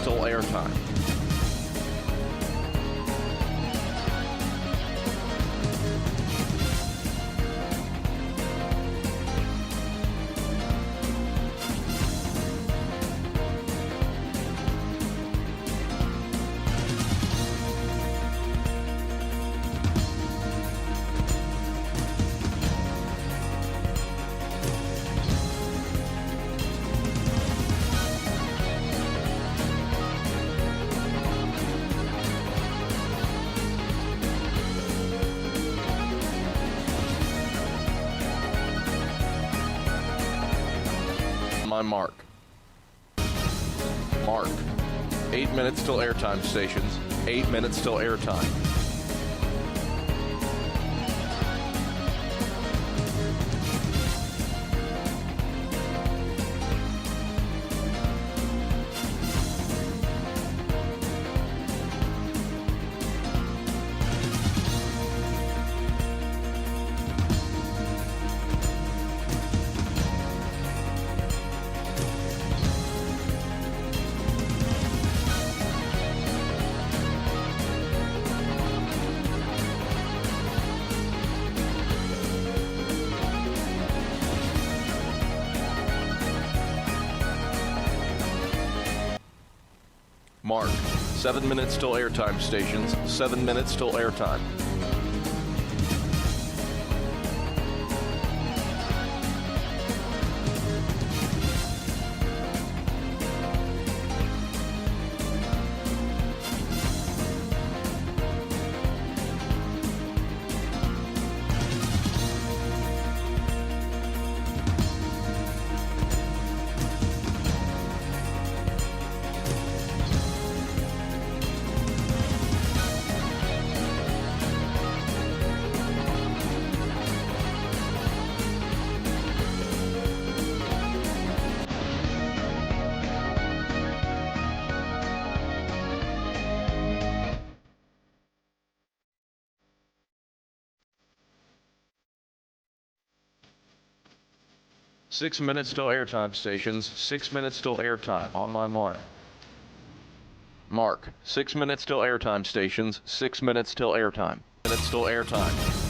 till airtime. My mark. Mark. 8 minutes till airtime, stations. 8 minutes till airtime. Mark. 7 minutes till airtime, stations. 7 minutes till airtime. Six minutes till airtime, stations. 6 minutes till airtime. On my mark. Mark. 6 minutes till airtime, stations. 6 minutes till airtime. Minutes till airtime.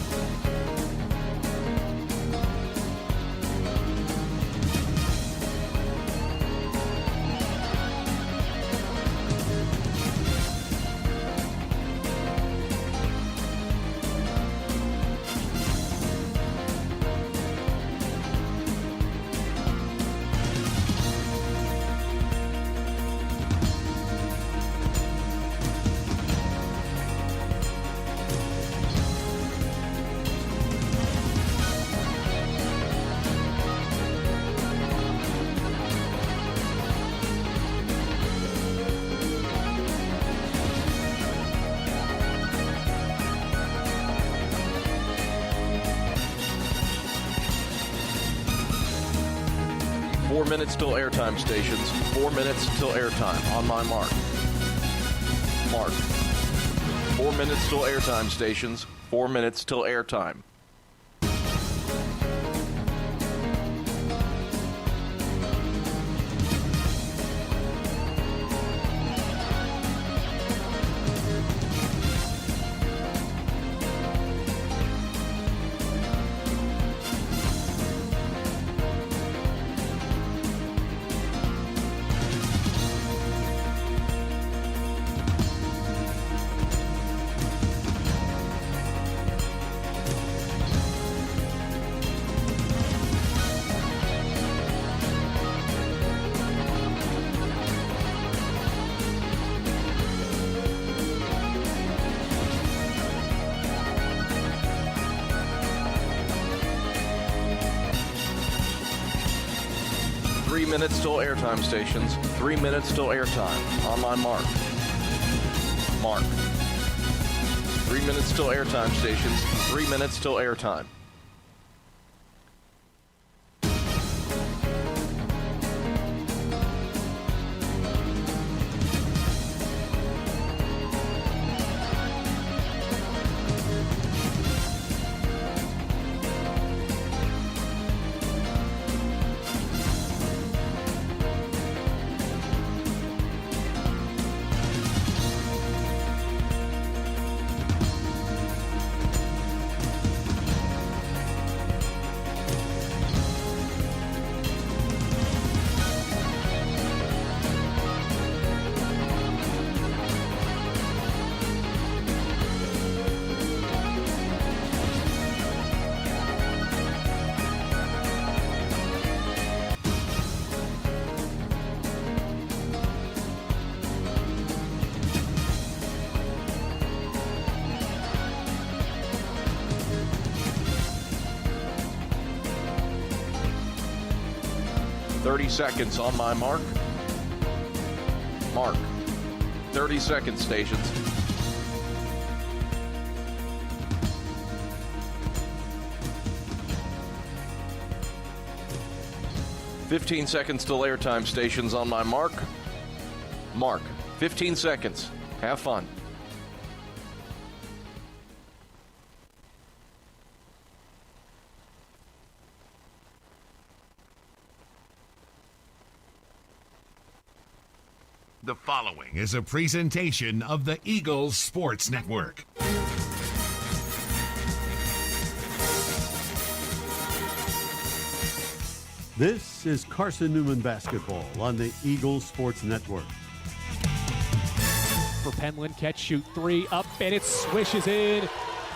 Four minutes till airtime, stations. 4 minutes till airtime. On my mark. Mark. 4 minutes till airtime, stations. 4 minutes till airtime. Three minutes till airtime, stations. 3 minutes till airtime. On my mark. Mark. 3 minutes till airtime, stations. 3 minutes till airtime. 30 seconds on my mark. Mark. 30 seconds, stations. "15 seconds till airtime, stations on my mark. Mark. 15 seconds. Have fun. The following is a presentation of the Eagles Sports Network. This is Carson-Newman basketball on the Eagles Sports Network. For Penland, catch, shoot, three, up, and it swishes in.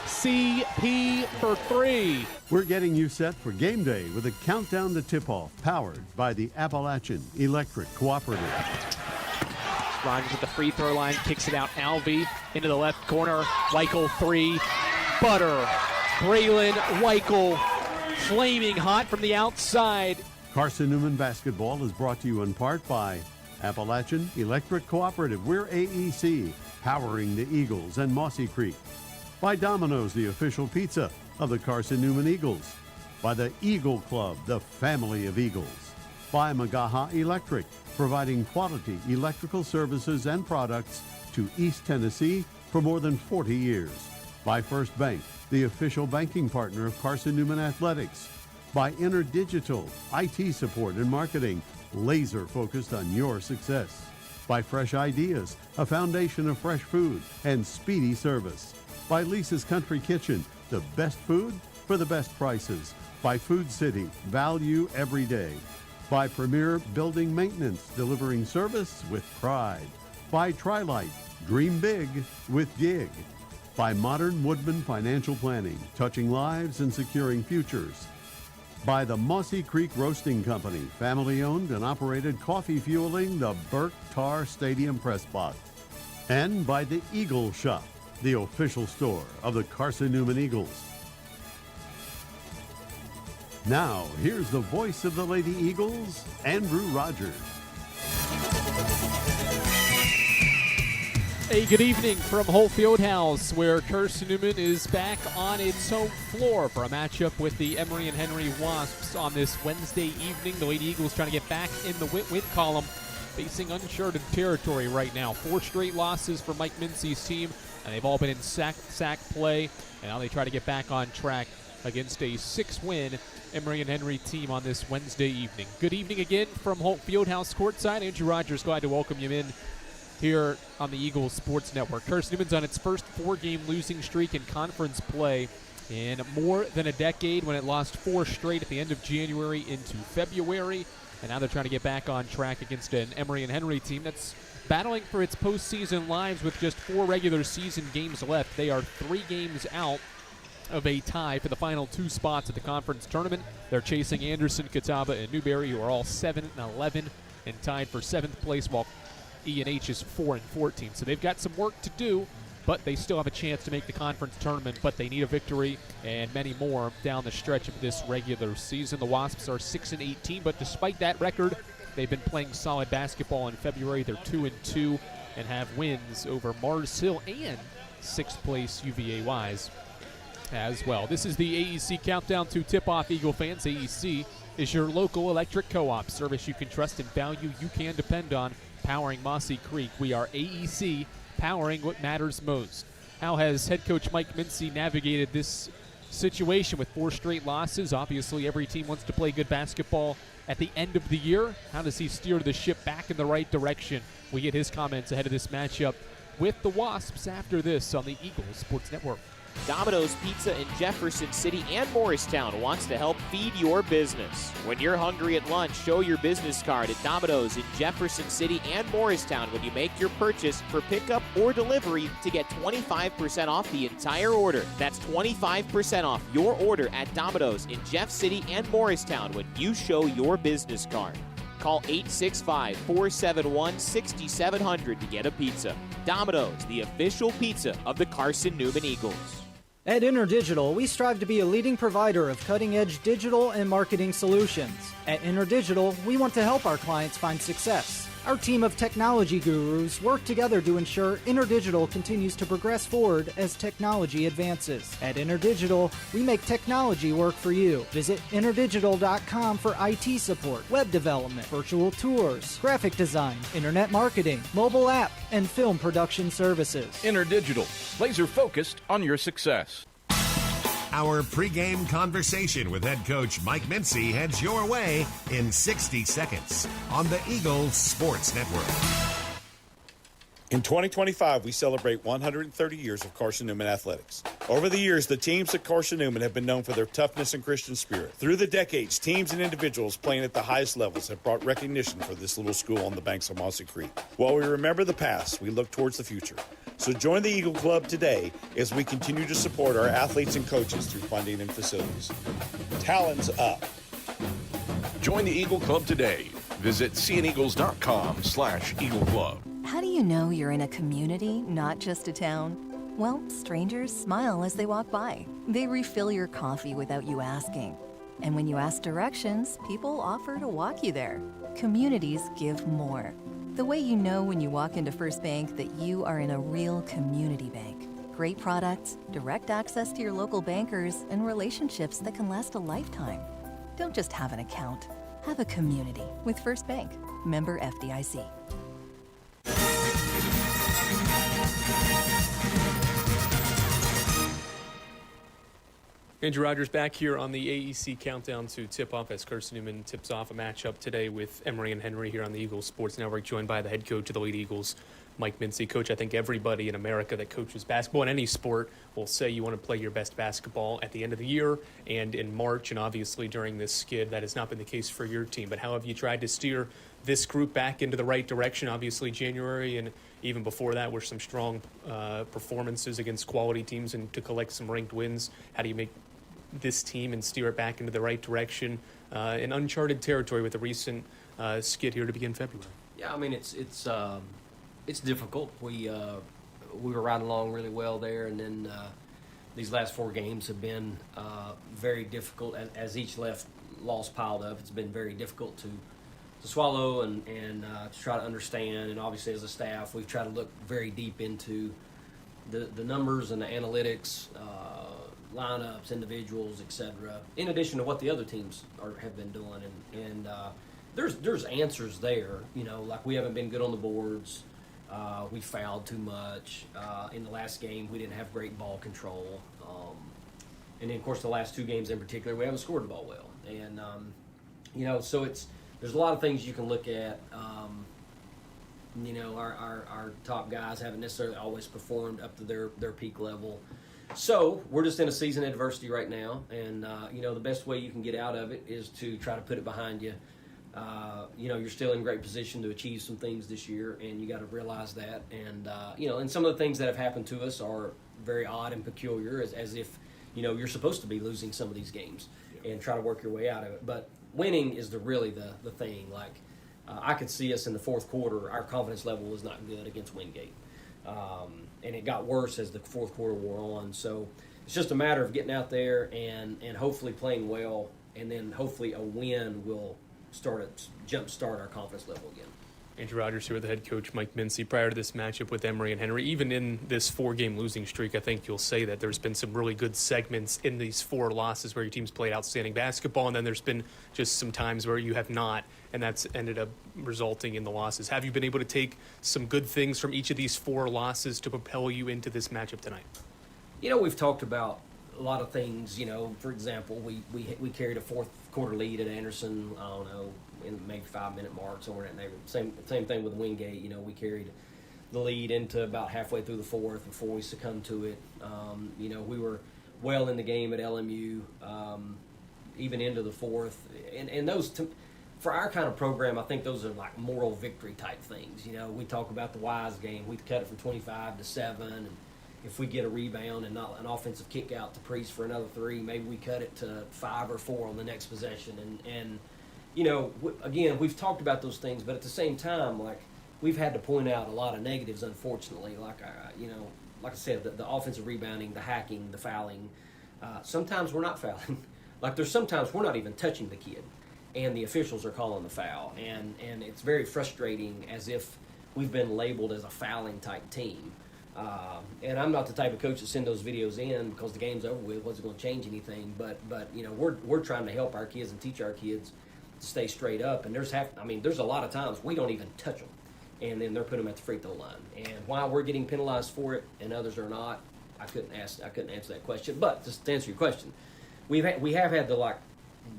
CP for three. We're getting you set for game day with a countdown to tip-off, powered by the Appalachian Electric Cooperative. Rhymes at the free throw line, kicks it out. Alvey into the left corner. Weichel three. Butter. Braylon Weichel flaming hot from the outside. Carson-Newman basketball is brought to you in part by Appalachian Electric Cooperative. We're AEC, powering the Eagles and Mossy Creek. By Domino's, the official pizza of the Carson-Newman Eagles. By the Eagle Club, the family of Eagles. By Magaha Electric, providing quality electrical services and products to East Tennessee for more than 40 years. By First Bank, the official banking partner of Carson-Newman Athletics. By InterDigital, IT support and marketing, laser focused on your success. By Fresh Ideas, a foundation of fresh food and speedy service. By Lisa's Country Kitchen, the best food for the best prices. By Food City, value every day. By Premier Building Maintenance, delivering service with pride. By Trilite, dream big with Gig. By Modern Woodman Financial Planning, touching lives and securing futures. By the Mossy Creek Roasting Company, family-owned and operated, coffee fueling the Burke Tar Stadium press box. And by the Eagle Shop, the official store of the Carson-Newman Eagles. Now, here's the voice of the Lady Eagles, Andrew Rogers. A good evening from Holt Fieldhouse, where Carson-Newman is back on its home floor for a matchup with the Emory and Henry Wasps on this Wednesday evening. The Lady Eagles trying to get back in the win column, facing uncharted territory right now. 4 straight losses for Mike Mincy's team, and they've all been in sack play, and now they try to get back on track against a 6-win Emory and Henry team on this Wednesday evening. Good evening again from Holt Fieldhouse courtside. Andrew Rogers, glad to welcome you in here on the Eagles Sports Network. Carson-Newman's on its first 4-game losing streak in conference play in more than a decade, when it lost 4 straight at the end of January into February, and now they're trying to get back on track against an Emory and Henry team that's battling for its postseason lives with just 4 regular season games left. They are 3 games out of a tie for the final 2 spots at the conference tournament. They're chasing Anderson, Catawba, and Newberry, who are all 7-11 and tied for 7th place, while E&H is 4-14. So they've got some work to do, but they still have a chance to make the conference tournament, but they need a victory and many more down the stretch of this regular season. The Wasps are 6-18, but despite that record, they've been playing solid basketball in February. They're 2-2 and have wins over Mars Hill and 6th place UVA-Wise as well. This is the AEC Countdown to Tip-Off, Eagle fans. AEC is your local electric co-op service you can trust and value, you can depend on, powering Mossy Creek. We are AEC, powering what matters most. How has head coach Mike Mincy navigated this situation with 4 straight losses? Obviously, every team wants to play good basketball at the end of the year. How does he steer the ship back in the right direction? We get his comments ahead of this matchup with the Wasps after this on the Eagles Sports Network. Domino's Pizza in Jefferson City and Morristown wants to help feed your business. When you're hungry at lunch, show your business card at Domino's in Jefferson City and Morristown when you make your purchase for pickup or delivery to get 25% off the entire order. That's 25% off your order at Domino's in Jeff City and Morristown when you show your business card. Call 865-471-6700 to get a pizza. Domino's, the official pizza of the Carson-Newman Eagles. At InterDigital, we strive to be a leading provider of cutting-edge digital and marketing solutions. At InterDigital, we want to help our clients find success. Our team of technology gurus work together to ensure InterDigital continues to progress forward as technology advances. At InterDigital, we make technology work for you. Visit interdigital.com for IT support, web development, virtual tours, graphic design, internet marketing, mobile app, and film production services. InterDigital, laser focused on your success. Our pregame conversation with head coach Mike Mincy heads your way in 60 seconds on the Eagles Sports Network. In 2025, we celebrate 130 years of Carson-Newman athletics. Over the years, the teams at Carson-Newman have been known for their toughness and Christian spirit. Through the decades, teams and individuals playing at the highest levels have brought recognition for this little school on the banks of Mossy Creek. While we remember the past, we look towards the future. So join the Eagle Club today as we continue to support our athletes and coaches through funding and facilities. Talons up. Join the Eagle Club today. Visit seeaneagles.com/Eagle Club. How do you know you're in a community, not just a town? Well, strangers smile as they walk by. They refill your coffee without you asking. And when you ask directions, people offer to walk you there. Communities give more. The way you know when you walk into First Bank that you are in a real community bank. Great products, direct access to your local bankers, and relationships that can last a lifetime. Don't just have an account. Have a community with First Bank. Member FDIC. Andrew Rogers back here on the AEC Countdown to tip-off as Carson-Newman tips off a matchup today with Emory and Henry here on the Eagles Sports Network, joined by the head coach of the Lady Eagles, Mike Mincy. Coach, I think everybody in America that coaches basketball in any sport will say you want to play your best basketball at the end of the year and in March, and obviously during this skid that has not been the case for your team. But how have you tried to steer this group back into the right direction? Obviously January and even before that were some strong performances against quality teams and to collect some ranked wins. How do you make this team and steer it back into the right direction in uncharted territory with a recent skid here to begin February? Yeah, I mean it's difficult. We were riding along really well there, and then these last 4 games have been very difficult as each loss piled up. It's been very difficult to swallow and to try to understand. And obviously, as a staff, we've tried to look very deep into the numbers and the analytics. Lineups, individuals, etc. In addition to what the other teams have been doing, and there's answers there. You know, like we haven't been good on the boards. We fouled too much. In the last game, we didn't have great ball control. And then, of course, the last 2 games in particular, we haven't scored the ball well. And you know, so there's a lot of things you can look at. You know, our top guys haven't necessarily always performed up to their peak level. So we're just in a season of adversity right now, and you know, the best way you can get out of it is to try to put it behind you. You know, you're still in great position to achieve some things this year, and you got to realize that. And you know, and some of the things that have happened to us are very odd and peculiar, as if you know you're supposed to be losing some of these games and try to work your way out of it. But winning is really the thing. Like I could see us in the fourth quarter, our confidence level was not good against Wingate. And it got worse as the fourth quarter wore on. So it's just a matter of getting out there and hopefully playing well, and then hopefully a win will jumpstart our confidence level again. Andrew Rogers here with the head coach, Mike Mincy. Prior to this matchup with Emory and Henry, even in this 4-game losing streak, I think you'll say that there's been some really good segments in these 4 losses where your team's played outstanding basketball, and then there's been just some times where you have not, and that's ended up resulting in the losses. Have you been able to take some good things from each of these 4 losses to propel you into this matchup tonight? You know, we've talked about a lot of things. You know, for example, we carried a fourth quarter lead at Anderson, I don't know, in maybe 5-minute mark, somewhere in that neighborhood. Same thing with Wingate. You know, we carried the lead into about halfway through the fourth before we succumbed to it. You know, we were well in the game at LMU, even into the fourth. And those, for our kind of program, I think those are like moral victory type things. You know, we talk about the Wise game. We cut it from 25 to 7, and if we get a rebound and not an offensive kick out to Priest for another 3, maybe we cut it to 5 or 4 on the next possession. And you know, again, we've talked about those things, but at the same time, like, we've had to point out a lot of negatives, unfortunately. Like, you know, like I said, the offensive rebounding, the hacking, the fouling. Sometimes we're not fouling. Like there's sometimes we're not even touching the kid, and the officials are calling the foul, and it's very frustrating, as if we've been labeled as a fouling type team. And I'm not the type of coach to send those videos in because the game's over with, wasn't going to change anything. But you know, we're trying to help our kids and teach our kids to stay straight up. And there's a lot of times we don't even touch them, and then they're putting them at the free throw line. And why we're getting penalized for it and others are not, I couldn't answer that question. But just to answer your question, we have had to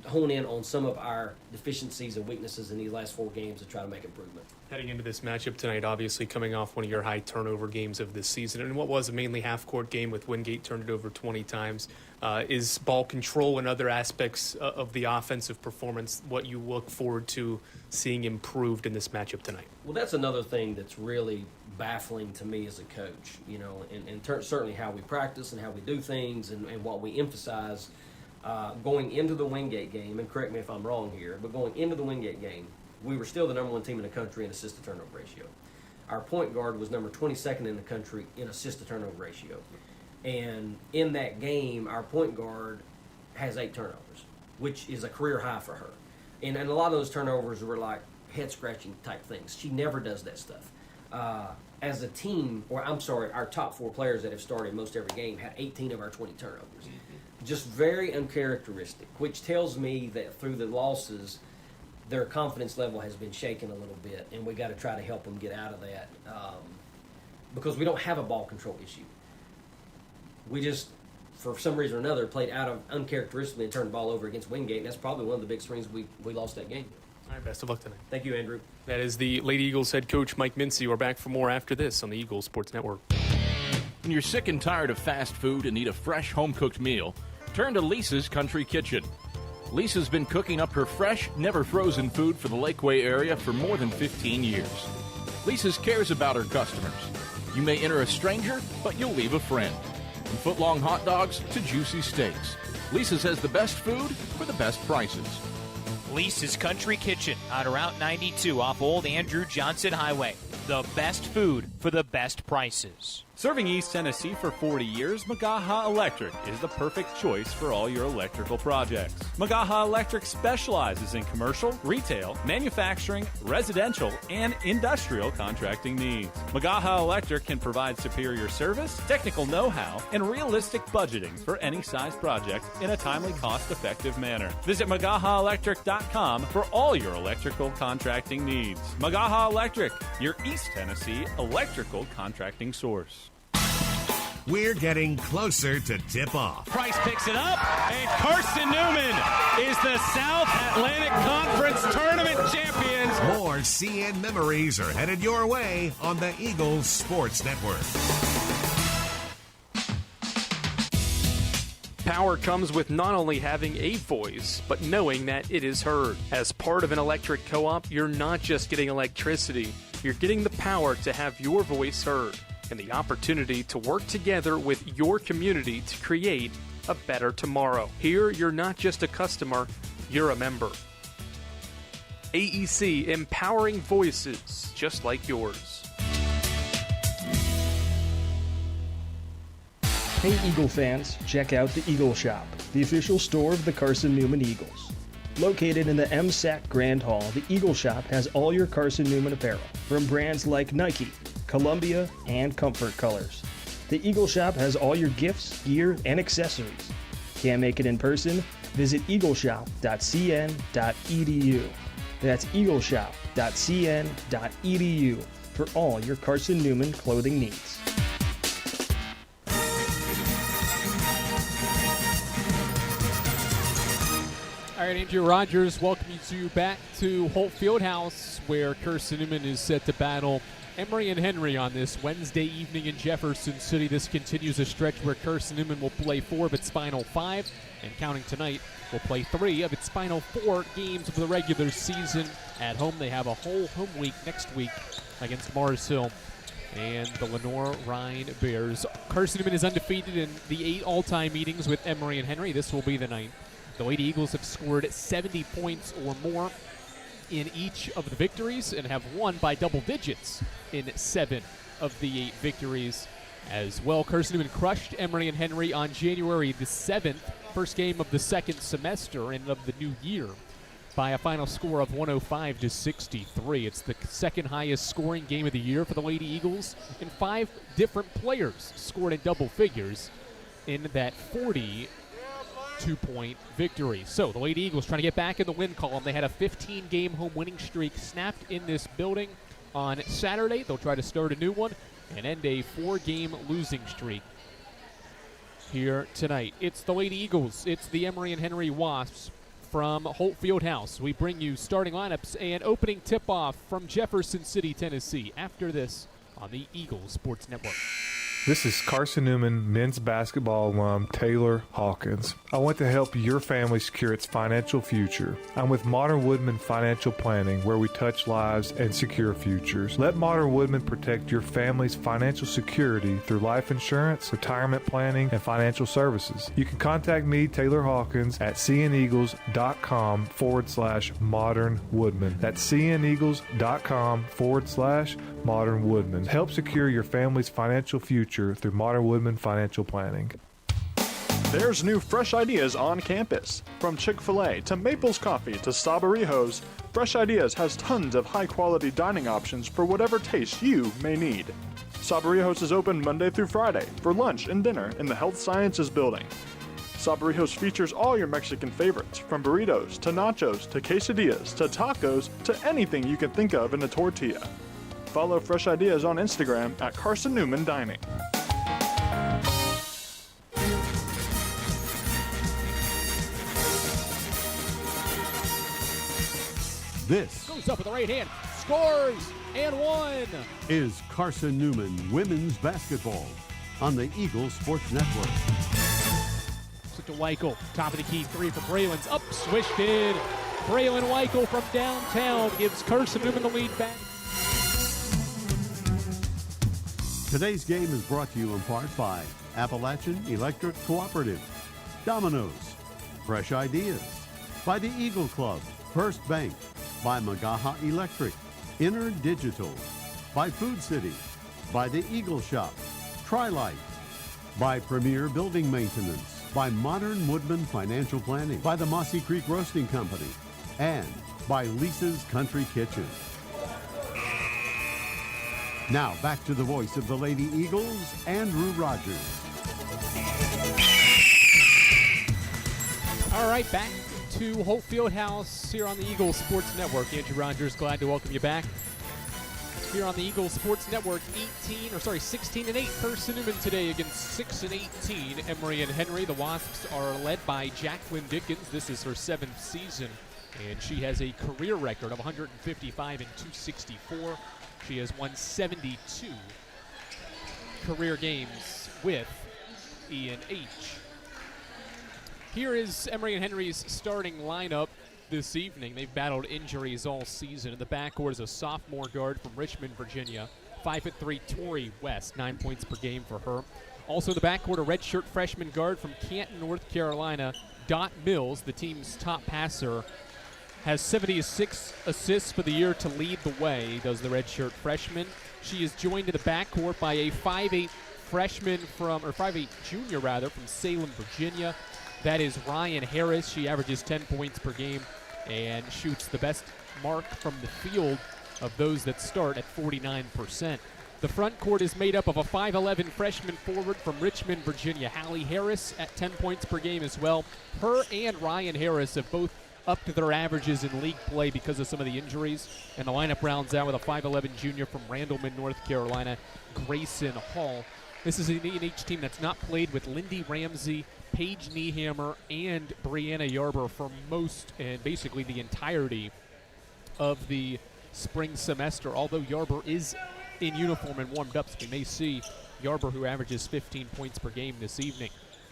hone in on some of our deficiencies and weaknesses in these last 4 games to try to make improvement. Heading into this matchup tonight, obviously coming off one of your high turnover games of this season, and what was a mainly half-court game with Wingate turned it over 20 times, is ball control and other aspects of the offensive performance what you look forward to seeing improved in this matchup tonight? Well, that's another thing that's really baffling to me as a coach, you know, and certainly how we practice and how we do things and what we emphasize. Going into the Wingate game, and correct me if I'm wrong here, but going into the Wingate game, we were still the number 1 team in the country in assist-to-turnover ratio. Our point guard was number 22nd in the country in assist-to-turnover ratio. And in that game, our point guard has 8 turnovers, which is a career high for her. And a lot of those turnovers were like head-scratching type things. She never does that stuff. As a team, our top 4 players that have started most every game had 18 of our 20 turnovers. Just very uncharacteristic, which tells me that through the losses, their confidence level has been shaken a little bit, and we got to try to help them get out of that because we don't have a ball control issue. We just, for some reason or another, played out of uncharacteristically and turned the ball over against Wingate, and that's probably one of the big reasons we lost that game. All right, best of luck tonight. Thank you, Andrew. That is the Lady Eagles head coach, Mike Mincy. We're back for more after this on the Eagles Sports Network. When you're sick and tired of fast food and need a fresh home-cooked meal, turn to Lisa's Country Kitchen. Lisa's been cooking up her fresh, never-frozen food for the Lakeway area for more than 15 years. Lisa's cares about her customers. You may enter a stranger, but you'll leave a friend. From foot-long hot dogs to juicy steaks, Lisa's has the best food for the best prices. Lisa's Country Kitchen on Route 92 off Old Andrew Johnson Highway. The best food for the best prices. Serving East Tennessee for 40 years, Magaha Electric is the perfect choice for all your electrical projects. Magaha Electric specializes in commercial, retail, manufacturing, residential, and industrial contracting needs. Magaha Electric can provide superior service, technical know-how, and realistic budgeting for any size project in a timely, cost-effective manner. Visit MagahaElectric.com for all your electrical contracting needs. Magaha Electric, your East Tennessee electrical contracting source. We're getting closer to tip-off. Price picks it up, and Carson-Newman is the South Atlantic Conference Tournament champions. More CN memories are headed your way on the Eagles Sports Network. Power comes with not only having a voice, but knowing that it is heard. As part of an electric co-op, you're not just getting electricity, you're getting the power to have your voice heard and the opportunity to work together with your community to create a better tomorrow. Here, you're not just a customer, you're a member. AEC, empowering voices just like yours. Hey Eagle fans, check out the Eagle Shop, the official store of the Carson-Newman Eagles. Located in the MSAC Grand Hall, the Eagle Shop has all your Carson-Newman apparel, from brands like Nike, Columbia, and Comfort Colors. The Eagle Shop has all your gifts, gear, and accessories. Can't make it in person? Visit eagleshop.cn.edu. That's eagleshop.cn.edu for all your Carson-Newman clothing needs. All right, Andrew Rogers welcomes you back to Holt Fieldhouse, where Carson-Newman is set to battle Emory and Henry on this Wednesday evening in Jefferson City. This continues a stretch where Carson-Newman will play 4 of its final 5, and counting tonight, will play 3 of its final 4 games of the regular season. At home, they have a whole home week next week against Mars Hill and the Lenore-Rhine Bears. Carson-Newman is undefeated in the 8 all-time meetings with Emory and Henry. This will be the 9th. The Lady Eagles have scored 70 points or more in each of the victories and have won by double digits in 7 of the 8 victories. as well. Carson-Newman crushed Emory and Henry on January the 7th, first game of the second semester and of the new year, by a final score of 105-63. It's the second highest scoring game of the year for the Lady Eagles, and 5 different players scored in double figures in that 42-point victory. So the Lady Eagles trying to get back in the win column. They had a 15-game home winning streak snapped in this building on Saturday. They'll try to start a new one and end a 4-game losing streak here tonight. It's the Lady Eagles. It's the Emory and Henry Wasps from Holt Fieldhouse. We bring you starting lineups and opening tip-off from Jefferson City, Tennessee, after this on the Eagles Sports Network. This is Carson-Newman men's basketball alum Taylor Hawkins. I want to help your family secure its financial future. I'm with Modern Woodman Financial Planning, where we touch lives and secure futures. Let Modern Woodman protect your family's financial security through life insurance, retirement planning, and financial services. You can contact me, Taylor Hawkins, at cneagles.com/Modern Woodman. That's cneagles.com/Modern Woodman. Help secure your family's financial future through Modern Woodman Financial Planning. There's new fresh ideas on campus. From Chick-fil-A to Maples Coffee to Sabarijos, Fresh Ideas has tons of high-quality dining options for whatever taste you may need. Sabarijos is open Monday through Friday for lunch and dinner in the Health Sciences Building. Sabarijos features all your Mexican favorites, from burritos to nachos to quesadillas to tacos to anything you can think of in a tortilla. Follow Fresh Ideas on Instagram at Carson-Newman Dining. This goes up with the right hand, scores, and one. Is Carson-Newman women's basketball on the Eagles Sports Network. To Weichel, top of the key, 3 for Braylon's up, swished in. Braylon Weichel from downtown gives Carson-Newman the lead back. Today's game is brought to you in part by Appalachian Electric Cooperative, Domino's, Fresh Ideas, by the Eagle Club, First Bank, by Magaha Electric, Inner Digital, by Food City, by the Eagle Shop, Tri-Light, by Premier Building Maintenance, by Modern Woodman Financial Planning, by the Mossy Creek Roasting Company, and by Lisa's Country Kitchen. Now, back to the voice of the Lady Eagles, Andrew Rogers. All right, back to Holt Fieldhouse here on the Eagles Sports Network. Andrew Rogers, glad to welcome you back. Here on the Eagles Sports Network, 16-8 Carson-Newman today against 6-18 Emory and Henry. The Wasps are led by Jacqueline Dickens. This is her 7th season, and she has a career record of 155 and 264. She has won 72 career games with E&H. Here is Emory and Henry's starting lineup this evening. They've battled injuries all season. In the backcourt is a sophomore guard from Richmond, Virginia, 5'3" Tori West, 9 points per game for her. Also in the backcourt, a redshirt freshman guard from Canton, North Carolina, Dot Mills, the team's top passer, has 76 assists for the year to lead the way, does the redshirt freshman. She is joined in the backcourt by a 5'8" freshman from, or 5'8" junior rather, from Salem, Virginia. That is Ryan Harris. She averages 10 points per game and shoots the best mark from the field of those that start at 49%. The front court is made up of a 5'11" freshman forward from Richmond, Virginia, Hallie Harris, at 10 points per game as well. Her and Ryan Harris have both up to their averages in league play because of some of the injuries. And the lineup rounds out with a 5'11" junior from Randleman, North Carolina, Grayson Hall. This is an E&H team that's not played with Lindy Ramsey, Paige Niehammer, and Brianna Yarber for most and basically the entirety of the spring semester, although Yarber is in uniform and warmed up, so we may see Yarber, who averages 15 points per game this evening.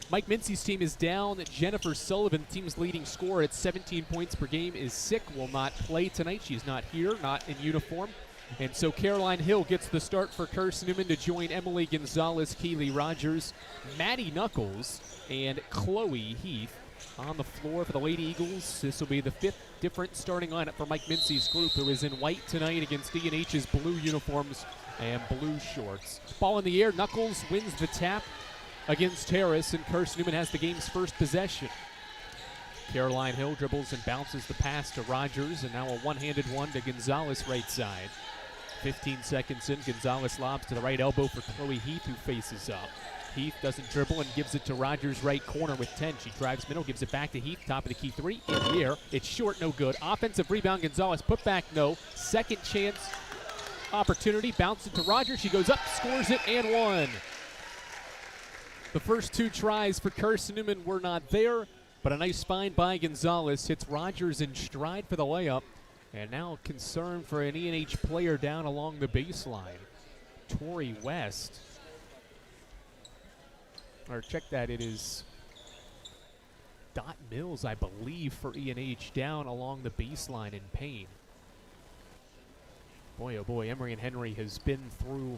Mike Mincy's team is down. Jennifer Sullivan, the team's leading scorer at 17 points per game, is sick, will not play tonight. She's not here, not in uniform. And so Caroline Hill gets the start for Carson-Newman to join Emily Gonzalez, Keely Rogers, Maddie Knuckles, and Chloe Heath on the floor for the Lady Eagles. This will be the 5th different starting lineup for Mike Mincy's group, who is in white tonight against E&H's blue uniforms and blue shorts. Ball in the air. Knuckles wins the tap against Harris, and Carson-Newman has the game's first possession. Caroline Hill dribbles and bounces the pass to Rogers, and now a one-handed one to Gonzalez right side. 15 seconds in, Gonzalez lobs to the right elbow for Chloe Heath, who faces up. Heath doesn't dribble and gives it to Rogers' right corner with 10. She drives middle, gives it back to Heath, top of the key three, in the air. It's short, no good. Offensive rebound, Gonzalez, put back, no. Second chance opportunity, bounce it to Rogers. She goes up, scores it, and one. The first two tries for Carson-Newman were not there, but a nice find by Gonzalez hits Rogers in stride for the layup. And now concern for an E&H player down along the baseline. Tori West. Or check that, it is Dot Mills, I believe, for E&H down along the baseline in pain. Boy, oh boy, Emory and Henry has been through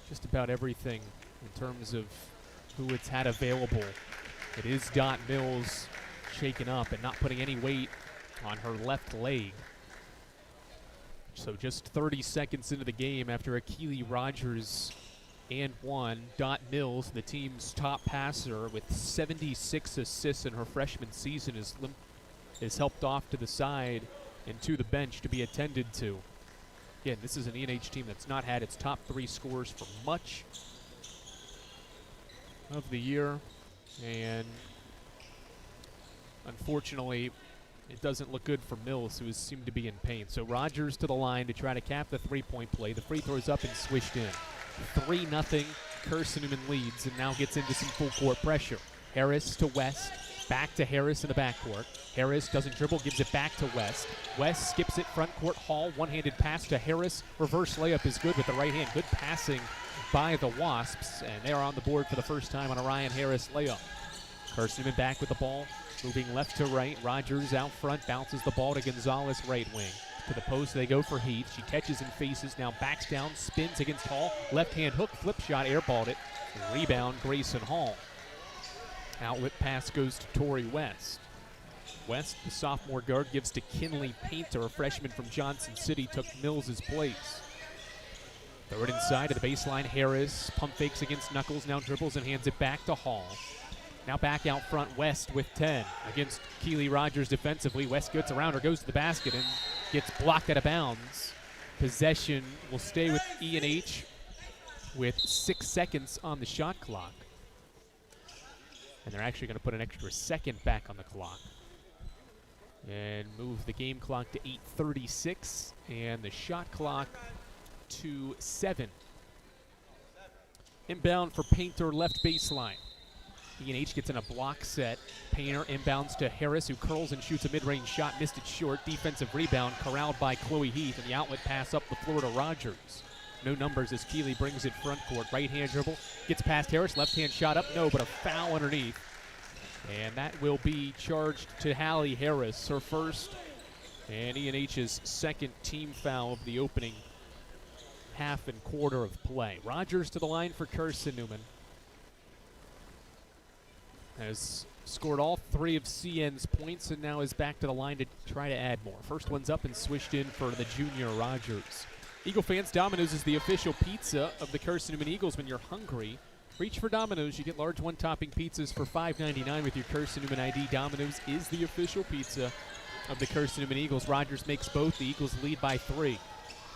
just about everything in terms of who it's had available. It is Dot Mills shaken up and not putting any weight on her left leg. So just 30 seconds into the game after a Keely Rogers and one, Dot Mills, the team's top passer with 76 assists in her freshman season, is helped off to the side and to the bench to be attended to. Again, this is an E&H team that's not had its top three scorers for much of the year, and unfortunately it doesn't look good for Mills, who seemed to be in pain. So Rogers to the line to try to cap the three-point play. The free throw's up and swished in. 3-0, Carson-Newman leads and now gets into some full-court pressure. Harris to West, back to Harris in the backcourt. Harris doesn't dribble, gives it back to West. West skips it front court. Hall, one-handed pass to Harris. Reverse layup is good with the right hand. Good passing by the Wasps, and they're on the board for the first time on a Ryan Harris layup. Carson-Newman back with the ball, moving left to right. Rogers out front, bounces the ball to Gonzalez right wing. To the post, they go for Heath. She catches and faces, now backs down, spins against Hall. Left-hand hook, flip shot, airballed it. Rebound, Grayson Hall. Outlet pass goes to Tori West. West, the sophomore guard, gives to Kinley Painter, a freshman from Johnson City, took Mills' place. Throw it inside to the baseline. Harris pump fakes against Knuckles, now dribbles and hands it back to Hall. Now back out front, West with 10 against Keely Rogers defensively. West gets around her, goes to the basket, and gets blocked out of bounds. Possession will stay with E&H with 6 seconds on the shot clock. And they're actually going to put an extra second back on the clock and move the game clock to 8:36 and the shot clock to 7. Inbound for Painter, left baseline. E&H gets in a block set. Painter inbounds to Harris, who curls and shoots a mid-range shot, missed it short. Defensive rebound corralled by Chloe Heath, and the outlet pass up the floor to Rogers. No numbers as Keely brings it front court. Right-hand dribble, gets past Harris, left-hand shot up, no, but a foul underneath. And that will be charged to Hallie Harris, her first and E&H's second team foul of the opening half and quarter of play. Rogers to the line for Carson-Newman. Has scored all 3 of CN's points and now is back to the line to try to add more. First one's up and swished in for the junior Rogers. Eagle fans, Domino's is the official pizza of the Carson-Newman Eagles. When you're hungry, reach for Domino's. You get large one-topping pizzas for $5.99 with your Carson-Newman ID. Domino's is the official pizza of the Carson-Newman Eagles. Rogers makes both. The Eagles lead by 3.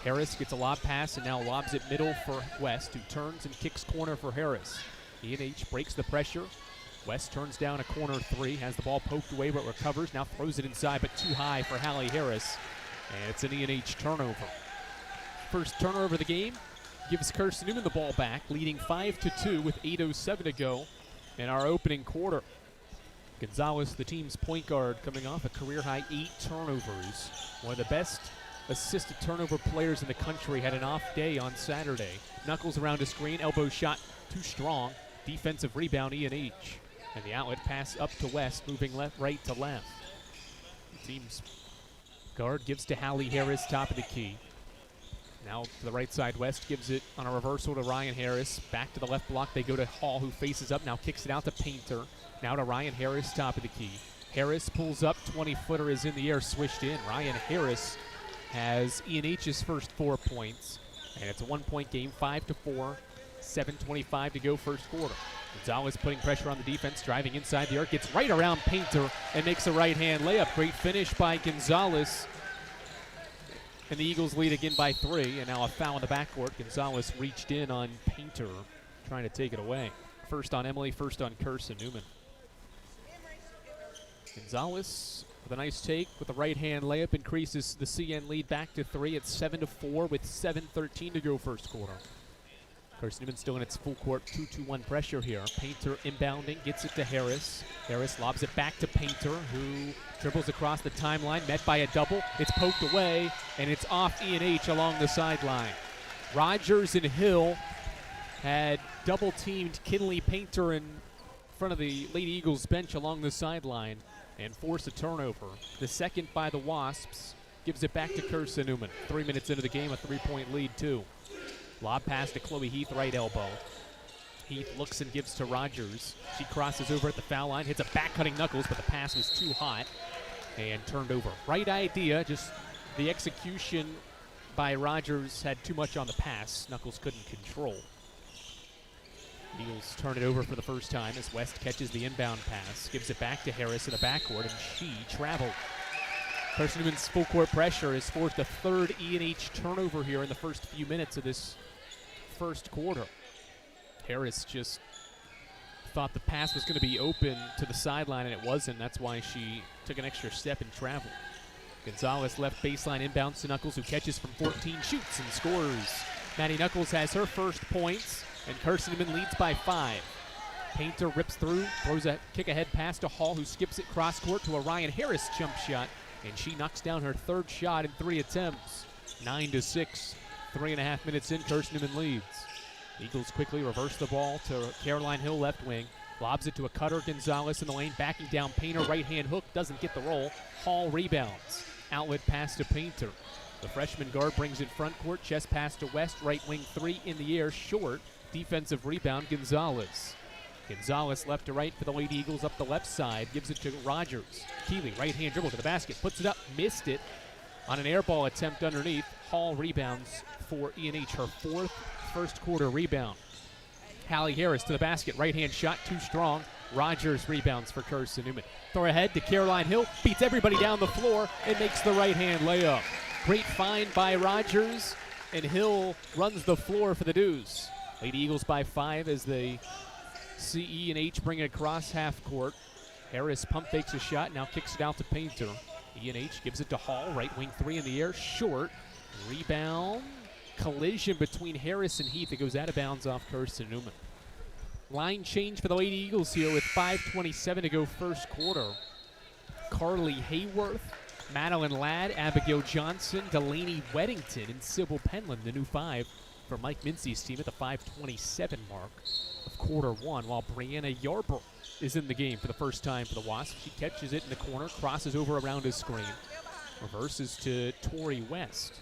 Harris gets a lob pass and now lobs it middle for West, who turns and kicks corner for Harris. E&H breaks the pressure. West turns down a corner 3, has the ball poked away but recovers, now throws it inside but too high for Hallie Harris, and it's an E&H turnover. First turnover of the game gives Carson-Newman the ball back, leading 5-2 with 8:07 to go in our opening quarter. Gonzalez, the team's point guard, coming off a career-high 8 turnovers. One of the best assisted turnover players in the country, had an off day on Saturday. Knuckles around a screen, elbow shot too strong. Defensive rebound, E&H. And the outlet pass up to West, moving right to left. The team's guard gives to Hallie Harris, top of the key. Now to the right side, West gives it on a reversal to Ryan Harris. Back to the left block, they go to Hall, who faces up, now kicks it out to Painter. Now to Ryan Harris, top of the key. Harris pulls up, 20-footer is in the air, swished in. Ryan Harris has E&H's first 4 points, And it's a 1-point game, 5-4, 7:25 to go first quarter. Gonzalez putting pressure on the defense, driving inside the arc, gets right around Painter and makes a right-hand layup. Great finish by Gonzalez. And the Eagles lead again by 3, and now a foul in the backcourt. Gonzalez reached in on Painter, trying to take it away. First on Emory, first on Carson-Newman. Gonzalez with a nice take with a right-hand layup, increases the CN lead back to 3. It's 7-4 with 7:13 to go first quarter. Carson-Newman still in its full court 2-2-1 pressure here. Painter inbounding, gets it to Harris. Harris lobs it back to Painter, who dribbles across the timeline, met by a double. It's poked away, and it's off E&H along the sideline. Rogers and Hill had double-teamed Kinley Painter in front of the Lady Eagles bench along the sideline and force a turnover. The second by the Wasps gives it back to Carson-Newman. 3 minutes into the game, a 3-point lead, too. Lob pass to Chloe Heath, right elbow. Heath looks and gives to Rogers. She crosses over at the foul line, hits a back-cutting Knuckles, but the pass was too hot and turned over. Right idea, just the execution by Rogers had too much on the pass. Knuckles couldn't control. Eagles turn it over for the first time as West catches the inbound pass, gives it back to Harris in the backcourt, and she traveled. Carson-Newman's full court pressure has forced a third E&H turnover here in the first few minutes of this first quarter. Harris just thought the pass was going to be open to the sideline, and it wasn't. That's why she took an extra step and traveled. Gonzalez left baseline inbounds to Knuckles, who catches from 14, shoots, and scores. Maddie Knuckles has her first points, and Carson-Newman leads by 5. Painter rips through, throws a kick-ahead pass to Hall, who skips it cross-court to a Ryan Harris jump shot, and she knocks down her third shot in 3 attempts. 9-6, 3.5 minutes in, Carson-Newman leads. Eagles quickly reverse the ball to Caroline Hill, left wing. Lobs it to a cutter, Gonzalez in the lane, backing down Painter, right-hand hook, doesn't get the roll. Hall rebounds. Outlet pass to Painter. The freshman guard brings it front court, chest pass to West, right wing 3 in the air, short. Defensive rebound, Gonzalez. Gonzalez left to right for the Lady Eagles up the left side, gives it to Rogers. Keeley, right-hand dribble to the basket, puts it up, missed it on an air ball attempt underneath. Hall rebounds for E&H, her 4th first quarter rebound. Hallie Harris to the basket, right-hand shot, too strong. Rogers rebounds for Carson-Newman. Throw ahead to Caroline Hill, beats everybody down the floor and makes the right-hand layup. Great find by Rogers, and Hill runs the floor for the Deuce. Lady Eagles by 5 as they see E&H bring it across half court. Harris pump fakes a shot, now kicks it out to Painter. E&H gives it to Hall, right wing 3 in the air, short. Rebound, collision between Harris and Heath. It goes out of bounds off Carson-Newman. Line change for the Lady Eagles here with 5:27 to go first quarter. Carly Hayworth, Madeline Ladd, Abigail Johnson, Delaney Weddington, and Sybil Penland, the new 5 for Mike Mincy's team at the 5:27 mark of quarter 1, while Brianna Yarber is in the game for the first time for the Wasps. She catches it in the corner, crosses over around a screen, reverses to Tori West.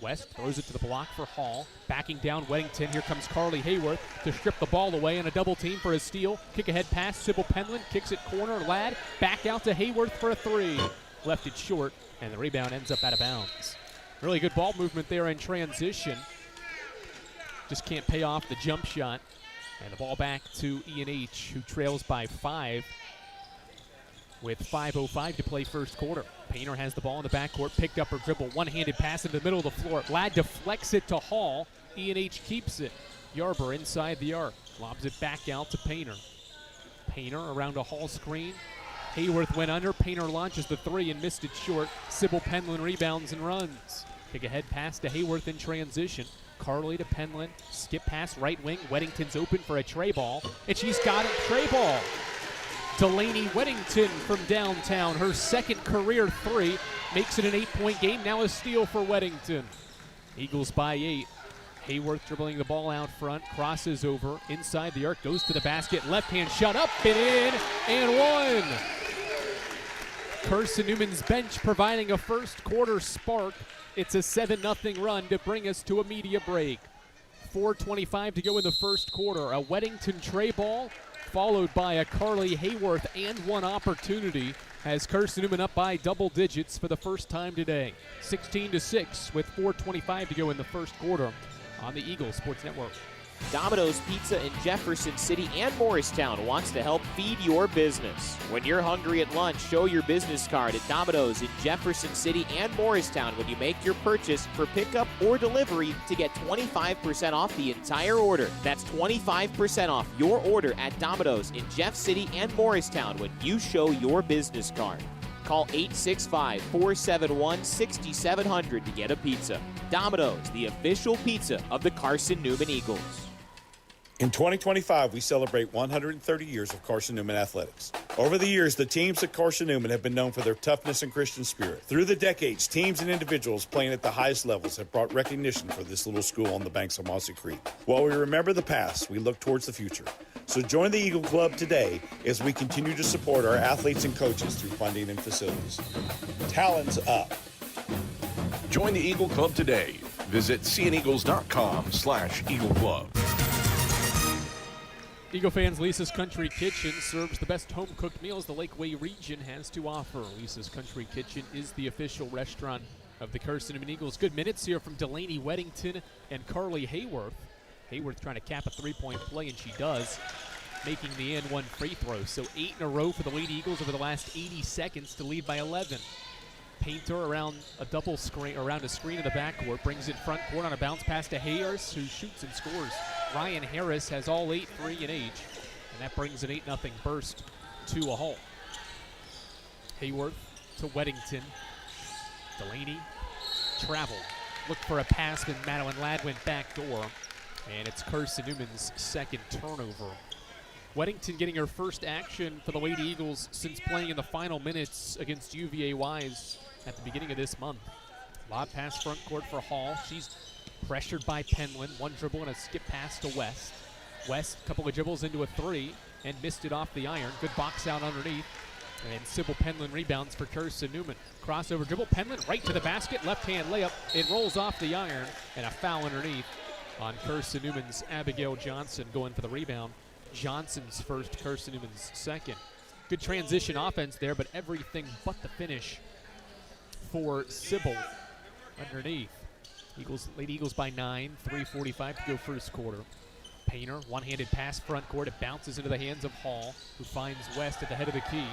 West throws it to the block for Hall. Backing down Weddington. Here comes Carly Hayworth to strip the ball away and a double team for a steal. Kick ahead pass, Sybil Penland kicks it corner. Ladd back out to Hayworth for a 3. Left it short, and the rebound ends up out of bounds. Really good ball movement there in transition. Just can't pay off the jump shot. And the ball back to E&H, who trails by 5 with 5:05 to play first quarter. Painter has the ball in the backcourt, picked up her dribble, one-handed pass in the middle of the floor. Ladd deflects it to Hall. E&H keeps it. Yarber inside the arc, lobs it back out to Painter. Painter around a Hall screen. Hayworth went under. Painter launches the 3 and missed it short. Sybil Penland rebounds and runs. Kick ahead pass to Hayworth in transition. Carly to Penland. Skip pass right wing. Weddington's open for a tray ball, and she's got it. Tray ball. Delaney Weddington from downtown. Her second career 3 makes it an 8-point game. Now a steal for Weddington. Eagles by 8. Hayworth dribbling the ball out front, crosses over inside the arc, goes to the basket, left-hand shot up and in, and 1. Carson-Newman's bench providing a first quarter spark. It's a 7-0 run to bring us to a media break. 4:25 to go in the first quarter. A Weddington tray ball followed by a Carly Hayworth and 1 opportunity has Carson-Newman up by double digits for the first time today. 16-6 with 4:25 to go in the first quarter on the Eagle Sports Network. Domino's Pizza in Jefferson City and Morristown wants to help feed your business. When you're hungry at lunch, show your business card at Domino's in Jefferson City and Morristown when you make your purchase for pickup or delivery to get 25% off the entire order. That's 25% off your order at Domino's in Jeff City and Morristown when you show your business card. Call 865-471-6700 to get a pizza. Domino's, the official pizza of the Carson-Newman Eagles. In 2025, we celebrate 130 years of Carson-Newman athletics. Over the years, the teams at Carson-Newman have been known for their toughness and Christian spirit. Through the decades, teams and individuals playing at the highest levels have brought recognition for this little school on the banks of Mossy Creek. While we remember the past, we look towards the future. So join the Eagle Club today as we continue to support our athletes and coaches through funding and facilities. Talons up. Join the Eagle Club today. Visit cneagles.com/Eagle Club. Eagle fans, Lisa's Country Kitchen serves the best home-cooked meals the Lakeway region has to offer. Lisa's Country Kitchen is the official restaurant of the Carson-Newman Eagles. Good minutes here from Delaney Weddington and Carly Hayworth. Hayworth trying to cap a three-point play, and she does, making the and one free throw. So 8 in a row for the Lady Eagles over the last 80 seconds to lead by 11. Painter around a double screen, around a screen in the backcourt, brings it front court on a bounce pass to Harris, who shoots and scores. Ryan Harris has all 8 free in age, and that brings an 8-0 burst to a halt. Hayworth to Weddington. Delaney traveled. Looked for a pass, but Madeline Ladd went back door, and it's Carson-Newman's second turnover. Weddington getting her first action for the Lady Eagles since playing in the final minutes against UVA Wise at the beginning of this month. Lob pass front court for Hall. She's pressured by Penland. One dribble and a skip pass to West. West, a couple of dribbles into a three and missed it off the iron. Good box out underneath. And Sybil Penland rebounds for Carson-Newman. Crossover dribble. Penland right to the basket. Left-hand layup. It rolls off the iron. And a foul underneath on Carson-Newman's Abigail Johnson going for the rebound. Johnson's first, Carson-Newman's second. Good transition offense there, but everything but the finish for Sybil underneath. Lady Eagles by 9, 3:45 to go first quarter. Painter, one-handed pass front court. It bounces into the hands of Hall, who finds West at the head of the key.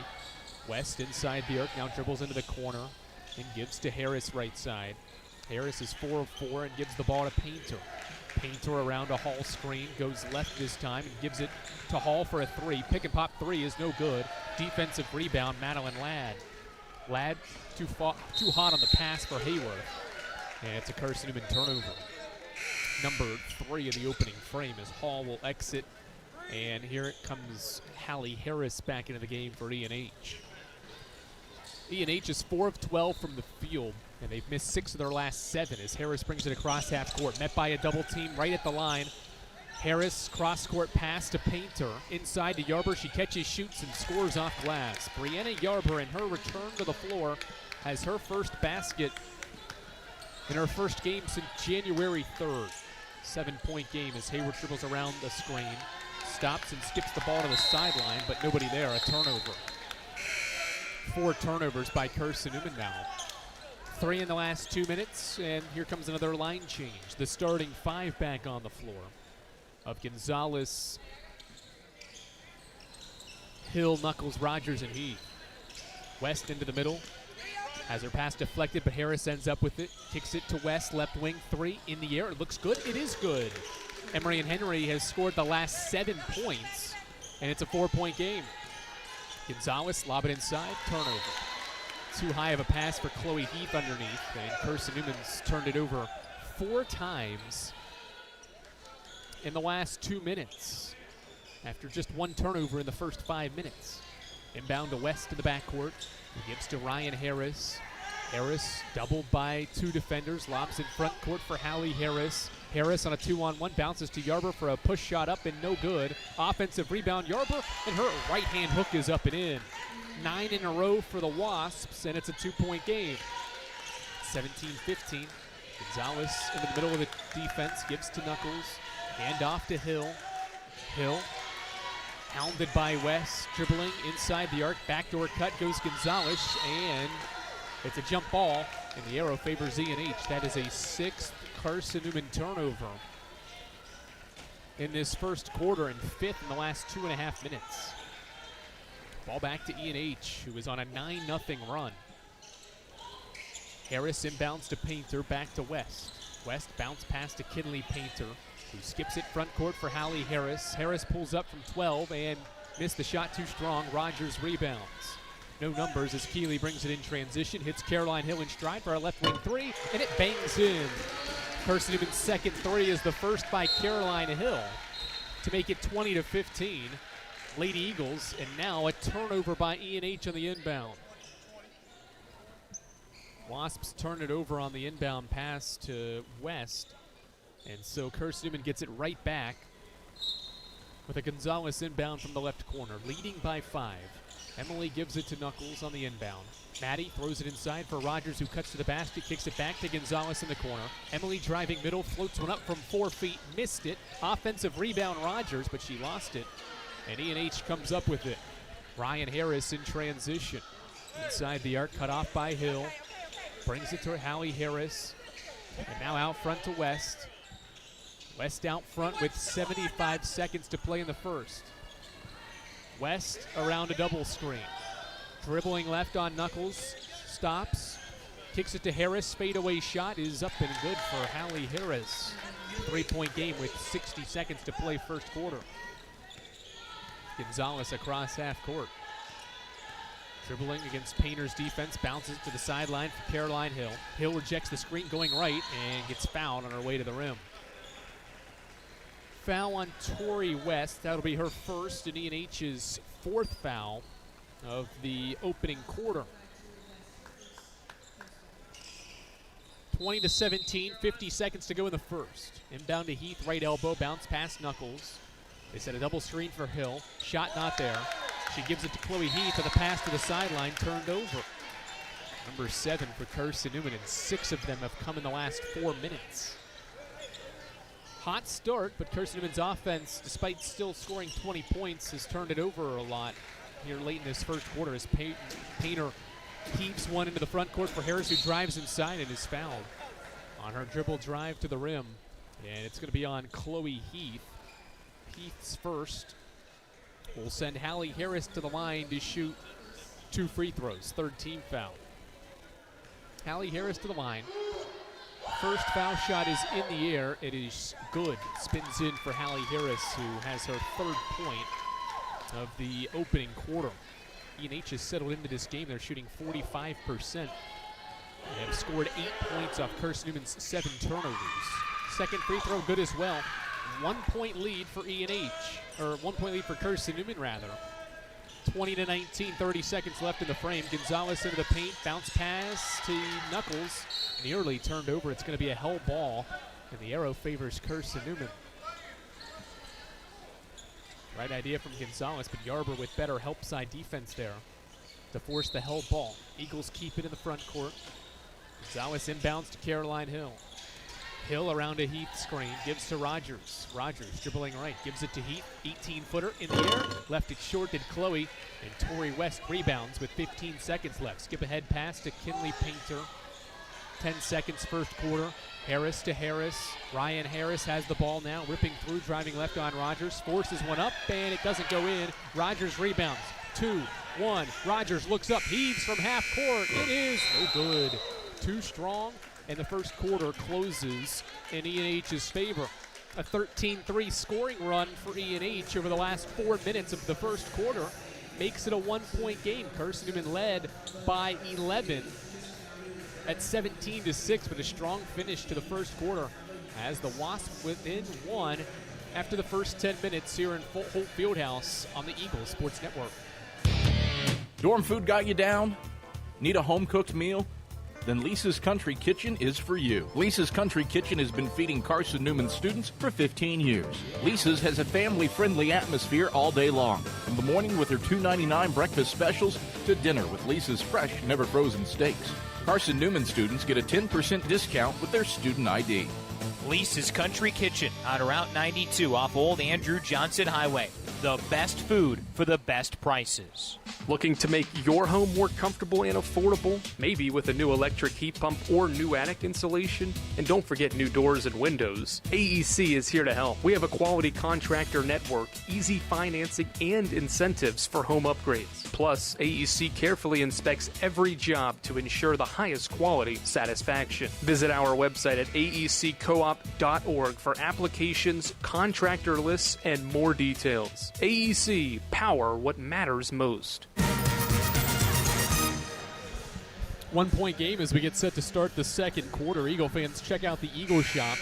West inside the arc, now dribbles into the corner and gives to Harris right side. Harris is 4 of 4 and gives the ball to Painter. Painter around a Hall screen, goes left this time and gives it to Hall for a three. Pick and pop three is no good. Defensive rebound, Madeline Ladd. Ladd too hot on the pass for Hayworth. And it's a Carson-Newman turnover. Number 3 of the opening frame as Hall will exit. And here it comes Hallie Harris back into the game for E&H. E&H is 4 of 12 from the field, and they've missed 6 of their last 7 as Harris brings it across half court. Met by a double team right at the line. Harris cross-court pass to Painter. Inside to Yarber. She catches, shoots, and scores off glass. Brianna Yarber in her return to the floor has her first basket in her first game since January 3rd. 7-point game as Hayward dribbles around the screen. Stops and skips the ball to the sideline, but nobody there. A turnover. 4 turnovers by Carson-Newman now. 3 in the last 2 minutes, and here comes another line change. The starting 5 back on the floor of Gonzalez, Hill, Knuckles, Rogers, and Heath. West into the middle. Has her pass deflected, but Harris ends up with it. Kicks it to West, left wing 3 in the air. It looks good. It is good. Emory and Henry has scored the last 7 points, and it's a 4-point game. Gonzalez lob it inside, turnover. Too high of a pass for Chloe Heath underneath, and Carson-Newman's turned it over 4 times in the last 2 minutes after just 1 turnover in the first 5 minutes. Inbound to West in the backcourt. He gives to Ryan Harris. Harris doubled by 2 defenders. Lobs in front court for Hallie Harris. Harris on a 2-on-1 bounces to Yarber for a push shot up and no good. Offensive rebound, Yarber, and her right-hand hook is up and in. 9 in a row for the Wasps, and it's a 2-point game. 17-15. Gonzalez in the middle of the defense, gives to Knuckles. Hand off to Hill. Hill hounded by West, dribbling inside the arc. Backdoor cut goes Gonzalez, and it's a jump ball, and the arrow favors E&H. That is a 6th Carson-Newman turnover in this first quarter and 5th in the last 2.5 minutes. Ball back to E&H, who is on a 9-0 run. Harris inbounds to Painter, back to West. West bounce pass to Kinley Painter, who skips it front court for Hallie Harris. Harris pulls up from 12 and missed the shot too strong. Rogers rebounds. No numbers as Keeley brings it in transition, hits Caroline Hill in stride for a left wing three, and it bangs in. Carson-Newman's second three is the first by Caroline Hill to make it 20-15. Lady Eagles, and now a turnover by E&H on the inbound. Wasps turn it over on the inbound pass to West, and so Carson-Newman gets it right back with a Gonzalez inbound from the left corner, leading by 5. Emily gives it to Knuckles on the inbound. Maddie throws it inside for Rogers, who cuts to the basket, kicks it back to Gonzalez in the corner. Emily driving middle, floats one up from 4 feet, missed it. Offensive rebound Rogers, but she lost it. And E&H comes up with it. Ryan Harris in transition. Inside the arc, cut off by Hill. Brings it to Hallie Harris. And now out front to West. West out front with 75 seconds to play in the first. West around a double screen. Dribbling left on Knuckles. Stops. Kicks it to Harris. Fadeaway shot is up and good for Hallie Harris. 3-point game with 60 seconds to play first quarter. Gonzalez across half court. Dribbling against Painter's defense. Bounces to the sideline for Caroline Hill. Hill rejects the screen going right and gets fouled on her way to the rim. Foul on Tori West. That'll be her first and E&H's 4th foul of the opening quarter. 20-17, 50 seconds to go in the first. Inbound to Heath, right elbow, bounce past Knuckles. They set a double screen for Hill. Shot not there. She gives it to Chloe Heath with a pass to the sideline, turned over. Number 7 for Carson-Newman, and 6 of them have come in the last 4 minutes. Hot start, but Carson-Newman's offense, despite still scoring 20 points, has turned it over a lot here late in this first quarter as Painter heaves one into the front court for Harris, who drives inside and is fouled on her dribble drive to the rim. And it's going to be on Chloe Heath. Heath's first will send Hallie Harris to the line to shoot 2 free throws. 3rd team foul. Hallie Harris to the line. First foul shot is in the air. It is good. Spins in for Hallie Harris, who has her 3rd point of the opening quarter. E&H has settled into this game. They're shooting 45%. They have scored 8 points off Carson-Newman's 7 turnovers. Second free throw good as well. 1 point lead for E&H, or 1 point lead for Carson-Newman rather. 20-19, 30 seconds left in the frame. Gonzalez into the paint, bounce pass to Knuckles. Nearly turned over. It's going to be a hell ball, and the arrow favors Carson-Newman. Right idea from Gonzalez, but Yarber with better help side defense there to force the hell ball. Eagles keep it in the front court. Gonzalez inbounds to Caroline Hill. Hill around a Heath screen, gives to Rogers. Rogers dribbling right, gives it to Heath. 18-footer in the air, left it short to Chloe, and Tori West rebounds with 15 seconds left. Skip ahead pass to Kinley Painter. 10 seconds first quarter. Harris to Harris. Ryan Harris has the ball now, ripping through, driving left on Rogers. Forces one up, and it doesn't go in. Rogers rebounds. 2-1. Rogers looks up, heaves from half court. It is no good. Too strong, and the first quarter closes in E&H's favor. A 13-3 scoring run for E&H over the last 4 minutes of the first quarter makes it a 1 point game. Carson-Newman led by 11 at 17-6 with a strong finish to the first quarter as the Wasps within 1 after the first 10 minutes here in Holt Fieldhouse on the Eagles Sports Network. Dorm food got you down? Need a home-cooked meal? Then Lisa's Country Kitchen is for you. Lisa's Country Kitchen has been feeding Carson-Newman students for 15 years. Lisa's has a family-friendly atmosphere all day long, from the morning with their $2.99 breakfast specials to dinner with Lisa's fresh, never-frozen steaks. Carson-Newman students get a 10% discount with their student ID. Lisa's Country Kitchen on Route 92 off Old Andrew Johnson Highway. The best food for the best prices. Looking to make your home more comfortable and affordable? Maybe with a new electric heat pump or new attic insulation? And don't forget new doors and windows. AEC is here to help. We have a quality contractor network, easy financing, and incentives for home upgrades. Plus, AEC carefully inspects every job to ensure the highest quality satisfaction. Visit our website at aeccoop.org for applications, contractor lists, and more details. AEC, power what matters most. 1 point game as we get set to start the second quarter. Eagle fans, check out the Eagle Shop.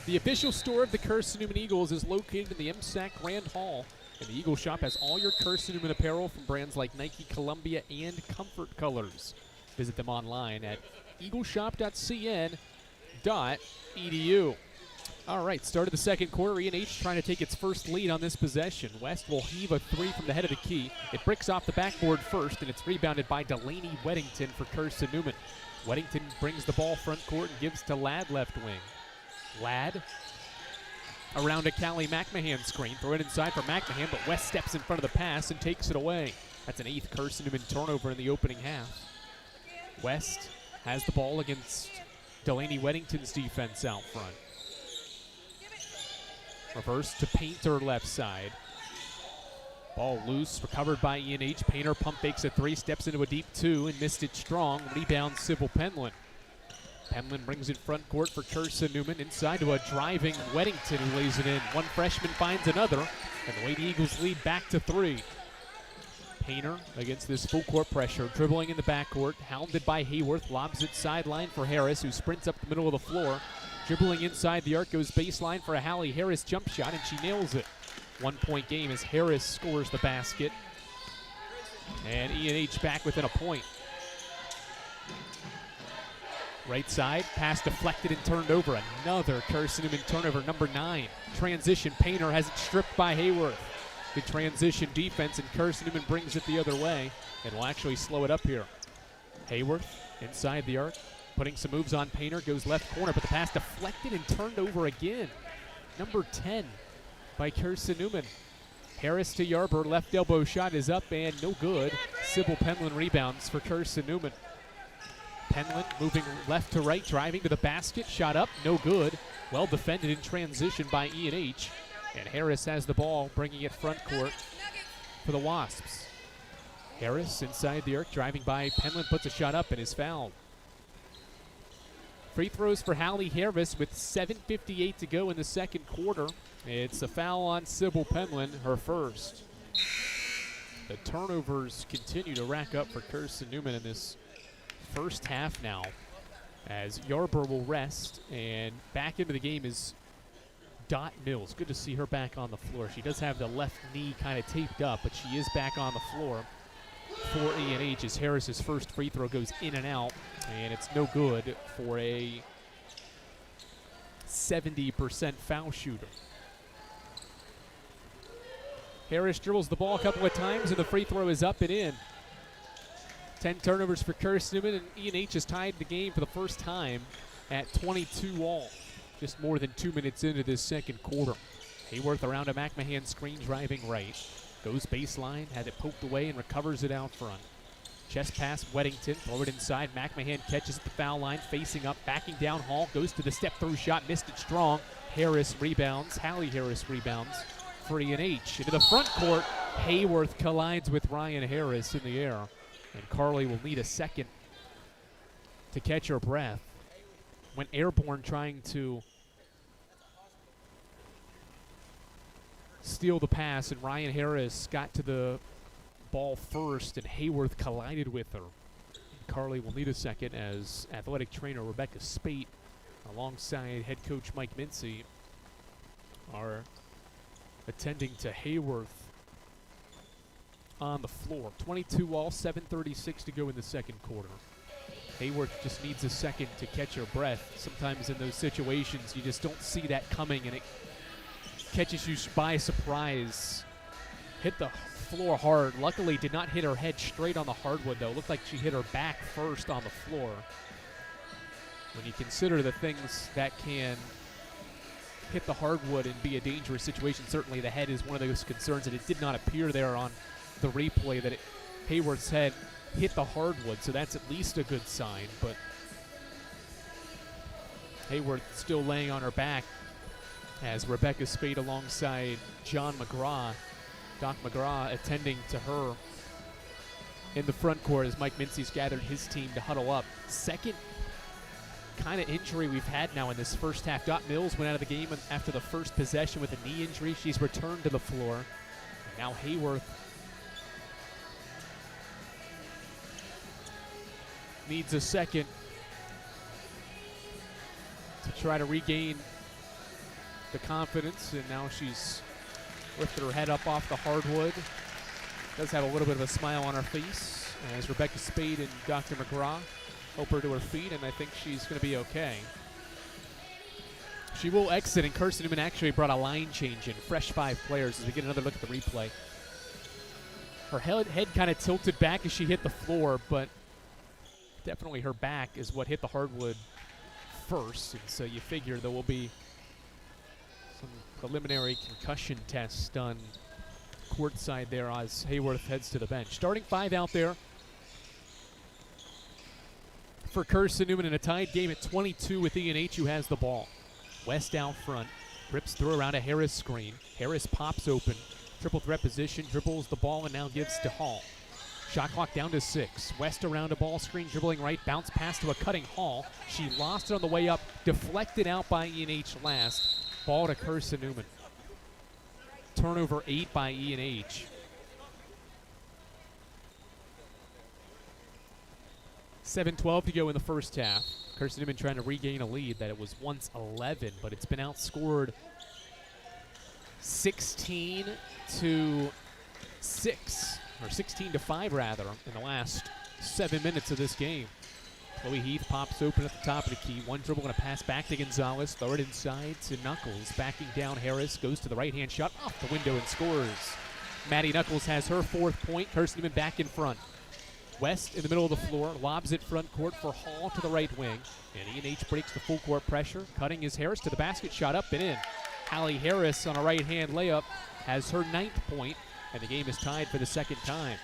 The official store of the Carson-Newman Eagles is located in the MSAC Grand Hall. And the Eagle Shop has all your Carson-Newman apparel from brands like Nike, Columbia, and Comfort Colors. Visit them online at eagleshop.cn.edu. All right, start of the second quarter. E&H trying to take its first lead on this possession. West will heave a three from the head of the key. It bricks off the backboard first, and it's rebounded by Delaney Weddington for Carson-Newman. Weddington brings the ball front court and gives to Ladd left wing. Ladd around a Callie McMahon screen. Throw it inside for McMahon, but West steps in front of the pass and takes it away. That's an 8th Carson-Newman turnover in the opening half. West has the ball against Delaney Weddington's defense out front. Reverse to Painter left side. Ball loose, recovered by E&H. Painter pump fakes a three, steps into a deep two and missed it strong. Rebound Sybil Penland. Penland brings it front court for Carson-Newman. Inside to a driving Weddington who lays it in. One freshman finds another, and the Lady Eagles lead back to three. Painter against this full court pressure, dribbling in the backcourt, hounded by Hayworth, lobs it sideline for Harris, who sprints up the middle of the floor. Dribbling inside the arc, goes baseline for a Hallie Harris jump shot, and she nails it. 1 point game as Harris scores the basket. And E&H back within a point. Right side, pass deflected and turned over. Another Carson-Newman turnover, number 9. Transition, Painter has it stripped by Hayworth. Good transition defense, and Carson-Newman brings it the other way, and will actually slow it up here. Hayworth inside the arc, putting some moves on Painter, goes left corner, but the pass deflected and turned over again. Number 10 by Carson-Newman. Harris to Yarber, left elbow shot is up and no good. Sybil Penland rebounds for Carson-Newman. Penland moving left to right, driving to the basket, shot up, no good. Well defended in transition by E&H. And Harris has the ball, bringing it front court for the Wasps. Harris inside the arc, driving by Penland, puts a shot up and is fouled. Free throws for Hallie Harris with 7:58 to go in the second quarter. It's a foul on Sybil Penland, her first. The turnovers continue to rack up for Carson-Newman in this first half now, as Yarber will rest, and back into the game is Dot Mills. Good to see her back on the floor. She does have the left knee kind of taped up, but she is back on the floor for E&H as Harris's first free throw goes in and out, and it's no good for a 70% foul shooter. Harris dribbles the ball a couple of times, and the free throw is up and in. 10 turnovers for Carson-Newman, and E&H has tied the game for the first time at 22 all. Just more than 2 minutes into this second quarter. Hayworth around a McMahon screen, driving right. Goes baseline, had it poked away and recovers it out front. Chest pass, Weddington, throw it inside. McMahon catches at the foul line, facing up, backing down Hall, goes to the step-through shot, missed it strong. Harris rebounds, Hallie Harris rebounds for E&H. Into the front court, Hayworth collides with Ryan Harris in the air. And Carly will need a second to catch her breath. Went airborne trying to steal the pass, and Ryan Harris got to the ball first, and Hayworth collided with her. And Carly will need a second as athletic trainer Rebecca Spate alongside head coach Mike Mincy are attending to Hayworth on the floor. 22 all, 7:36 to go in the second quarter. Hayworth just needs a second to catch her breath. Sometimes in those situations, you just don't see that coming, and it catches you by surprise. Hit the floor hard. Luckily, did not hit her head straight on the hardwood, though. Looked like she hit her back first on the floor. When you consider the things that can hit the hardwood and be a dangerous situation. Certainly the head is one of those concerns, and it did not appear there on the replay that Hayworth's head hit the hardwood, so that's at least a good sign. But Hayworth still laying on her back as Rebecca Spade alongside John McGraw, Doc McGraw, attending to her in the front court as Mike Mincy's gathered his team to huddle up. Second kind of injury we've had now in this first half. Dot Mills went out of the game after the first possession with a knee injury. She's returned to the floor. And now Hayworth needs a second to try to regain the confidence, and now she's lifted her head up off the hardwood. Does have a little bit of a smile on her face as Rebecca Spade and Dr. McGraw help her to her feet, and I think she's going to be okay. She will exit, and Carson-Newman actually brought a line change in. Fresh 5 players as we get another look at the replay. Her head kind of tilted back as she hit the floor, but definitely her back is what hit the hardwood first, and so you figure there will be some preliminary concussion tests done courtside there as Hayworth heads to the bench. Starting 5 out there for Carson-Newman in a tied game at 22 with E&H, who has the ball. West out front, rips through around a Harris screen. Harris pops open, triple threat position, dribbles the ball and now gives to Hall. Shot clock down to 6. West around a ball screen, dribbling right, bounce pass to a cutting Hall. She lost it on the way up, deflected out by E&H last. Ball to Carson-Newman. Turnover 8 by E&H. 7:12 to go in the first half. Carson-Newman trying to regain a lead that it was once 11, but it's been outscored 16 to 6, or 16 to 5 rather, in the last 7 minutes of this game. Chloe Heath pops open at the top of the key. One dribble and a pass back to Gonzalez. Throw it inside to Knuckles. Backing down Harris. Goes to the right-hand shot. Off the window and scores. Maddie Knuckles has her 4th point. Carson-Newman back in front. West in the middle of the floor. Lobs it front court for Hall to the right wing. And E&H breaks the full court pressure. Cutting is Harris to the basket. Shot up and in. Allie Harris on a right-hand layup has her 9th point. And the game is tied for the second time.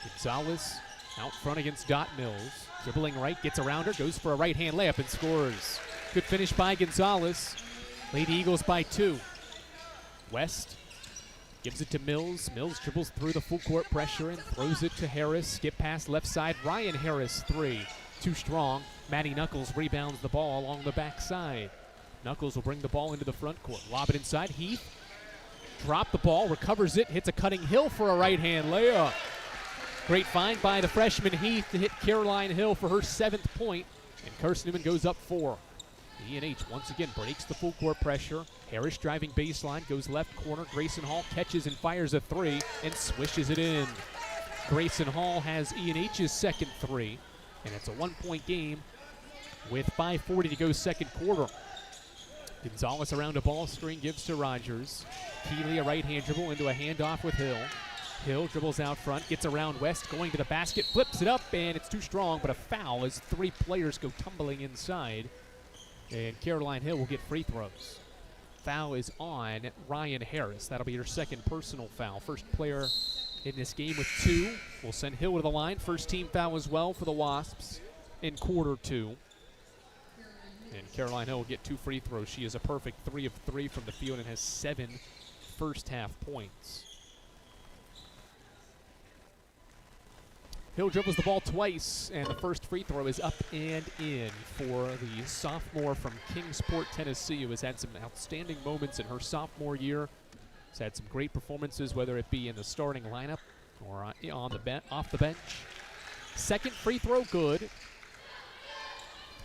Gonzalez out front against Dot Mills. Dribbling right, gets around her, goes for a right-hand layup and scores. Good finish by Gonzalez. Lady Eagles by 2. West gives it to Mills. Mills dribbles through the full court pressure and throws it to Harris. Skip pass left side. Ryan Harris 3. Too strong. Maddie Knuckles rebounds the ball along the backside. Knuckles will bring the ball into the front court. Lob it inside. Heath drop the ball, recovers it, hits a cutting Hill for a right-hand layup. Great find by the freshman Heath to hit Caroline Hill for her 7th point, and Carson-Newman goes up 4. E&H once again breaks the full court pressure. Harris driving baseline, goes left corner. Grayson Hall catches and fires a 3 and swishes it in. Grayson Hall has E&H's 2nd 3, and it's a 1-point game with 5:40 to go second quarter. Gonzalez around a ball screen, gives to Rogers. Keeley a right-hand dribble into a handoff with Hill. Hill dribbles out front, gets around West, going to the basket, flips it up, and it's too strong, but a foul as 3 players go tumbling inside. And Caroline Hill will get free throws. Foul is on Ryan Harris. That'll be her 2nd personal foul. First player in this game with 2. We'll send Hill to the line. First team foul as well for the Wasps in quarter 2. And Caroline Hill will get 2 free throws. She is a perfect 3 of 3 from the field and has 7 first half points. Hill dribbles the ball twice, and the first free throw is up and in for the sophomore from Kingsport, Tennessee, who has had some outstanding moments in her sophomore year. Has had some great performances, whether it be in the starting lineup or on the off the bench. Second free throw, good.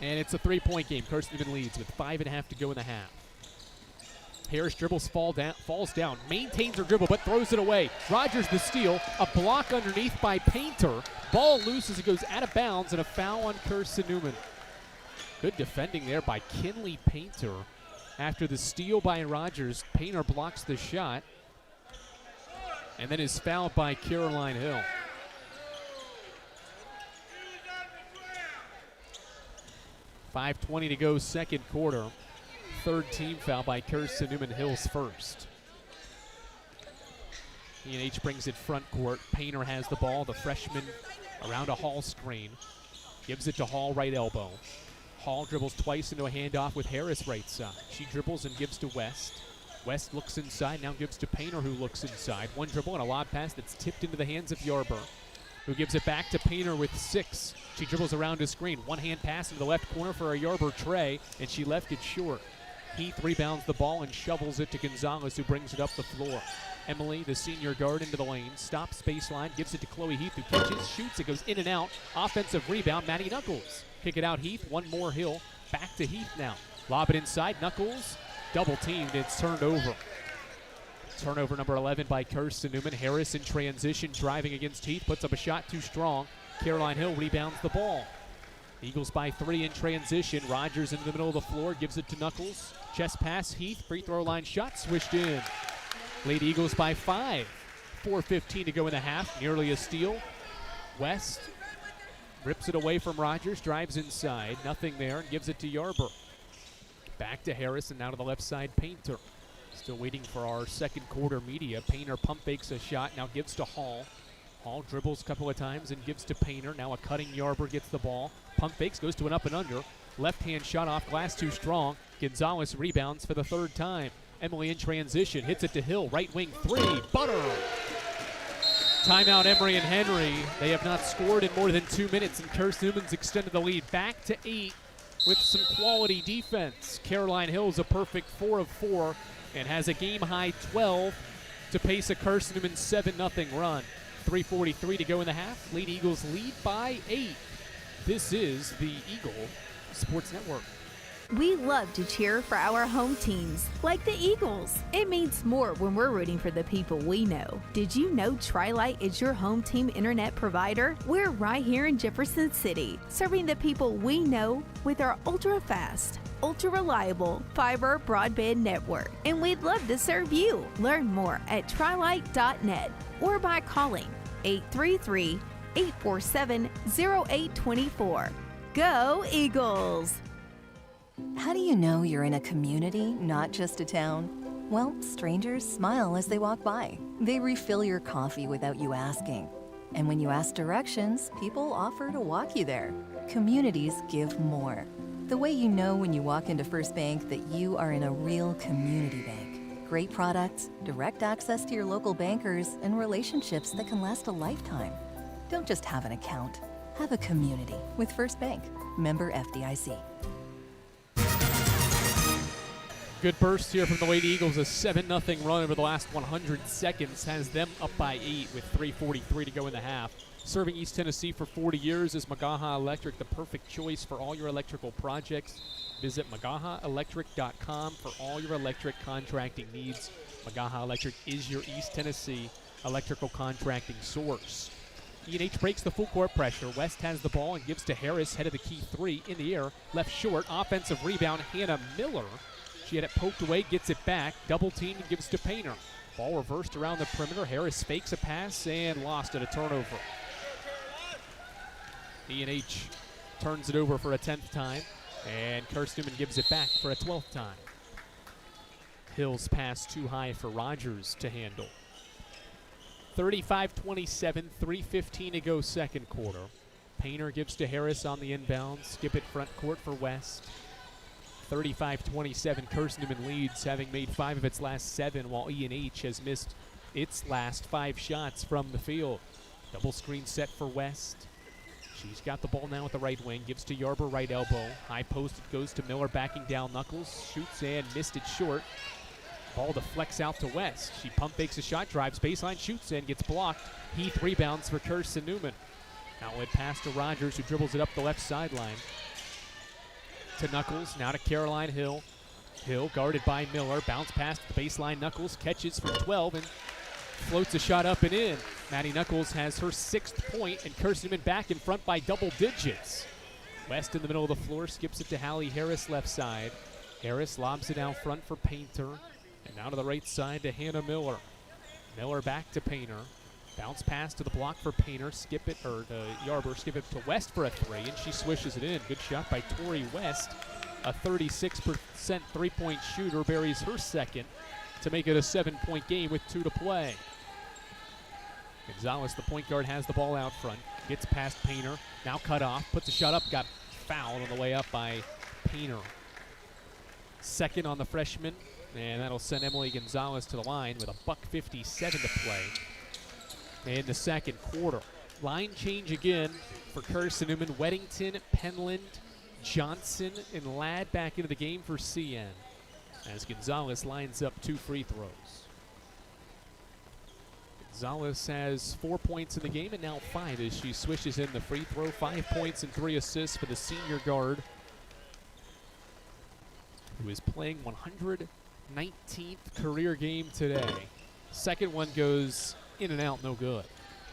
And it's a 3-point game. Carson-Newman leads with 5.5 to go in the half. Harris dribbles, falls down, maintains her dribble, but throws it away. Rogers the steal, a block underneath by Painter. Ball loose as it goes out of bounds, and a foul on Carson-Newman. Good defending there by Kinley Painter. After the steal by Rogers, Painter blocks the shot, and then is fouled by Caroline Hill. .5:20 to go second quarter. third team foul by Carson-Newman. Hill's first. E&H brings it front court. Painter has the ball. The freshman around a Hall screen. Gives it to Hall, right elbow. Hall dribbles twice into a handoff with Harris right side. She dribbles and gives to West. West looks inside, now gives to Painter, who looks inside. One dribble and a lob pass that's tipped into the hands of Yarber, who gives it back to Painter with 6. She dribbles around a screen. One-hand pass into the left corner for a Yarber tray, and she left it short. Heath rebounds the ball and shovels it to Gonzalez, who brings it up the floor. Emily, the senior guard, into the lane. Stops baseline, gives it to Chloe Heath, who catches, shoots. It goes in and out. Offensive rebound, Maddie Knuckles. Kick it out, Heath. One more Hill. Back to Heath now. Lob it inside. Knuckles double teamed. It's turned over. Turnover number 11 by Carson-Newman. Harris in transition, driving against Heath. Puts up a shot too strong. Caroline Hill rebounds the ball. Eagles by 3 in transition. Rogers into the middle of the floor, gives it to Knuckles. Chest pass, Heath. Free throw line shot, swished in. Lead Eagles by 5. 4:15 to go in the half. Nearly a steal. West rips it away from Rogers, drives inside. Nothing there, and gives it to Yarber. Back to Harris, and now to the left side, Painter. Still waiting for our second quarter media. Painter pump fakes a shot, now gives to Hall. Hall dribbles a couple of times and gives to Painter. Now a cutting Yarber gets the ball. Pump fakes, goes to an up and under. Left-hand shot off glass, too strong. Gonzalez rebounds for the third time. Emily in transition, hits it to Hill. Right wing 3, butter! Timeout, Emory and Henry. They have not scored in more than 2 minutes, and Carson-Newman's extended the lead back to 8 with some quality defense. Caroline Hill's a perfect 4 of 4 and has a game-high 12 to pace a Carson-Newman 7-0 run. 3:43 to go in the half. Lead Eagles lead by 8. This is the Eagle Sports Network. We love to cheer for our home teams, like the Eagles. It means more when we're rooting for the people we know. Did you know Tri-Lite is your home team internet provider? We're right here in Jefferson City, serving the people we know with our ultra-fast, ultra-reliable fiber broadband network. And we'd love to serve you. Learn more at trilite.net or by calling 833-847-0824. Go Eagles! How do you know you're in a community, not just a town? Well, strangers smile as they walk by. They refill your coffee without you asking. And when you ask directions, people offer to walk you there. Communities give more. The way you know when you walk into First Bank that you are in a real community bank. Great products, direct access to your local bankers, and relationships that can last a lifetime. Don't just have an account. Have a community with First Bank. Member FDIC. Good burst here from the Lady Eagles. A 7-0 run over the last 100 seconds has them up by 8 with 3:43 to go in the half. Serving East Tennessee for 40 years is Magaha Electric, the perfect choice for all your electrical projects. Visit MagahaElectric.com for all your electric contracting needs. Magaha Electric is your East Tennessee electrical contracting source. E&H breaks the full court pressure. West has the ball and gives to Harris, head of the key 3 in the air. Left short, offensive rebound, Hannah Miller. She had it poked away, gets it back. Double team and gives to Painter. Ball reversed around the perimeter. Harris fakes a pass and lost at a turnover. E&H turns it over for a 10th time, and Carson-Newman gives it back for a 12th time. Hill's pass too high for Rogers to handle. 35-27, 3:15 to go second quarter. Painter gives to Harris on the inbound. Skip it front court for West. 35-27, Carson-Newman leads, having made 5 of its last 7, while E&H has missed its last 5 shots from the field. Double screen set for West. She's got the ball now at the right wing, gives to Yarber, right elbow. High post, it goes to Miller, backing down Knuckles. Shoots and missed it short. Ball deflects out to West. She pump fakes a shot, drives baseline, shoots and gets blocked. Heath rebounds for Carson-Newman. Outlet pass to Rogers, who dribbles it up the left sideline. To Knuckles, now to Caroline Hill. Hill guarded by Miller, bounce pass to the baseline. Knuckles catches for 12 and floats a shot up and in. Maddie Knuckles has her 6th point, and Carson-Newman back in front by double digits. West in the middle of the floor, skips it to Hallie Harris left side. Harris lobs it out front for Painter, and now to the right side to Hannah Miller. Miller back to Painter. Bounce pass to the block for Painter, skip it, or to Yarber, skip it to West for a 3, and she swishes it in. Good shot by Tori West. a 36% three-point shooter, buries her second to make it a 7-point game with 2 to play. Gonzalez, the point guard, has the ball out front. Gets past Painter. Now cut off. Puts a shot up. Got fouled on the way up by Painter. Second on the freshman. And that'll send Emily Gonzalez to the line with a $1:57 to play in the second quarter. Line change again for Carson-Newman. Weddington, Penland, Johnson, and Ladd back into the game for CN as Gonzalez lines up 2 free throws. Gonzalez has 4 points in the game and now 5 as she swishes in the free throw. 5 points and 3 assists for the senior guard, who is playing 119th career game today. Second one goes in and out, no good.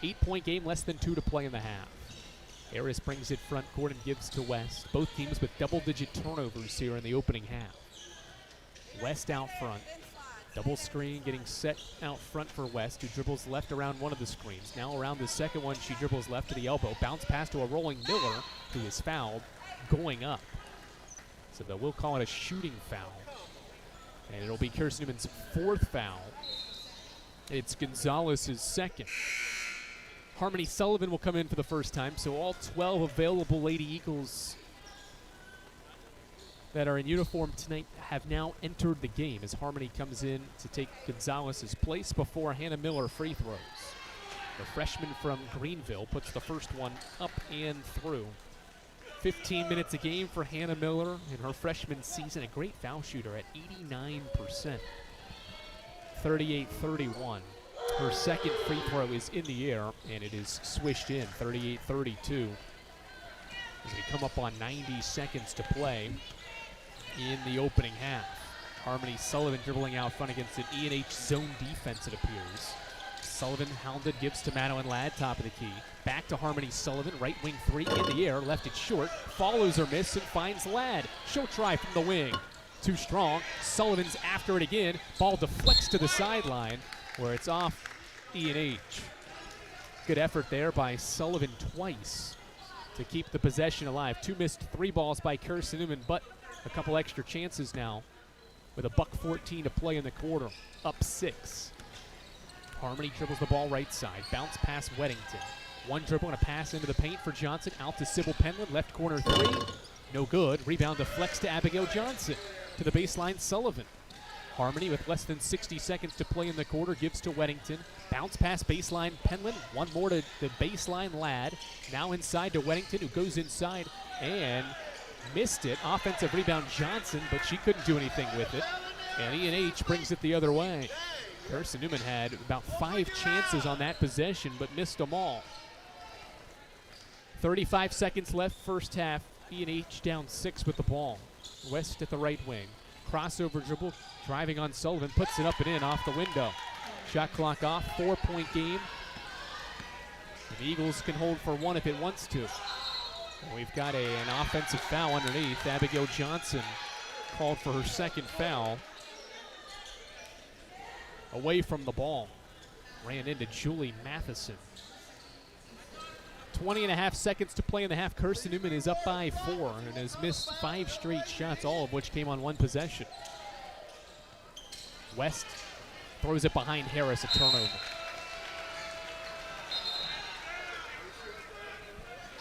8-point game, less than 2 to play in the half. Harris brings it front court and gives to West. Both teams with double-digit turnovers here in the opening half. West out front. Double screen getting set out front for West, who dribbles left around one of the screens. Now around the second one, she dribbles left to the elbow. Bounce pass to a rolling Miller, who is fouled going up. So they will call it a shooting foul. And it'll be Carson-Newman's 4th foul. It's Gonzalez's second. Harmony Sullivan will come in for the first time, so all 12 available Lady Eagles that are in uniform tonight have now entered the game as Harmony comes in to take Gonzalez's place before Hannah Miller free throws. The freshman from Greenville puts the first one up and through. 15 minutes a game for Hannah Miller in her freshman season, a great foul shooter at 89%. 38-31. Her second free throw is in the air, and it is swished in, 38-32. As we come up on 90 seconds to play in the opening half. Harmony Sullivan dribbling out front against an E&H zone defense, it appears. Sullivan hounded, gives to Madeline Ladd, top of the key. Back to Harmony Sullivan, right wing 3 in the air, left it short, follows her miss and finds Ladd. She'll try from the wing. Too strong. Sullivan's after it again. Ball deflects to the sideline where it's off E&H. Good effort there by Sullivan twice to keep the possession alive. 2 missed 3 balls by Carson-Newman, but a couple extra chances now with a $1:14 to play in the quarter. Up 6. Harmony dribbles the ball right side. Bounce pass Weddington. One dribble and a pass into the paint for Johnson. Out to Sybil Penland. Left corner 3. No good. Rebound deflects to Abigail Johnson. To the baseline, Sullivan. Harmony with less than 60 seconds to play in the quarter gives to Weddington. Bounce pass baseline Penland. One more to the baseline Ladd. Now inside to Weddington, who goes inside and missed it. Offensive rebound Johnson, but she couldn't do anything with it. And E&H brings it the other way. Carson-Newman had about 5 chances on that possession, but missed them all. 35 seconds left, first half. E&H down 6 with the ball. West at the right wing. Crossover dribble, driving on Sullivan, puts it up and in off the window. Shot clock off, 4-point game. And the Eagles can hold for 1 if it wants to. And we've got an offensive foul underneath. Abigail Johnson called for her second foul. Away from the ball. Ran into Julie Matheson. 20 and a half seconds to play in the half. Carson-Newman is up by 4 and has missed 5 straight shots, all of which came on 1 possession. West throws it behind Harris, a turnover.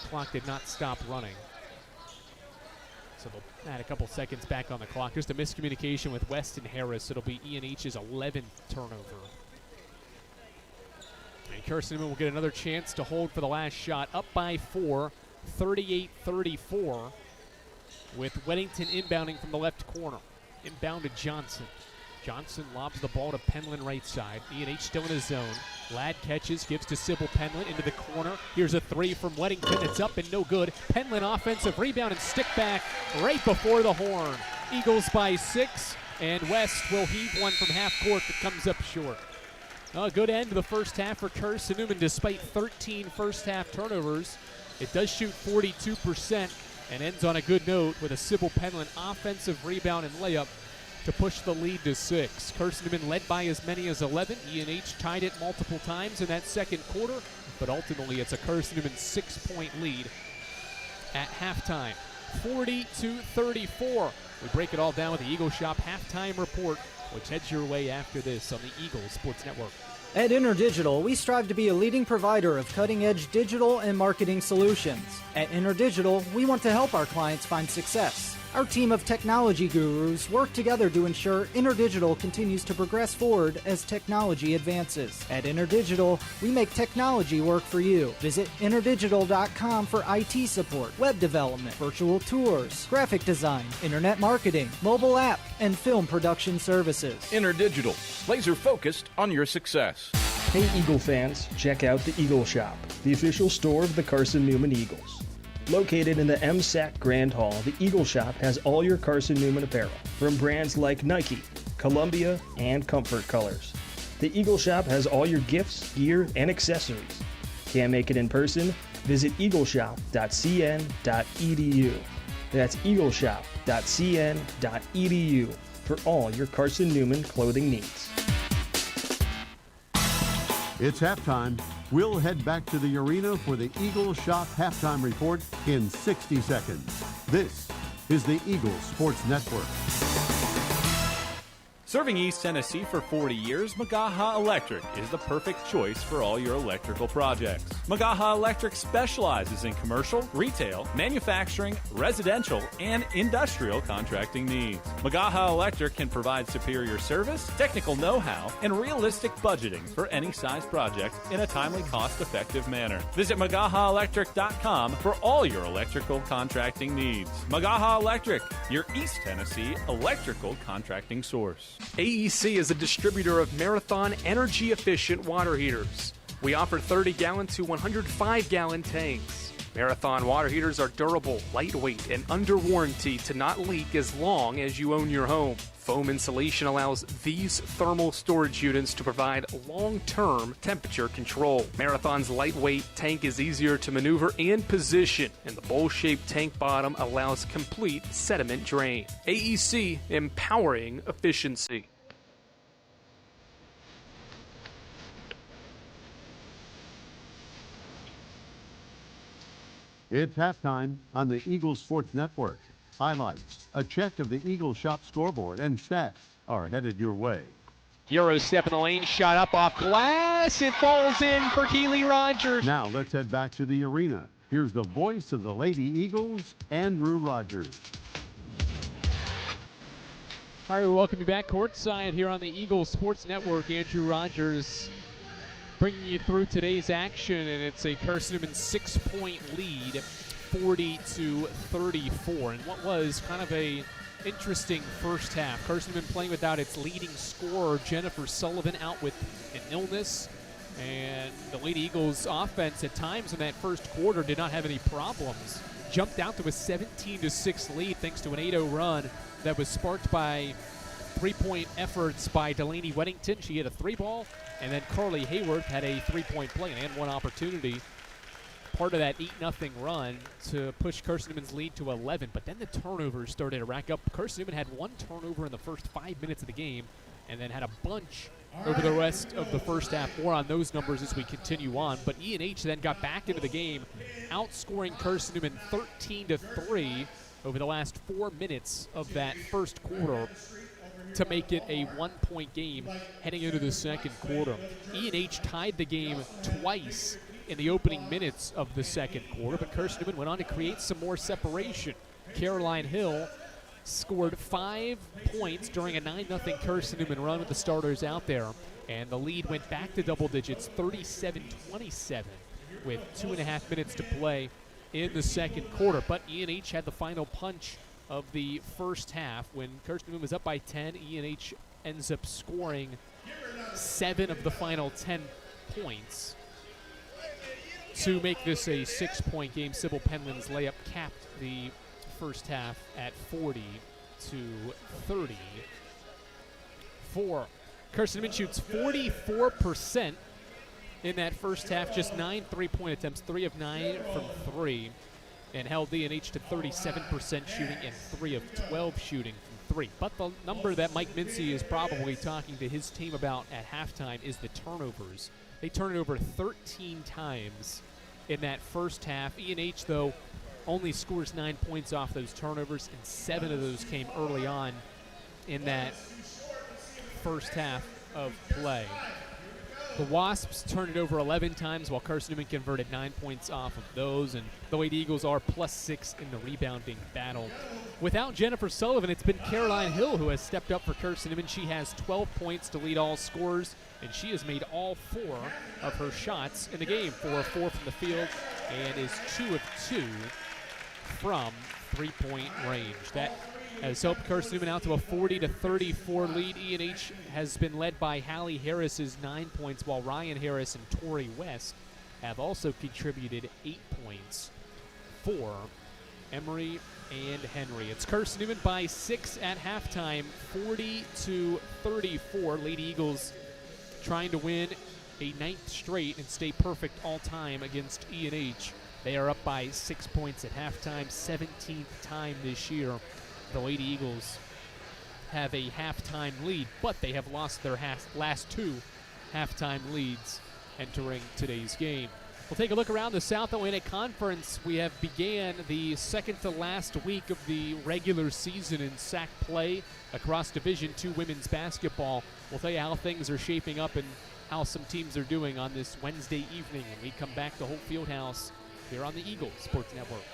Clock did not stop running. So they'll add a couple seconds back on the clock. Just a miscommunication with West and Harris. It'll be E&H's 11th turnover. And Carson-Newman will get another chance to hold for the last shot. Up by 4, 38-34, with Weddington inbounding from the left corner. Inbound to Johnson. Johnson lobs the ball to Penland right side. E&H still in his zone. Ladd catches, gives to Sybil Penland into the corner. Here's a 3 from Weddington. It's up and no good. Penland offensive rebound and stick back right before the horn. Eagles by 6, and West will heave one from half court that comes up short. A good end to the first half for Carson-Newman despite 13 first half turnovers. It does shoot 42% and ends on a good note with a Sybil Penland offensive rebound and layup to push the lead to 6. Carson-Newman led by as many as 11. E&H tied it multiple times in that second quarter, but ultimately it's a Carson-Newman 6-point lead at halftime. 40-34. We break it all down with the Eagle Shop halftime report, which heads your way after this on the Eagle Sports Network. At InterDigital, we strive to be a leading provider of cutting-edge digital and marketing solutions. At InterDigital, we want to help our clients find success. Our team of technology gurus work together to ensure InterDigital continues to progress forward as technology advances. At InterDigital, we make technology work for you. Visit interdigital.com for IT support, web development, virtual tours, graphic design, internet marketing, mobile app, and film production services. InterDigital, laser focused on your success. Hey Eagle fans, check out the Eagle Shop, the official store of the Carson-Newman Eagles. Located in the MSAC Grand Hall, the Eagle Shop has all your Carson-Newman apparel, from brands like Nike, Columbia, and Comfort Colors. The Eagle Shop has all your gifts, gear, and accessories. Can't make it in person? Visit eagleshop.cn.edu. That's eagleshop.cn.edu for all your Carson-Newman clothing needs. It's halftime. We'll head back to the arena for the Eagle Shop halftime report in 60 seconds. This is the Eagle Sports Network. Serving East Tennessee for 40 years, Magaha Electric is the perfect choice for all your electrical projects. Magaha Electric specializes in commercial, retail, manufacturing, residential, and industrial contracting needs. Magaha Electric can provide superior service, technical know-how, and realistic budgeting for any size project in a timely, cost-effective manner. Visit MagahaElectric.com for all your electrical contracting needs. Magaha Electric, your East Tennessee electrical contracting source. AEC is a distributor of Marathon energy-efficient water heaters. We offer 30-gallon to 105-gallon tanks. Marathon water heaters are durable, lightweight, and under warranty to not leak as long as you own your home. Foam insulation allows these thermal storage units to provide long-term temperature control. Marathon's lightweight tank is easier to maneuver and position, and the bowl-shaped tank bottom allows complete sediment drain. AEC, empowering efficiency. It's halftime on the Eagle Sports Network. Highlights, a check of the Eagle Shop scoreboard, and stats are headed your way. Euro step in the lane, shot up off glass. It falls in for Keely Rogers. Now let's head back to the arena. Here's the voice of the Lady Eagles, Andrew Rogers. All right, we welcome you back courtside here on the Eagle Sports Network. Andrew Rogers bringing you through today's action, and it's a Carson-Newman 6-point lead, 40-34, and what was kind of a interesting first half. Carson-Newman playing without its leading scorer, Jennifer Sullivan, out with an illness, and the Lady Eagles offense at times in that first quarter did not have any problems. Jumped out to a 17-6 lead thanks to an 8-0 run that was sparked by three-point efforts by Delaney Weddington. She hit a three-ball, and then Carly Hayworth had a three-point play and had one opportunity. Part of that 8-0 run to push Carson-Newman's lead to 11, but then the turnovers started to rack up. Carson-Newman had one turnover in the first 5 minutes of the game and then had a bunch over the rest of the first half. More on those numbers as we continue on, but E&H then got back into the game, outscoring Carson-Newman 13-3 over the last 4 minutes of that first quarter to make it a one-point game heading into the second quarter. E&H tied the game twice in the opening minutes of the second quarter, but Carson-Newman went on to create some more separation. Caroline Hill scored 5 points during a 9-0 Carson-Newman run with the starters out there, and the lead went back to double digits, 37-27, with 2.5 minutes to play in the second quarter. But E&H had the final punch of the first half. When Carson-Newman was up by 10, E&H ends up scoring 7 of the final 10 points to make this a 6-point game. Sybil Penland's layup capped the first half at 40-34. Carson-Newman shoots 44% in that first half, just 9 3-point attempts, 3 of 9 from 3, and held E&H to 37% shooting and 3 of 12 shooting from 3. But the number that Mike Mincy is probably talking to his team about at halftime is the turnovers. They turned it over 13 times in that first half. E&H, though, only scores 9 points off those turnovers, and 7 of those came early on in that first half of play. The Wasps turned it over 11 times, while Carson-Newman converted 9 points off of those, and the Lady Eagles are +6 in the rebounding battle. Without Jennifer Sullivan, it's been Caroline Hill who has stepped up for Carson-Newman. She has 12 points to lead all scorers, and she has made all 4 of her shots in the game. 4 of 4 from the field, and is 2 of 2 from three-point range. That has helped Carson-Newman out to a 40-34 lead. E&H has been led by Hallie Harris's 9 points, while Ryan Harris and Tori West have also contributed 8 points for Emory and Henry. It's Carson-Newman by 6 at halftime, 40-34. Lady Eagles trying to win a 9th straight and stay perfect all time against E&H. They are up by 6 points at halftime, 17th time this year. The Lady Eagles have a halftime lead, but they have lost their last 2 halftime leads entering today's game. We'll take a look around the South Atlantic Conference. We have began the second to last week of the regular season in SAC play across Division II women's basketball. We'll tell you how things are shaping up and how some teams are doing on this Wednesday evening when we come back to Holt Fieldhouse here on the Eagle Sports Network.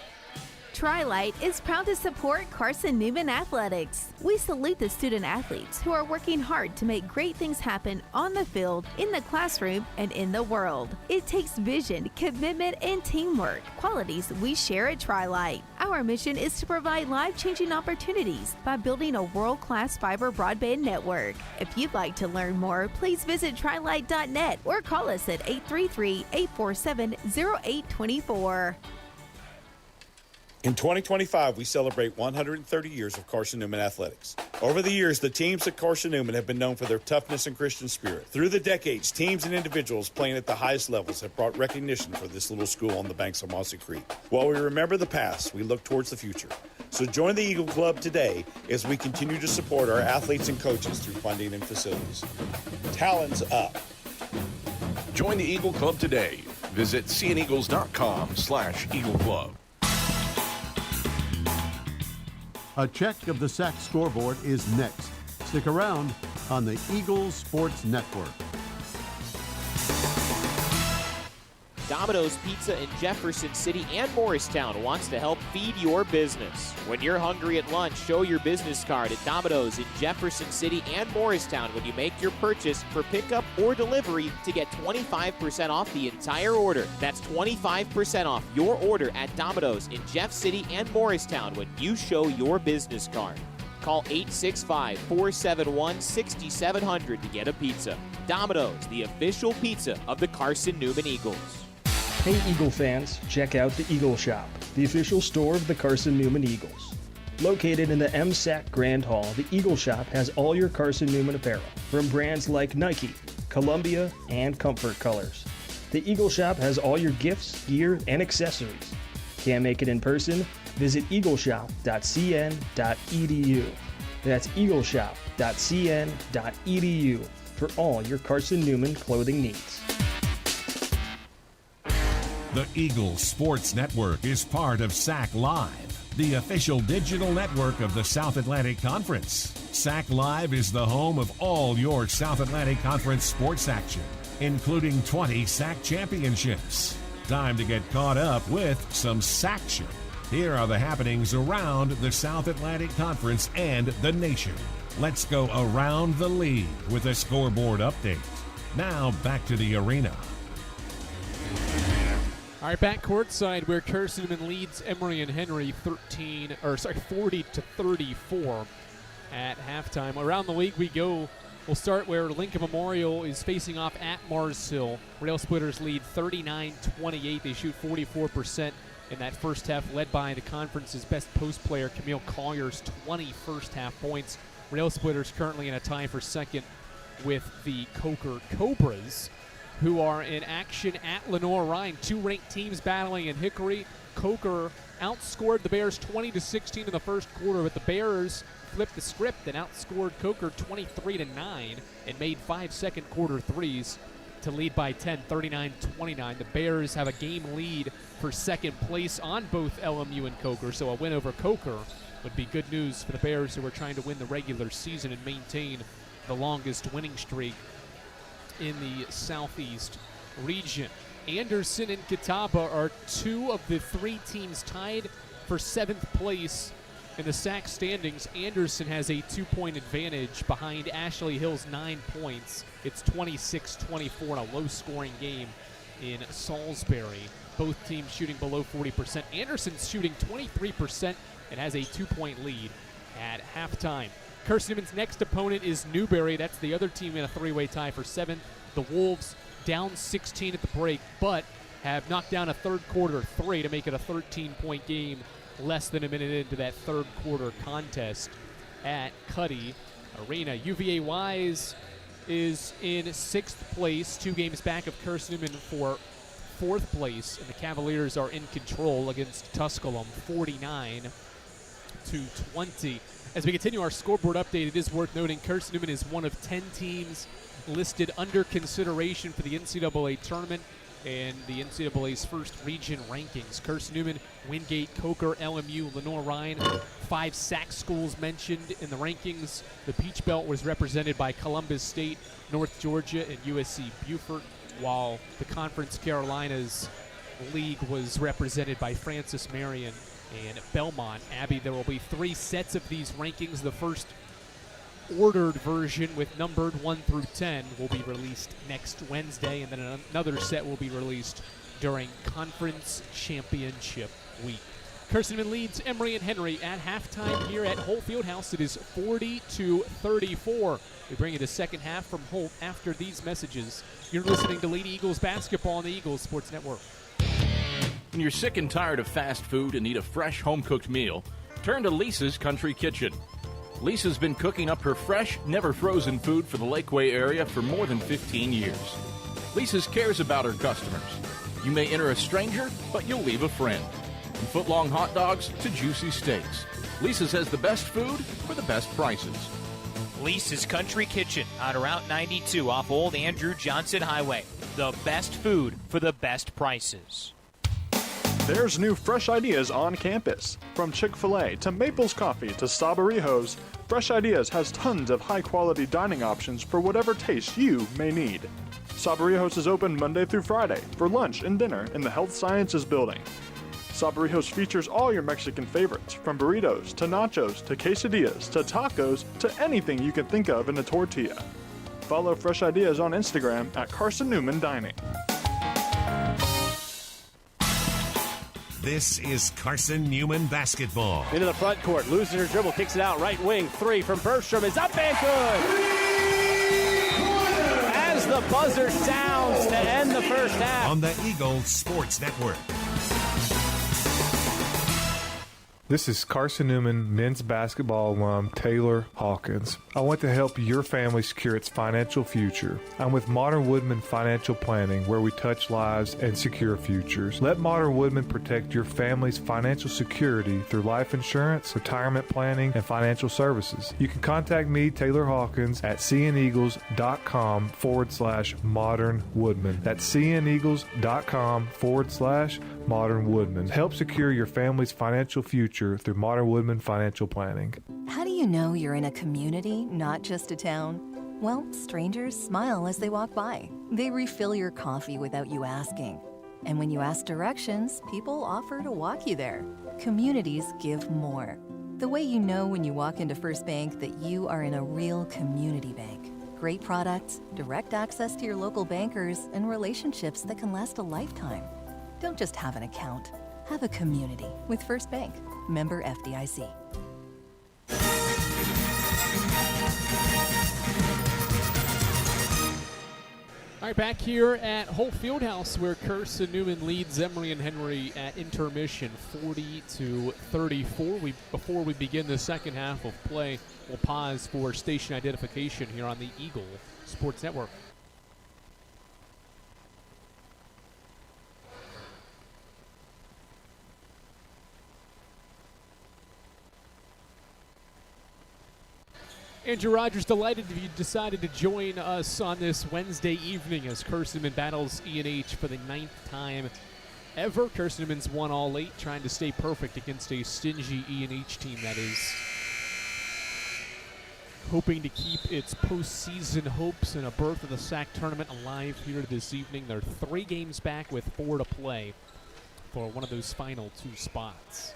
Tri-Light is proud to support Carson-Newman Athletics. We salute the student athletes who are working hard to make great things happen on the field, in the classroom, and in the world. It takes vision, commitment, and teamwork, qualities we share at Tri-Light. Our mission is to provide life-changing opportunities by building a world-class fiber broadband network. If you'd like to learn more, please visit trilight.net or call us at 833-847-0824. In 2025, we celebrate 130 years of Carson-Newman athletics. Over the years, the teams at Carson-Newman have been known for their toughness and Christian spirit. Through the decades, teams and individuals playing at the highest levels have brought recognition for this little school on the banks of Mossy Creek. While we remember the past, we look towards the future. So join the Eagle Club today as we continue to support our athletes and coaches through funding and facilities. Talons up. Join the Eagle Club today. Visit cneagles.com/Eagle Club. A check of the SAC scoreboard is next. Stick around on the Eagles Sports Network. Domino's Pizza in Jefferson City and Morristown wants to help feed your business. When you're hungry at lunch, show your business card at Domino's in Jefferson City and Morristown when you make your purchase for pickup or delivery to get 25% off the entire order. That's 25% off your order at Domino's in Jeff City and Morristown when you show your business card. Call 865-471-6700 to get a pizza. Domino's, the official pizza of the Carson-Newman Eagles. Hey Eagle fans, check out the Eagle Shop, the official store of the Carson-Newman Eagles. Located in the MSAC Grand Hall, the Eagle Shop has all your Carson-Newman apparel, from brands like Nike, Columbia, and Comfort Colors. The Eagle Shop has all your gifts, gear, and accessories. Can't make it in person? Visit eagleshop.cn.edu. That's eagleshop.cn.edu for all your Carson-Newman clothing needs. The Eagle Sports Network is part of SAC Live, the official digital network of the South Atlantic Conference. SAC Live is the home of all your South Atlantic Conference sports action, including 20 SAC championships. Time to get caught up with some SACtion. Here are the happenings around the South Atlantic Conference and the nation. Let's go around the league with a scoreboard update. Now back to the arena. All right, back courtside where Carson-Newman leads Emory and Henry 40-34 at halftime. Around the league we go. We'll start where Lincoln Memorial is facing off at Mars Hill. Rail Splitters lead 39-28. They shoot 44% in that first half, led by the conference's best post player, Camille Collier's 20 first half points. Rail Splitters currently in a tie for second with the Coker Cobras, who are in action at Lenore-Rhine. 2 ranked teams battling in Hickory. Coker outscored the Bears 20-16 in the first quarter, but the Bears flipped the script and outscored Coker 23-9 and made 5 second quarter threes. to lead by 10, 39-29. The Bears have a game lead for second place on both LMU and Coker, so a win over Coker would be good news for the Bears, who are trying to win the regular season and maintain the longest winning streak in the Southeast region. Anderson and Catawba are two of the three teams tied for 7th place in the SAC standings. Anderson has a 2-point advantage behind Ashley Hill's 9 points. It's 26-24 in a low-scoring game in Salisbury. Both teams shooting below 40%. Anderson's shooting 23% and has a 2-point lead at halftime. Carson-Newman's next opponent is Newberry. That's the other team in a 3-way tie for 7th. The Wolves down 16 at the break, but have knocked down a third quarter 3 to make it a 13-point game less than a minute into that third quarter contest at Cuddy Arena. UVA Wise is in 6th place, 2 games back of Carson-Newman for 4th place, and the Cavaliers are in control against Tusculum 49-20. As we continue our scoreboard update, it is worth noting Carson-Newman is one of 10 teams listed under consideration for the NCAA tournament and the NCAA's first region rankings. Carson-Newman, Wingate, Coker, LMU, Lenore-Ryan, 5 SAC schools mentioned in the rankings. The Peach Belt was represented by Columbus State, North Georgia, and USC Beaufort, while the Conference Carolinas League was represented by Francis Marion and Belmont. Abby, there will be 3 sets of these rankings. The first ordered version with numbered 1 through 10 will be released next Wednesday, and then another set will be released during Conference Championship Week. Carson-Newman leads Emory and Henry at halftime here at Holt Fieldhouse. It is 40-34. We bring you the second half from Holt after these messages. You're listening to Lady Eagles basketball on the Eagles Sports Network. When you're sick and tired of fast food and need a fresh home-cooked meal, turn to Lisa's Country Kitchen. Lisa's been cooking up her fresh, never-frozen food for the Lakeway area for more than 15 years. Lisa's cares about her customers. You may enter a stranger, but you'll leave a friend. From foot-long hot dogs to juicy steaks, Lisa's has the best food for the best prices. Lisa's Country Kitchen on Route 92 off Old Andrew Johnson Highway. The best food for the best prices. There's new fresh ideas on campus. From Chick-fil-A to Maples Coffee to Sabarijos, Fresh Ideas has tons of high-quality dining options for whatever taste you may need. Sabarijos is open Monday through Friday for lunch and dinner in the Health Sciences Building. Sabarijos features all your Mexican favorites, from burritos to nachos to quesadillas to tacos to anything you can think of in a tortilla. Follow Fresh Ideas on Instagram at Carson-Newman Dining. This is Carson-Newman basketball. Into the front court, loses her dribble, kicks it out, right wing, 3 from Bergstrom is up and good! As the buzzer sounds to end the first half. On the Eagles Sports Network. This is Carson-Newman men's basketball alum Taylor Hawkins. I want to help your family secure its financial future. I'm with Modern Woodman Financial Planning, where we touch lives and secure futures. Let Modern Woodman protect your family's financial security through life insurance, retirement planning, and financial services. You can contact me, Taylor Hawkins, at cneagles.com/Modern Woodman. That's cneagles.com/Modern Woodman. Help secure your family's financial future through Modern Woodman Financial Planning. How do you know you're in a community, not just a town? Well, strangers smile as they walk by. They refill your coffee without you asking. And when you ask directions, people offer to walk you there. Communities give more. The way you know when you walk into First Bank that you are in a real community bank. Great products, direct access to your local bankers, and relationships that can last a lifetime. Don't just have an account. Have a community with First Bank. Member FDIC. All right, back here at Holt Fieldhouse, where Carson-Newman leads Emory and Henry at intermission 40-34. Before we begin the second half of play, we'll pause for station identification here on the Eagle Sports Network. Andrew Rogers, delighted if you decided to join us on this Wednesday evening as Carson-Newman battles E&H for the 9th time ever. Carson-Newman's won all 8, trying to stay perfect against a stingy E&H team that is hoping to keep its postseason hopes and a berth in the SAC tournament alive here this evening. They're 3 games back with 4 to play for one of those final 2 spots.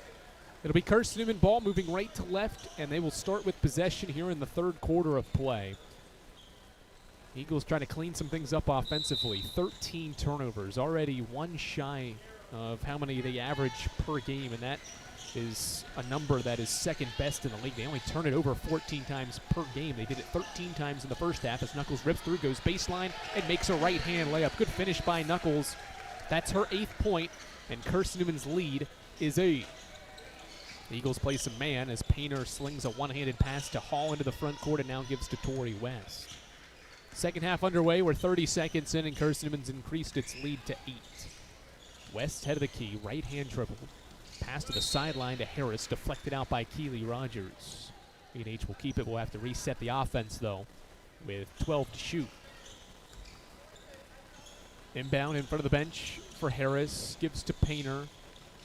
It'll be Carson-Newman ball moving right to left, and they will start with possession here in the 3rd quarter of play. Eagles trying to clean some things up offensively. 13 turnovers, already 1 shy of how many they average per game, and that is a number that is 2nd best in the league. They only turn it over 14 times per game. They did it 13 times in the first half as Knuckles rips through, goes baseline, and makes a right-hand layup. Good finish by Knuckles. That's her 8th point, and Carson-Newman's lead is 8. The Eagles play some man as Painter slings a one-handed pass to Hall into the front court and now gives to Tori West. Second half underway. We're 30 seconds in, and Carson-Newman's increased its lead to 8. West head of the key, right-hand dribble. Pass to the sideline to Harris, deflected out by Keely Rogers. E&H will keep it. We'll have to reset the offense, though, with 12 to shoot. Inbound in front of the bench for Harris. Gives to Painter.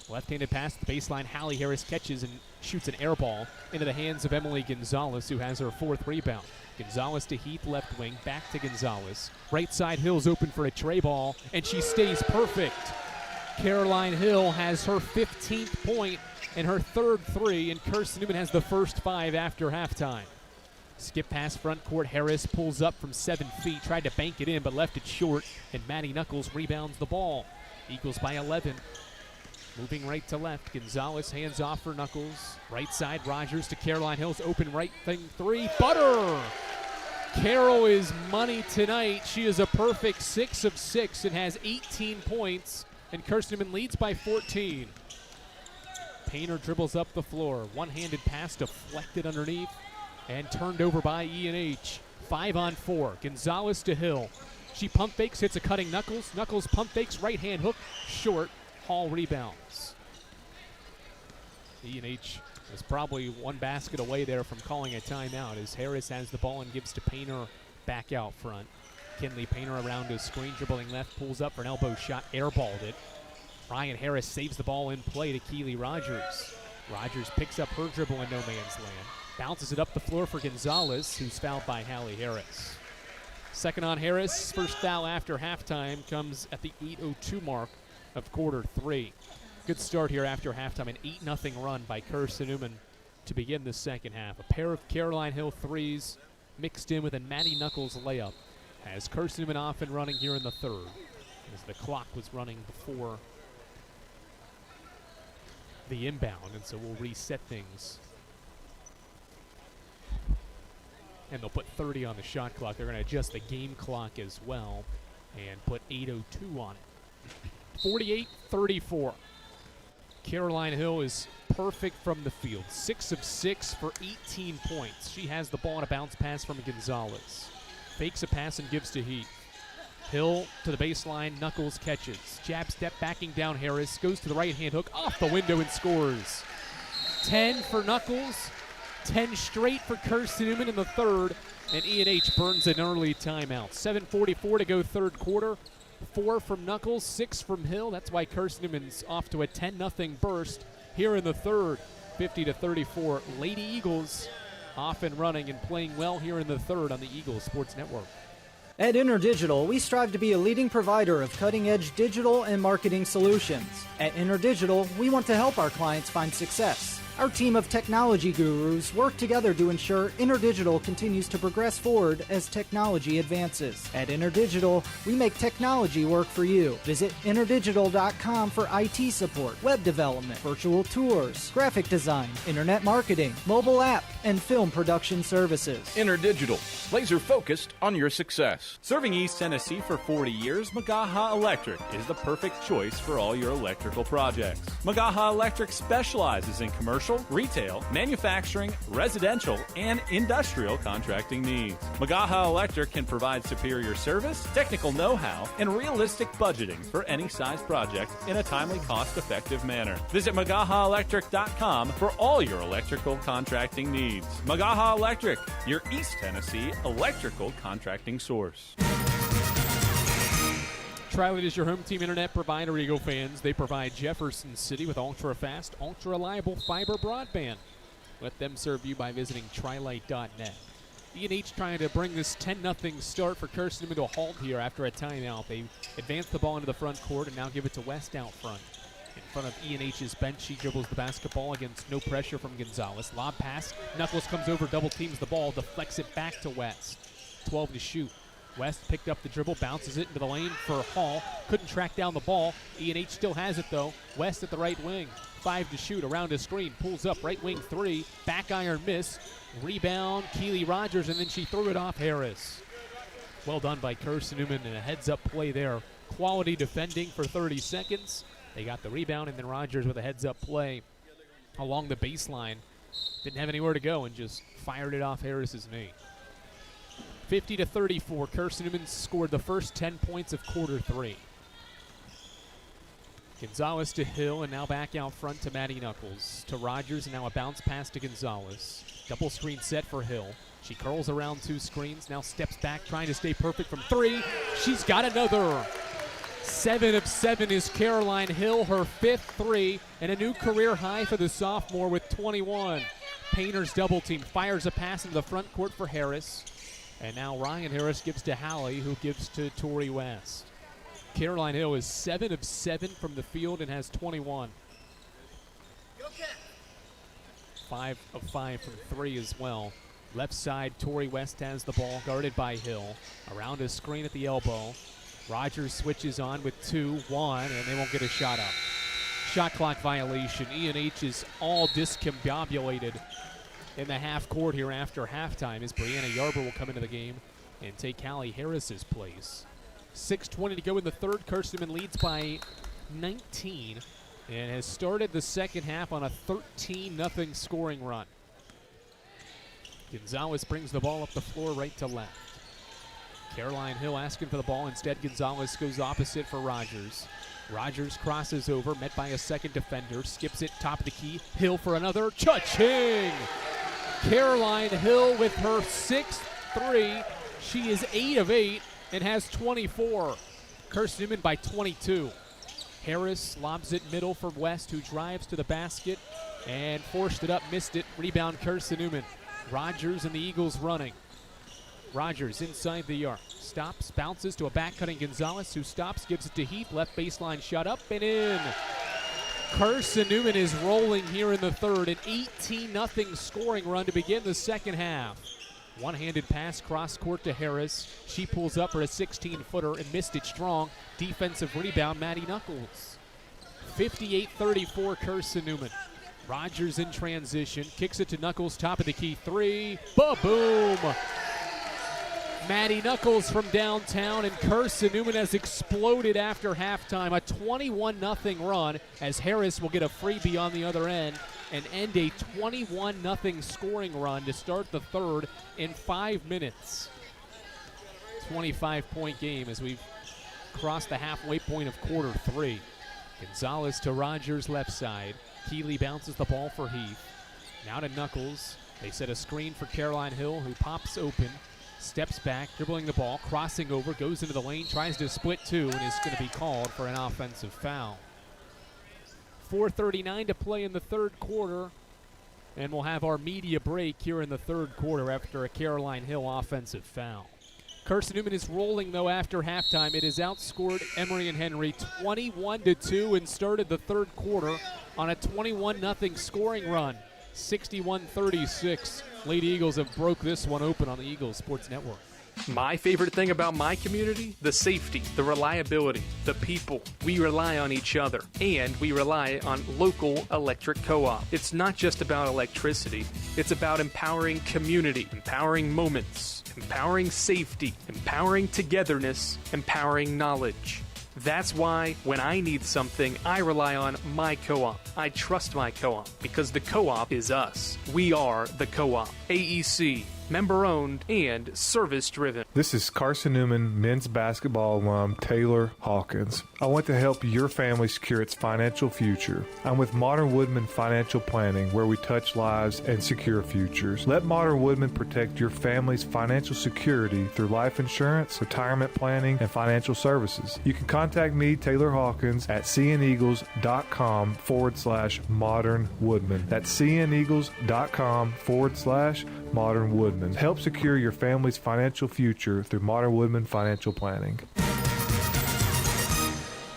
Left-handed pass to the baseline. Hallie Harris catches and shoots an air ball into the hands of Emily Gonzalez, who has her 4th rebound. Gonzalez to Heath, left wing, back to Gonzalez. Right side, Hill's open for a tray ball, and she stays perfect. Caroline Hill has her 15th point and her 3rd 3, and Carson-Newman has the first 5 after halftime. Skip pass front court. Harris pulls up from 7 feet, tried to bank it in, but left it short, and Maddie Knuckles rebounds the ball. Eagles by 11. Moving right to left. Gonzalez hands off for Knuckles. Right side, Rogers to Caroline Hill's open right thing 3. Butter! Carol is money tonight. She is a perfect 6 of 6 and has 18 points, and Carson-Newman leads by 14. Painter dribbles up the floor. One-handed pass deflected underneath and turned over by E&H. 5-on-4. Gonzalez to Hill. She pump fakes, hits a cutting Knuckles. Knuckles pump fakes, right-hand hook, short. Hall rebounds. E&H is probably 1 basket away there from calling a timeout as Harris has the ball and gives to Painter back out front. Kinley Painter around his screen, dribbling left, pulls up for an elbow shot, airballed it. Ryan Harris saves the ball in play to Keely Rogers. Rogers picks up her dribble in no man's land. Bounces it up the floor for Gonzalez, who's fouled by Hallie Harris. Second on Harris. First foul after halftime comes at the 8:02 mark of quarter 3. Good start here after halftime. An 8-0 run by Carson-Newman to begin the second half. A pair of Caroline Hill threes mixed in with a Maddie Knuckles layup has Carson-Newman off and running here in the 3rd as the clock was running before the inbound, and so we'll reset things. And they'll put 30 on the shot clock. They're going to adjust the game clock as well and put 8:02 on it. 48-34. Caroline Hill is perfect from the field. 6 of 6 for 18 points. She has the ball on a bounce pass from Gonzalez. Fakes a pass and gives to Heath. Hill to the baseline. Knuckles catches. Jab step backing down Harris. Goes to the right-hand hook. Off the window and scores. 10 for Knuckles. 10 straight for Carson-Newman in the 3rd. And E&H burns an early timeout. 7:44 to go 3rd quarter. 4 from Knuckles, 6 from Hill. That's why Carson-Newman's off to a 10-0 burst here in the 3rd. 50-34. Lady Eagles off and running and playing well here in the 3rd on the Eagles Sports Network. At InterDigital, we strive to be a leading provider of cutting-edge digital and marketing solutions. At InterDigital, we want to help our clients find success. Our team of technology gurus work together to ensure InterDigital continues to progress forward as technology advances. At InterDigital, we make technology work for you. Visit interdigital.com for IT support, web development, virtual tours, graphic design, internet marketing, mobile app, and film production services. InterDigital, laser focused on your success. Serving East Tennessee for 40 years, Magaha Electric is the perfect choice for all your electrical projects. Magaha Electric specializes in commercial commercial, retail, manufacturing, residential, and industrial contracting needs. Magaha Electric can provide superior service, technical know-how, and realistic budgeting for any size project in a timely, cost-effective manner. Visit MagahaElectric.com for all your electrical contracting needs. Magaha Electric, your East Tennessee electrical contracting source. Tri-Lite is your home team internet provider, Eagle fans. They provide Jefferson City with ultra-fast, ultra-reliable fiber broadband. Let them serve you by visiting trilite.net. E&H trying to bring this 10-0 start for Carson-Newman to a halt here after a timeout. They advance the ball into the front court and now give it to West out front. In front of E&H's bench, she dribbles the basketball against no pressure from Gonzalez. Lob pass. Knuckles comes over, double teams the ball, deflects it back to West. 12 to shoot. West picked up the dribble, bounces it into the lane for Hall. Couldn't track down the ball. E&H still has it, though. West at the right wing. 5 to shoot, around his screen. Pulls up, right wing 3. Back iron miss. Rebound, Keely Rogers, and then she threw it off Harris. Well done by Carson-Newman, and a heads-up play there. Quality defending for 30 seconds. They got the rebound, and then Rogers with a heads-up play along the baseline. Didn't have anywhere to go and just fired it off Harris's knee. 50-34, Carson-Newman scored the first 10 points of quarter 3. Gonzalez to Hill, and now back out front to Maddie Knuckles. To Rogers, and now a bounce pass to Gonzalez. Double screen set for Hill. She curls around 2 screens, now steps back, trying to stay perfect from 3. She's got another. 7 of 7 is Caroline Hill, her 5th 3, and a new career high for the sophomore with 21. Painter's double team, fires a pass into the front court for Harris. And now Ryan Harris gives to Hallie, who gives to Tori West. Caroline Hill is 7 of 7 from the field and has 21. 5 of 5 from 3 as well. Left side, Tori West has the ball, guarded by Hill. Around a screen at the elbow. Rogers switches on with 2-1, and they won't get a shot up. Shot clock violation. E&H is all discombobulated in the half court here after halftime as Brianna Yarber will come into the game and take Hallie Harris's place. 6:20 to go in the third. Carson-Newman leads by 19 and has started the second half on a 13-0 scoring run. Gonzalez brings the ball up the floor right to left. Caroline Hill asking for the ball. Instead, Gonzalez goes opposite for Rogers. Rogers crosses over, met by a second defender, skips it, top of the key. Hill for another. Cha-ching! Caroline Hill with her 6th 3. She is 8 of 8 and has 24. Carson-Newman by 22. Harris lobs it middle for West, who drives to the basket and forced it up, missed it. Rebound Carson-Newman. Rogers and the Eagles running. Rogers inside the arc. Stops, bounces to a back-cutting Gonzalez, who stops, gives it to Heath. Left baseline shot up and in. Carson-Newman is rolling here in the third. An 18-0 scoring run to begin the second half. One-handed pass cross-court to Harris. She pulls up for a 16-footer and missed it strong. Defensive rebound, Maddie Knuckles. 58-34 Carson-Newman. Rogers in transition. Kicks it to Knuckles, top of the key. 3. Ba-boom! Maddie Knuckles from downtown, and Carson-Newman has exploded after halftime. A 21-0 run as Harris will get a freebie on the other end and end a 21-0 scoring run to start the third in 5 minutes. 25-point game as we've crossed the halfway point of quarter 3. Gonzalez to Rogers left side. Keeley bounces the ball for Heath. Now to Knuckles. They set a screen for Caroline Hill, who pops open. Steps back, dribbling the ball, crossing over, goes into the lane, tries to split 2, and is going to be called for an offensive foul. 4:39 to play in the third quarter, and we'll have our media break here in the third quarter after a Caroline Hill offensive foul. Carson-Newman is rolling, though, after halftime. It has outscored Emory and Henry 21-2 and started the third quarter on a 21-0 scoring run. 61-36. Lady Eagles have broke this one open on the Eagles Sports Network. My favorite thing about my community? The safety, the reliability, the people. We rely on each other, and we rely on local electric co-op. It's not just about electricity. It's about empowering community, empowering moments, empowering safety, empowering togetherness, empowering knowledge. That's why when I need something, I rely on my co-op. I trust my co-op because the co-op is us. We are the co-op. AEC, member-owned and service-driven. This is Carson-Newman men's basketball alum Taylor Hawkins. I want to help your family secure its financial future. I'm with Modern Woodman Financial Planning, where we touch lives and secure futures. Let Modern Woodman protect your family's financial security through life insurance, retirement planning, and financial services. You can contact me, Taylor Hawkins, at cneagles.com/Modern Woodman. That's cneagles.com/Modern Woodman. Help secure your family's financial future through Modern Woodman Financial Planning.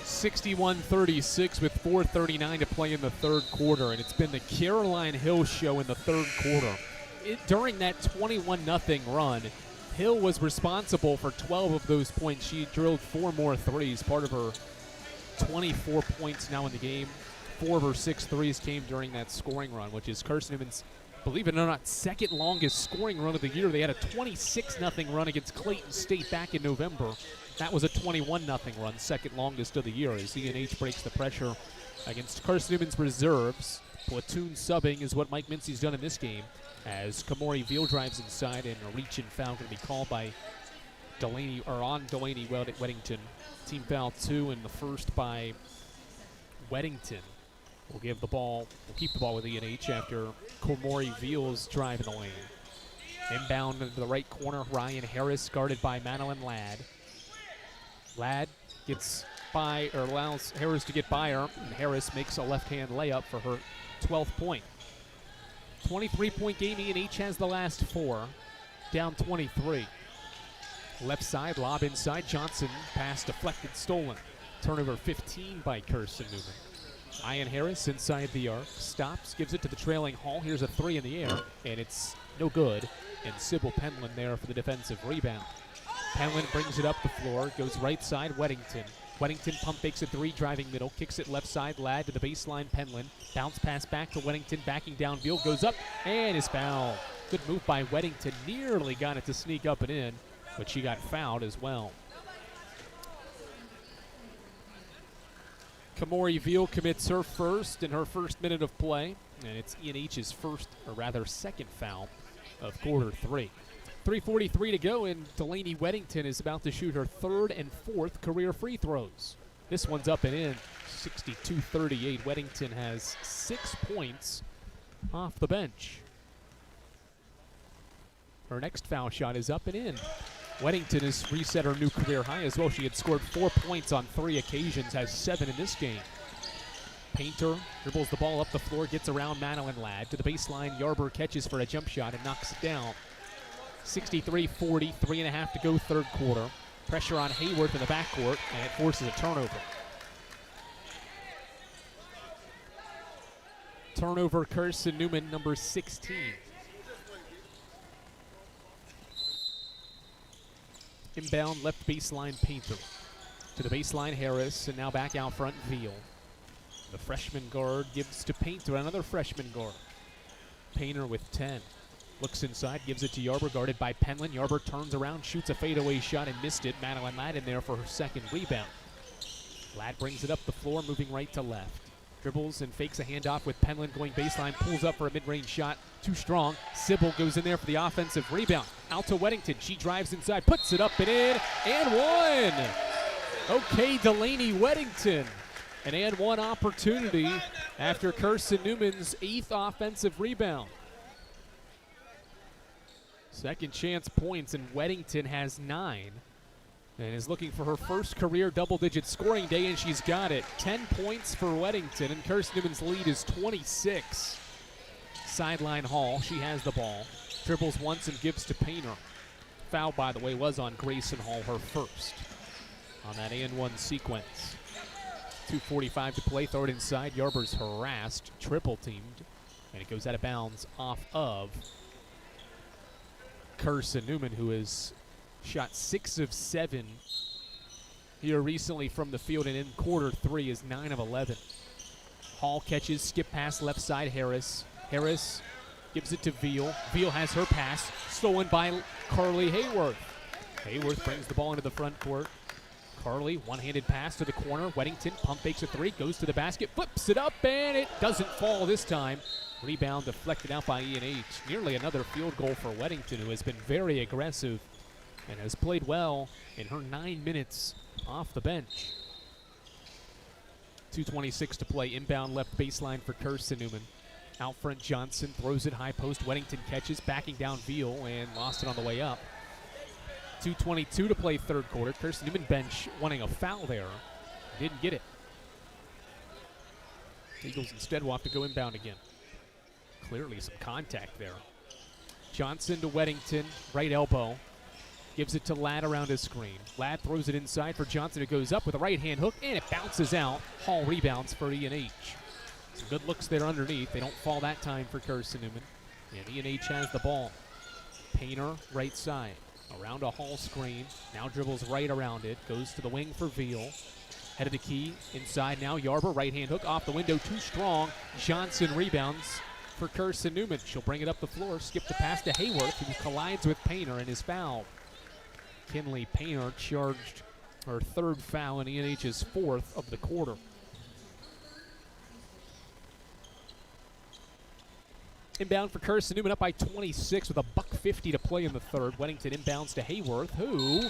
61-36 with 4:39 to play in the third quarter, and it's been the Caroline Hill show in the third quarter. During that 21-0 run, Hill was responsible for 12 of those points. She drilled 4 more threes, part of her 24 points now in the game. 4 of her 6 threes came during that scoring run, which is Carson-Newman's, believe it or not, second longest scoring run of the year. They had a 26-0 run against Clayton State back in November. That was a 21-0 run, second longest of the year, as ENH breaks the pressure against Carson-Newman's reserves. Platoon subbing is what Mike Mincy's done in this game, as Emory Veal drives inside, and a reach and foul going to be called by Delaney, or on Delaney Weddington. Team foul 2 and the first by Weddington. We'll keep the ball with ENH after Emory Veal's drive in the lane. Inbound into the right corner, Ryan Harris guarded by Madeline Ladd. Ladd gets by, or allows Harris to get by her, and Harris makes a left-hand layup for her 12th point. 23-point game, ENH has the last 4, down 23. Left side, lob inside, Johnson, pass deflected, stolen. Turnover 15 by Carson-Newman. Ian Harris inside the arc, stops, gives it to the trailing Hall. Here's a 3 in the air, and it's no good. And Sybil Penland there for the defensive rebound. Penland brings it up the floor, goes right side, Weddington. Weddington pump fakes a 3, driving middle, kicks it left side, Ladd to the baseline, Penland. Bounce pass back to Weddington, backing down, Veal goes up, and is fouled. Good move by Weddington, nearly got it to sneak up and in, but she got fouled as well. Emory Veal commits her first in her first minute of play, and it's ENH's first, or rather second foul of quarter 3. 3:43 to go, and Delaney Weddington is about to shoot her 3rd and 4th career free throws. This one's up and in, 62-38. Weddington has 6 points off the bench. Her next foul shot is up and in. Weddington has reset her new career high as well. She had scored 4 points on 3 occasions, has 7 in this game. Painter dribbles the ball up the floor, gets around Madeline Ladd to the baseline. Yarber catches for a jump shot and knocks it down. 63-40, 3.5 to go third quarter. Pressure on Hayworth in the backcourt, and it forces a turnover. Turnover, Carson-Newman, number 16. Inbound left baseline, Painter. To the baseline, Harris, and now back out front, Veal. The freshman guard gives to Painter, another freshman guard. Painter with 10. Looks inside, gives it to Yarber, guarded by Penland. Yarber turns around, shoots a fadeaway shot and missed it. Madeline Ladd in there for her second rebound. Ladd brings it up the floor, moving right to left. Dribbles and fakes a handoff with Penland going baseline, pulls up for a mid-range shot. Too strong. Sybil goes in there for the offensive rebound. Out to Weddington. She drives inside, puts it up and in, and one. Okay, Delaney Weddington. An and one opportunity after Carson-Newman's 8th offensive rebound. Second chance points, and Weddington has 9 and is looking for her first career double-digit scoring day, and she's got it. 10 points for Weddington, and Carson-Newman's lead is 26. Sideline Hall, she has the ball. Dribbles once and gives to Painter. Foul, by the way, was on Grayson Hall, her first on that and-one sequence. 2:45 to play, throw it inside. Yarber's harassed, triple-teamed, and it goes out of bounds off of Carson-Newman, who has shot 6 of 7 here recently from the field, and in quarter 3 is 9 of 11. Hall catches, skip pass left side, Harris. Harris gives it to Veal. Veal has her pass, stolen by Carly Hayworth. Hayworth brings the ball into the front court. Carly, one-handed pass to the corner. Weddington pump fakes a three, goes to the basket, flips it up, and it doesn't fall this time. Rebound deflected out by E&H. Nearly another field goal for Weddington, who has been very aggressive and has played well in her 9 minutes off the bench. 2:26 to play. Inbound left baseline for Carson-Newman. Out front, Johnson throws it high post. Weddington catches, backing down Veal, and lost it on the way up. 2:22 to play third quarter. Carson-Newman bench wanting a foul there. Didn't get it. Eagles instead will have to go inbound again. Clearly some contact there. Johnson to Weddington, right elbow. Gives it to Ladd around his screen. Ladd throws it inside for Johnson. It goes up with a right-hand hook, and it bounces out. Hall rebounds for E&H. Some good looks there underneath. They don't fall that time for Carson-Newman. And E&H has the ball. Painter, right side. Around a Hall screen. Now dribbles right around it. Goes to the wing for Veal. Head of the key. Inside now. Yarber, right-hand hook off the window. Too strong. Johnson rebounds for Carson-Newman. She'll bring it up the floor. Skip the pass to Hayworth, who collides with Painter and is fouled. Kinley Painter charged her third foul and E&H's fourth of the quarter. Inbound for Carson-Newman, up by 26 with a $1:50 to play in the third. Weddington inbounds to Hayworth, who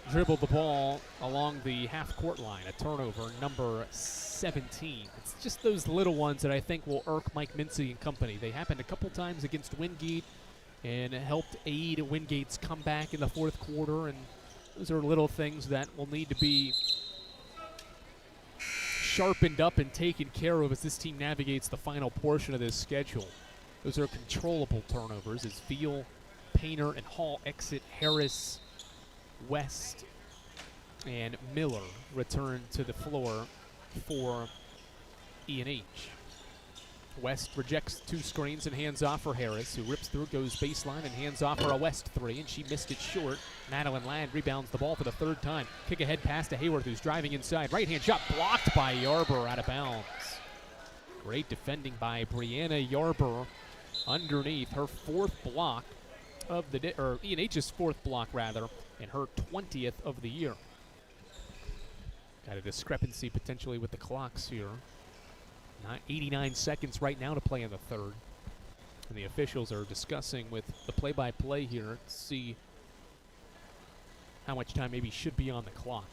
dribbled the ball along the half-court line. A turnover, number 17. It's just those little ones that I think will irk Mike Mincy and company. They happened a couple times against Wingate and helped aid Wingate's comeback in the fourth quarter, and those are little things that will need to be sharpened up and taken care of as this team navigates the final portion of this schedule. Those are controllable turnovers as Veal, Painter, and Hall exit. Harris, West, and Miller return to the floor for E&H. West rejects two screens and hands off for Harris, who rips through, goes baseline, and hands off for a West three, and she missed it short. Madeline Ladd rebounds the ball for the third time. Kick ahead pass to Hayworth, who's driving inside. Right-hand shot blocked by Yarber, out of bounds. Great defending by Brianna Yarber underneath, her fourth block of the day, or E&H's fourth block rather, and her 20th of the year. Got a discrepancy potentially with the clocks here. 89 seconds right now to play in the third. And the officials are discussing with the play-by-play here to see how much time maybe should be on the clock.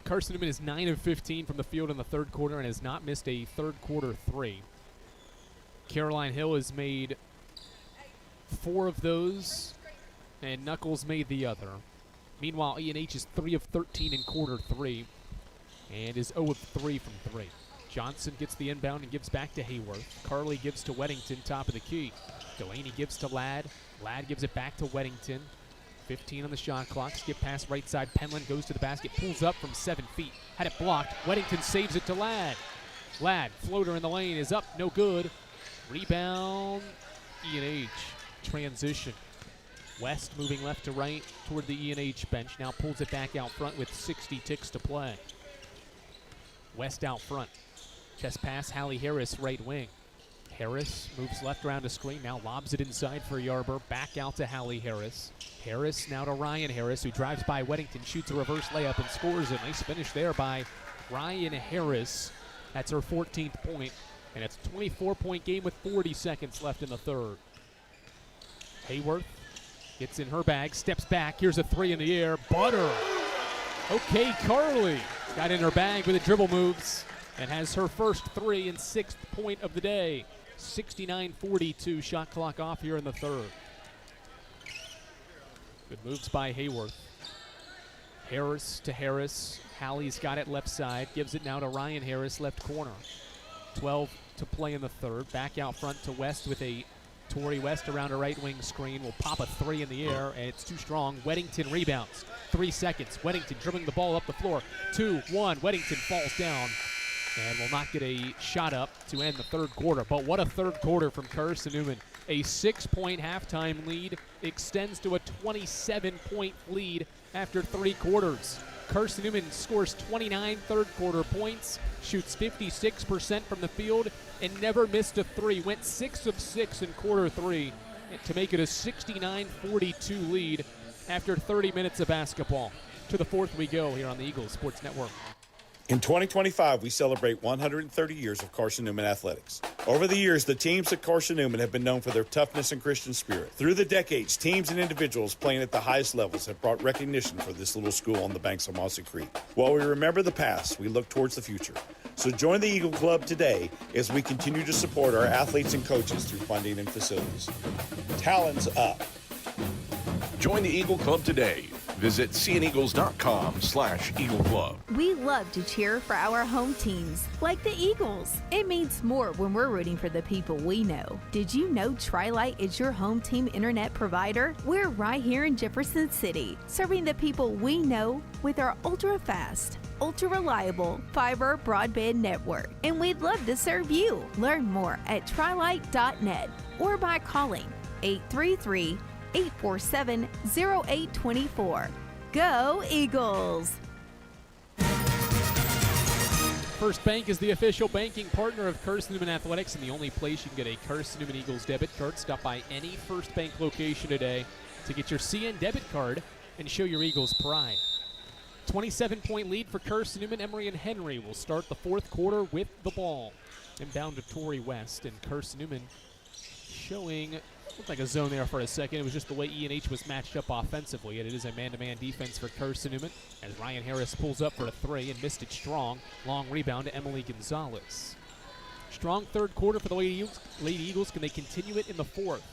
Carson-Newman is 9 of 15 from the field in the third quarter and has not missed a third quarter three. Caroline Hill has made 4 of those, and Knuckles made the other. Meanwhile, E&H is 3 of 13 in quarter three and is 0 of 3 from 3. Johnson gets the inbound and gives back to Hayworth. Carly gives to Weddington, top of the key. Delaney gives to Ladd. Ladd gives it back to Weddington. 15 on the shot clock. Skip pass right side. Penland goes to the basket. Pulls up from 7 feet. Had it blocked. Weddington saves it to Ladd. Ladd, floater in the lane, is up. No good. Rebound. E&H. Transition. West moving left to right toward the E&H bench. Now pulls it back out front with 60 ticks to play. West out front. Chest pass, Hallie Harris, right wing. Harris moves left around the screen, now lobs it inside for Yarber. Back out to Hallie Harris. Harris now to Ryan Harris, who drives by Weddington, shoots a reverse layup and scores a nice finish there by Ryan Harris. That's her 14th point, and it's a 24-point game with 40 seconds left in the third. Hayworth gets in her bag, steps back. Here's a three in the air. Butter. Okay, Carly got in her bag with the dribble moves and has her first three and 6th point of the day. 69-42, shot clock off here in the third. Good moves by Hayworth. Harris to Harris. Hallie's got it left side. Gives it now to Ryan Harris, left corner. 12 to play in the third. Back out front to West with a Tori West around a right wing screen. Will pop a three in the air, and it's too strong. Weddington rebounds. 3 seconds. Weddington dribbling the ball up the floor. 2-1. Weddington falls down and will not get a shot up to end the third quarter. But what a third quarter from Carson-Newman. A 6-point halftime lead extends to a 27-point lead after 3 quarters. Carson-Newman scores 29 third quarter points, shoots 56% from the field, and never missed a three. Went 6 of 6 in quarter three to make it a 69-42 lead after 30 minutes of basketball. To the fourth we go here on the Eagles Sports Network. In 2025, we celebrate 130 years of Carson-Newman athletics. Over the years, the teams at Carson-Newman have been known for their toughness and Christian spirit. Through the decades, teams and individuals playing at the highest levels have brought recognition for this little school on the banks of Mossy Creek. While we remember the past, we look towards the future. So join the Eagle Club today as we continue to support our athletes and coaches through funding and facilities. Talons up. Join the Eagle Club today. Visit cneagles.com/Eagle Club. We love to cheer for our home teams, like the Eagles. It means more when we're rooting for the people we know. Did you know Tri-Light is your home team internet provider? We're right here in Jefferson City, serving the people we know with our ultra-fast, ultra-reliable fiber broadband network. And we'd love to serve you. Learn more at trilight.net or by calling 833-847-0824. Go Eagles! First Bank is the official banking partner of Carson-Newman Athletics and the only place you can get a Carson-Newman Eagles debit card. Stop by any First Bank location today to get your CN debit card and show your Eagles pride. 27-point lead for Carson-Newman. Emory and Henry will start the fourth quarter with the ball. Inbound to Torrey West, and Carson-Newman showing, looked like a zone there for a second. It was just the way E&H was matched up offensively, and it is a man-to-man defense for Carson-Newman as Ryan Harris pulls up for a three and missed it strong. Long rebound to Emily Gonzalez. Strong third quarter for the Lady Eagles. Can they continue it in the fourth?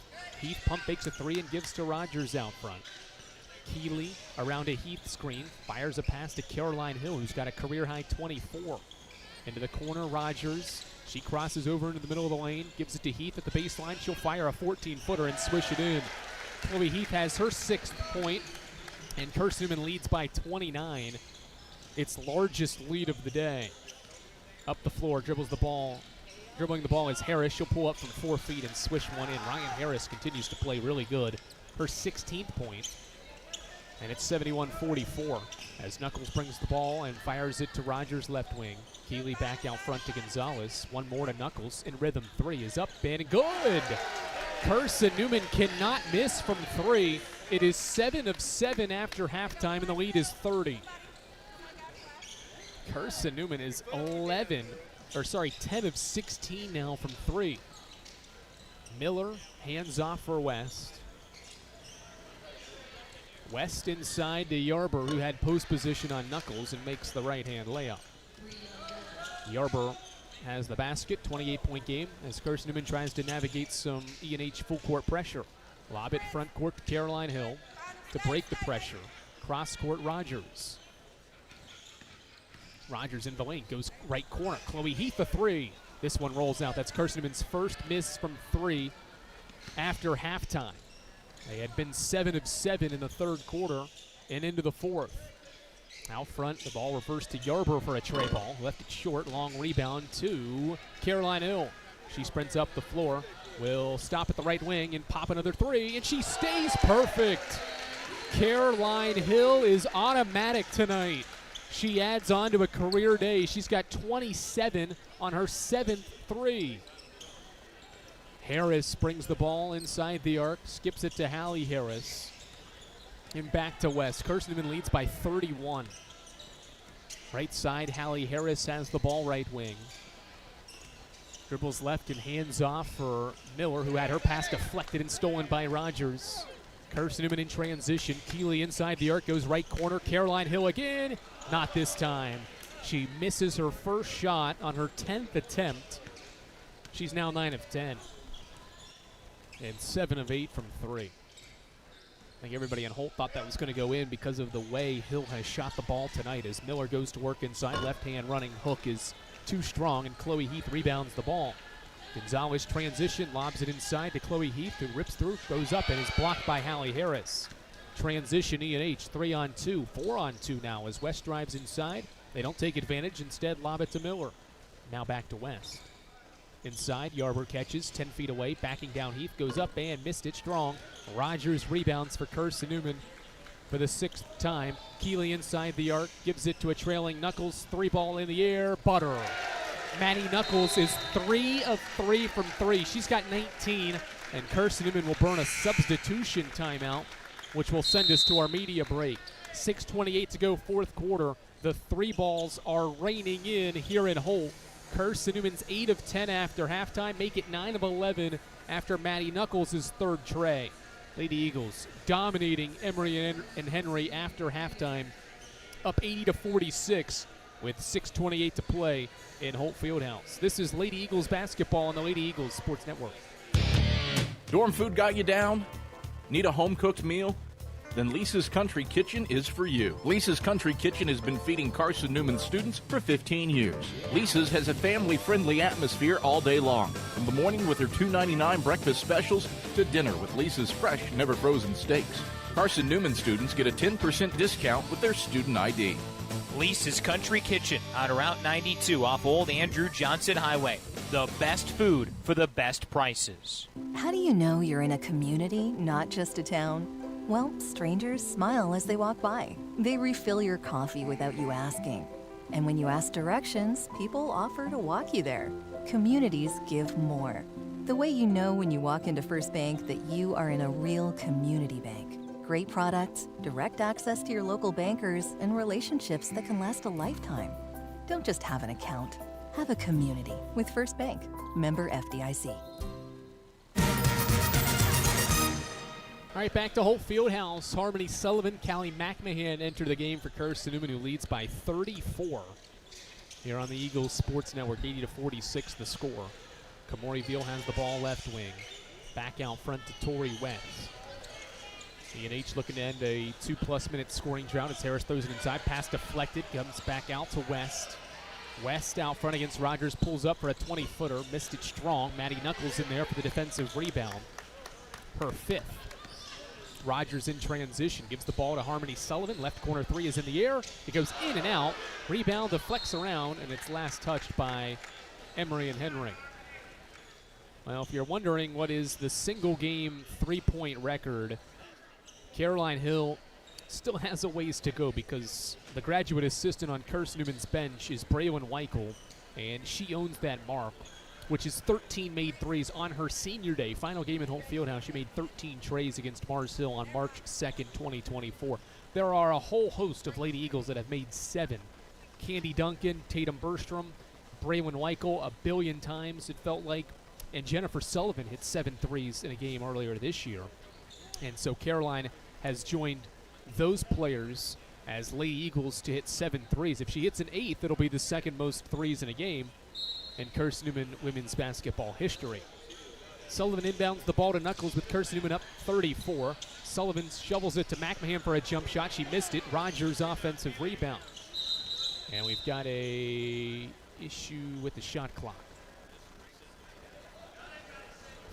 Heath pump fakes a three and gives to Rogers out front. Keeley around a Heath screen, fires a pass to Caroline Hill, who's got a career-high 24. Into the corner, Rogers. She crosses over into the middle of the lane, gives it to Heath at the baseline. She'll fire a 14-footer and swish it in. Chloe Heath has her 6th point, and Carson-Newman leads by 29. Its largest lead of the day. Up the floor, dribbling the ball is Harris. She'll pull up from 4 feet and swish one in. Ryan Harris continues to play really good. Her 16th point. And it's 71-44 as Knuckles brings the ball and fires it to Rogers' left wing. Keeley back out front to Gonzalez. One more to Knuckles. In rhythm, three is up and good. Carson-Newman cannot miss from three. It is 7 of 7 after halftime, and the lead is 30. Carson-Newman is 10 of 16 now from three. Miller hands off for West. West inside to Yarber, who had post position on Knuckles, and makes the right-hand layup. Yarber has the basket, 28-point game, as Carson-Newman tries to navigate some E&H full-court pressure. Lob it front court to Caroline Hill to break the pressure. Cross-court Rogers. Rogers in the lane, goes right corner. Chloe Heath, a three. This one rolls out. That's Carson-Newman's first miss from three after halftime. They had been 7 of 7 in the third quarter and into the fourth. Out front, the ball reversed to Yarber for a tray ball. Left it short, long rebound to Caroline Hill. She sprints up the floor, will stop at the right wing and pop another three, and she stays perfect. Caroline Hill is automatic tonight. She adds on to a career day. She's got 27 on her 7th three. Harris brings the ball inside the arc, skips it to Hallie Harris. And back to West. Carson-Newman leads by 31. Right side, Hallie Harris has the ball right wing. Dribbles left and hands off for Miller, who had her pass deflected and stolen by Rogers. Carson-Newman in transition. Keeley inside the arc, goes right corner. Caroline Hill again. Not this time. She misses her first shot on her 10th attempt. She's now 9 of 10. And 7 of 8 from three. I think everybody in Holt thought that was going to go in because of the way Hill has shot the ball tonight as Miller goes to work inside. Left hand running hook is too strong, and Chloe Heath rebounds the ball. Gonzalez transition, lobs it inside to Chloe Heath, who rips through, goes up, and is blocked by Hallie Harris. Transition E&H, 3-on-2, 4-on-2 now as West drives inside. They don't take advantage, instead lob it to Miller. Now back to West. Inside, Yarber catches, 10 feet away, backing down Heath, goes up and missed it strong. Rogers rebounds for Carson-Newman for the 6th time. Keeley inside the arc, gives it to a trailing Knuckles, 3-ball in the air, butter. Maddie Knuckles is 3 of 3 from three. She's got 19, and Carson-Newman will burn a substitution timeout, which will send us to our media break. 6:28 to go, fourth quarter. The three balls are raining in here in Holt. Carson-Newman's 8 of 10 after halftime, make it 9 of 11 after Matty Knuckles' third tray. Lady Eagles dominating Emory and Henry after halftime, up 80-46 with 6:28 to play in Holt Fieldhouse. This is Lady Eagles basketball on the Lady Eagles Sports Network. Dorm food got you down? Need a home-cooked meal? Then Lisa's Country Kitchen is for you. Lisa's Country Kitchen has been feeding Carson-Newman students for 15 years. Lisa's has a family-friendly atmosphere all day long, from the morning with their $2.99 breakfast specials to dinner with Lisa's fresh, never-frozen steaks. Carson-Newman students get a 10% discount with their student ID. Lisa's Country Kitchen on Route 92 off Old Andrew Johnson Highway. The best food for the best prices. How do you know you're in a community, not just a town? Well, strangers smile as they walk by. They refill your coffee without you asking. And when you ask directions, people offer to walk you there. Communities give more. The way you know when you walk into First Bank that you are in a real community bank. Great products, direct access to your local bankers, and relationships that can last a lifetime. Don't just have an account. Have a community with First Bank. Member FDIC. All right, back to Holt Fieldhouse. Harmony Sullivan, Callie McMahon enter the game for Carson-Newman, who leads by 34 here on the Eagles Sports Network. 80-46 the score. Emory Veal has the ball left wing. Back out front to Tori West. E&H looking to end a 2+ minute scoring drought as Harris throws it inside. Pass deflected, comes back out to West. West out front against Rogers, pulls up for a 20-footer. Missed it strong. Matty Knuckles in there for the defensive rebound. Her fifth. Rogers in transition, gives the ball to Harmony Sullivan. Left corner three is in the air. It goes in and out. Rebound deflects around, and it's last touched by Emory and Henry. Well, if you're wondering what is the single-game three-point record, Caroline Hill still has a ways to go because the graduate assistant on Carson-Newman's bench is Braylon Weichel, and she owns that mark, which is 13 made threes on her senior day. Final game in Holt Fieldhouse, she made 13 trays against Mars Hill on March 2nd, 2024. There are a whole host of Lady Eagles that have made 7. Candy Duncan, Tatum Berstrom, Braylon Weichel a billion times, it felt like, and Jennifer Sullivan hit 7 threes in a game earlier this year. And so Caroline has joined those players as Lady Eagles to hit 7 threes. If she hits an 8th, it'll be the second most threes in a game in Carson-Newman women's basketball history. Sullivan inbounds the ball to Knuckles with Carson-Newman up 34. Sullivan shovels it to McMahon for a jump shot. She missed it. Rogers offensive rebound. And we've got a issue with the shot clock.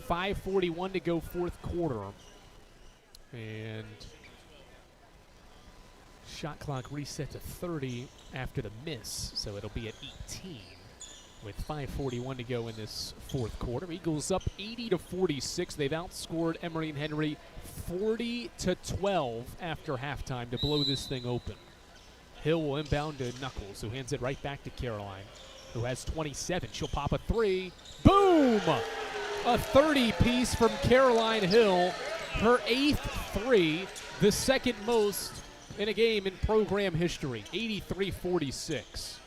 5:41 to go, fourth quarter. And shot clock reset to 30 after the miss, so it'll be at 18 with 5:41 to go in this fourth quarter. Eagles up 80-46. They've outscored Emory and Henry 40-12 after halftime to blow this thing open. Hill will inbound to Knuckles, who hands it right back to Caroline, who has 27. She'll pop a three. Boom! A 30-piece from Caroline Hill. Her 8th three, the second most in a game in program history. 83-46.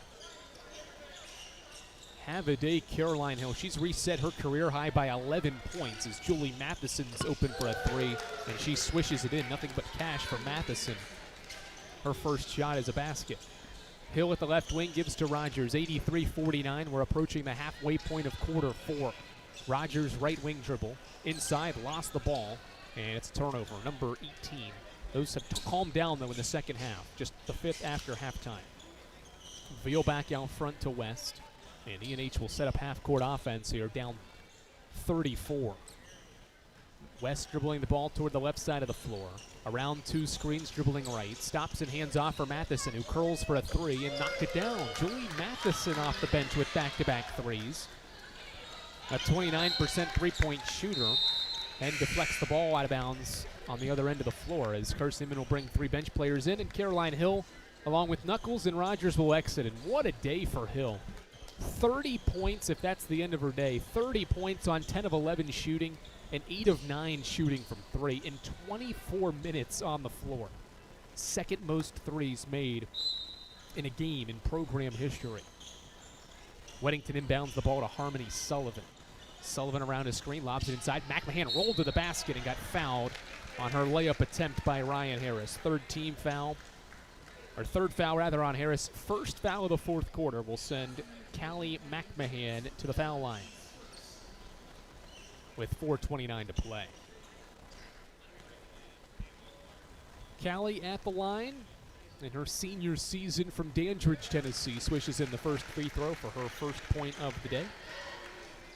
Have a day, Caroline Hill. She's reset her career high by 11 points as Julie Matheson's open for a three, and she swishes it in. Nothing but cash for Matheson. Her first shot is a basket. Hill at the left wing gives to Rogers. 83-49. We're approaching the halfway point of quarter 4. Rogers right wing dribble. Inside, lost the ball, and it's a turnover. Number 18. Those have calmed down, though, in the second half. Just the 5th after halftime. Veal back out front to West. And E&H will set up half-court offense here, down 34. West dribbling the ball toward the left side of the floor. Around 2 screens, dribbling right. Stops and hands off for Matheson, who curls for a 3 and knocked it down. Julie Matheson off the bench with back-to-back threes. A 29% three-point shooter, and deflects the ball out of bounds on the other end of the floor as Carson-Newman will bring 3 bench players in, and Caroline Hill, along with Knuckles and Rogers, will exit. And what a day for Hill. 30 points, if that's the end of her day. 30 points on 10 of 11 shooting and 8 of 9 shooting from 3 in 24 minutes on the floor. second most threes made in a game in program history. Weddington inbounds the ball to Harmony Sullivan. Sullivan around his screen, lobs it inside. McMahon rolled to the basket and got fouled on her layup attempt by Ryan Harris. Third foul on Harris. First foul of the fourth quarter will send Callie McMahon to the foul line with 4:29 to play. Callie at the line in her senior season from Dandridge, Tennessee. Swishes in the first free throw for her first point of the day.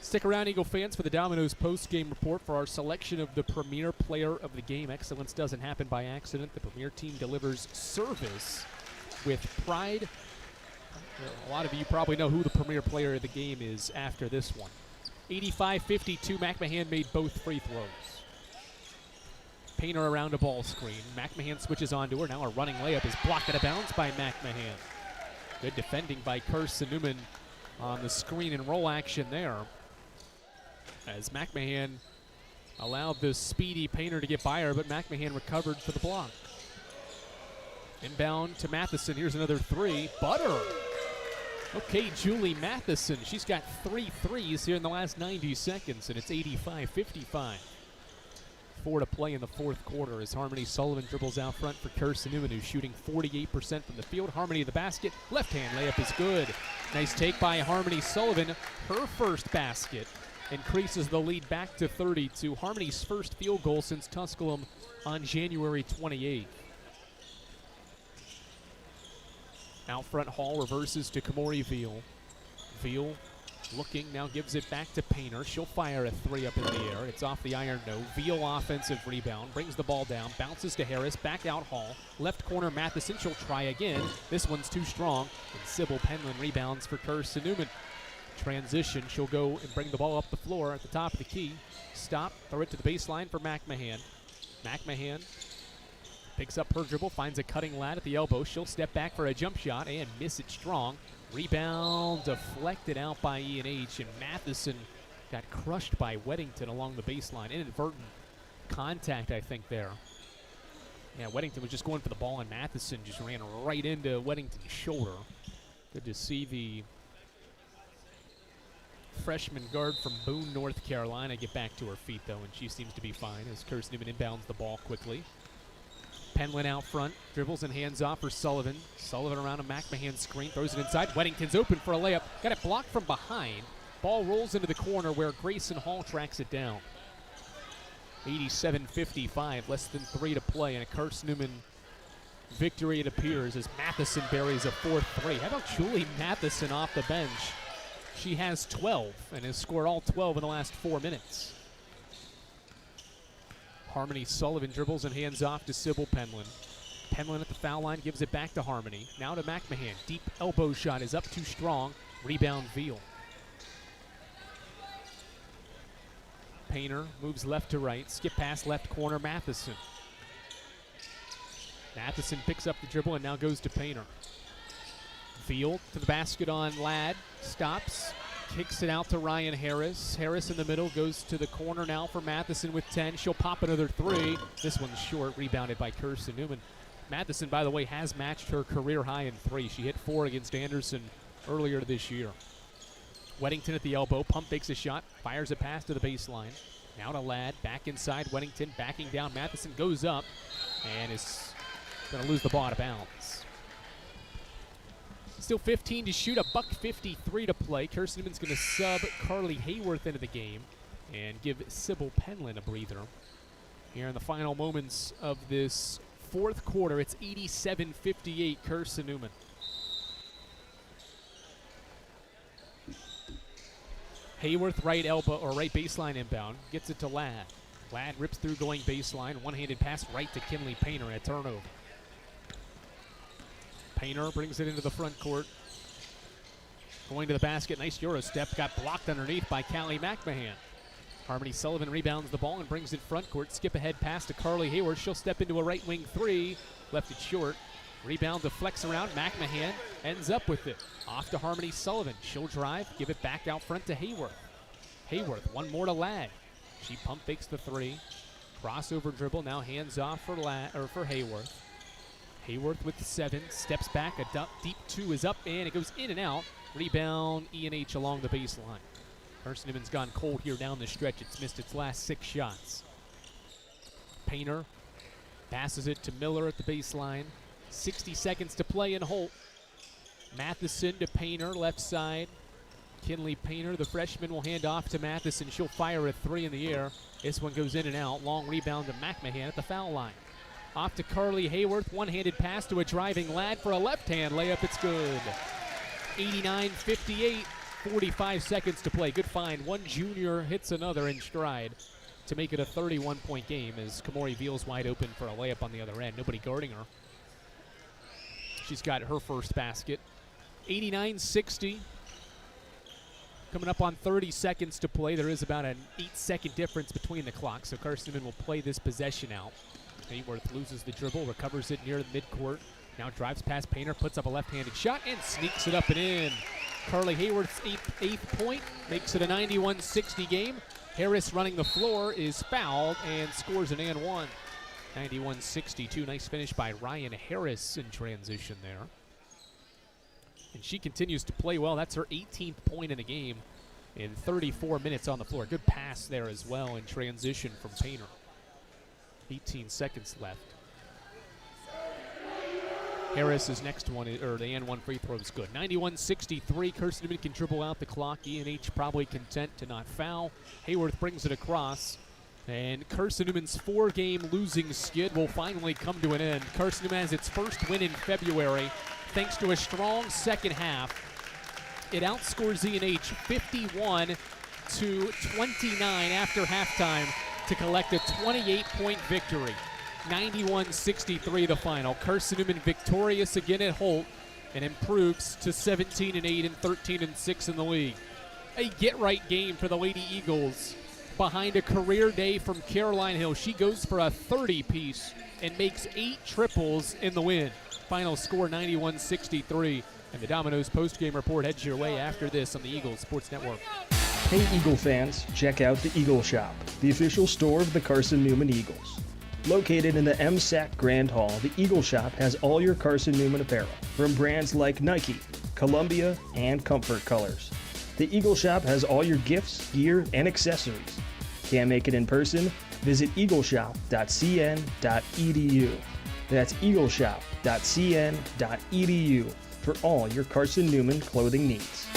Stick around, Eagle fans, for the Domino's post-game report for our selection of the premier player of the game. Excellence doesn't happen by accident. The premier team delivers service with pride. A lot of you probably know who the premier player of the game is after this one. 85-52, McMahon made both free throws. Painter around a ball screen. McMahon switches onto her. Now a running layup is blocked out of bounds by McMahon. Good defending by Carson-Newman on the screen and roll action there, as McMahon allowed the speedy Painter to get by her, but McMahon recovered for the block. Inbound to Matheson. Here's another three. Butter. Okay, Julie Matheson. She's got 3 threes here in the last 90 seconds, and it's 85-55. 4 to play in the fourth quarter as Harmony Sullivan dribbles out front for Carson-Newman, who's shooting 48% from the field. Harmony in the basket. Left-hand layup is good. Nice take by Harmony Sullivan. Her first basket increases the lead back to 32. Harmony's first field goal since Tusculum on January 28th. Out front, Hall reverses to Emory Veal. Veal looking, now gives it back to Painter. She'll fire a three up in the air. It's off the iron, no. Veal offensive rebound, brings the ball down, bounces to Harris, back out Hall. Left corner, Matheson, she'll try again. This one's too strong, and Sybil Penland rebounds for Carson-Newman. Transition, she'll go and bring the ball up the floor at the top of the key. Stop, throw it to the baseline for McMahon. McMahon picks up her dribble, finds a cutting lad at the elbow. She'll step back for a jump shot and miss it strong. Rebound deflected out by E&H, and Matheson got crushed by Weddington along the baseline. Inadvertent contact, I think, there. Yeah, Weddington was just going for the ball, and Matheson just ran right into Weddington's shoulder. Good to see the freshman guard from Boone, North Carolina get back to her feet, though, and she seems to be fine as Carson-Newman inbounds the ball quickly. Penland out front, dribbles and hands off for Sullivan. Sullivan around a McMahon screen, throws it inside. Weddington's open for a layup. Got it blocked from behind. Ball rolls into the corner where Grayson Hall tracks it down. 87-55, less than 3 to play, and a Carson-Newman victory it appears as Matheson buries a 4th-3. How about Julie Matheson off the bench? She has 12 and has scored all 12 in the last 4 minutes. Harmony Sullivan dribbles and hands off to Sybil Penland. Penland at the foul line gives it back to Harmony. Now to McMahon. Deep elbow shot is up too strong. Rebound Veal. Painter moves left to right. Skip pass left corner Matheson. Matheson picks up the dribble and now goes to Painter. Veal to the basket on Ladd. Stops. Kicks it out to Ryan Harris. Harris in the middle goes to the corner now for Matheson with 10. She'll pop another 3. This one's short, rebounded by Carson-Newman. Matheson, by the way, has matched her career high in 3. She hit 4 against Anderson earlier this year. Weddington at the elbow. Pump fakes a shot. Fires a pass to the baseline. Now to Ladd. Back inside. Weddington backing down. Matheson goes up and is going to lose the ball out of bounds. Still 15 to shoot, $1:53 to play. Carson-Newman's going to sub Carly Hayworth into the game and give Sybil Penland a breather. Here in the final moments of this fourth quarter, it's 87-58 Carson-Newman. Hayworth right elbow or right baseline inbound, gets it to Ladd. Ladd rips through going baseline, one-handed pass right to Kinley Painter and a turnover. Painter brings it into the front court. Going to the basket, nice Euro step, got blocked underneath by Callie McMahon. Harmony Sullivan rebounds the ball and brings it front court. Skip ahead pass to Carly Hayworth. She'll step into a right wing 3. Left it short. Rebound deflects around. McMahon ends up with it. Off to Harmony Sullivan. She'll drive, give it back out front to Hayworth. Hayworth, one more to Ladd. She pump fakes the 3. Crossover dribble, now hands off for Hayworth. Hayworth with the 7, steps back, a deep 2 is up, and it goes in and out. Rebound, E&H along the baseline. Carson-Newman's gone cold here down the stretch. It's missed its last 6 shots. Painter passes it to Miller at the baseline. 60 seconds to play in Holt. Matheson to Painter, left side. Kinley Painter, the freshman, will hand off to Matheson. She'll fire a 3 in the air. This one goes in and out. Long rebound to McMahon at the foul line. Off to Carly Hayworth. One-handed pass to a driving lad for a left-hand layup. It's good. 89-58. 45 seconds to play. Good find. One junior hits another in stride to make it a 31-point game as Emory Veal's wide open for a layup on the other end. Nobody guarding her. She's got her first basket. 89-60. Coming up on 30 seconds to play. There is about an 8-second difference between the clocks, so Carson-Newman will play this possession out. Hayworth loses the dribble, recovers it near the midcourt. Now drives past Painter, puts up a left-handed shot, and sneaks it up and in. Carly Hayworth's eighth point makes it a 91-60 game. Harris running the floor is fouled and scores an and one. 91-62. Nice finish by Ryan Harris in transition there. And she continues to play well. That's her 18th point in a game in 34 minutes on the floor. Good pass there as well in transition from Painter. 18 seconds left. Harris's next one, or the and one free throw is good. 91-63. Carson-Newman can dribble out the clock. E&H probably content to not foul. Hayworth brings it across. And Carson-Newman's 4-game losing skid will finally come to an end. Carson-Newman has its first win in February thanks to a strong second half. It outscores E&H 51-29 after halftime to collect a 28-point victory. 91-63 the final. Carson-Newman victorious again at Holt and improves to 17-8 and 13-6 in the league. A get-right game for the Lady Eagles. Behind a career day from Caroline Hill, she goes for a 30-piece and makes 8 triples in the win. Final score 91-63. And the Domino's post-game report heads your way after this on the Eagles Sports Network. Hey Eagle fans, check out the Eagle Shop, the official store of the Carson-Newman Eagles. Located in the MSAC Grand Hall, the Eagle Shop has all your Carson-Newman apparel, from brands like Nike, Columbia, and Comfort Colors. The Eagle Shop has all your gifts, gear, and accessories. Can't make it in person? Visit eagleshop.cn.edu. That's eagleshop.cn.edu for all your Carson-Newman clothing needs.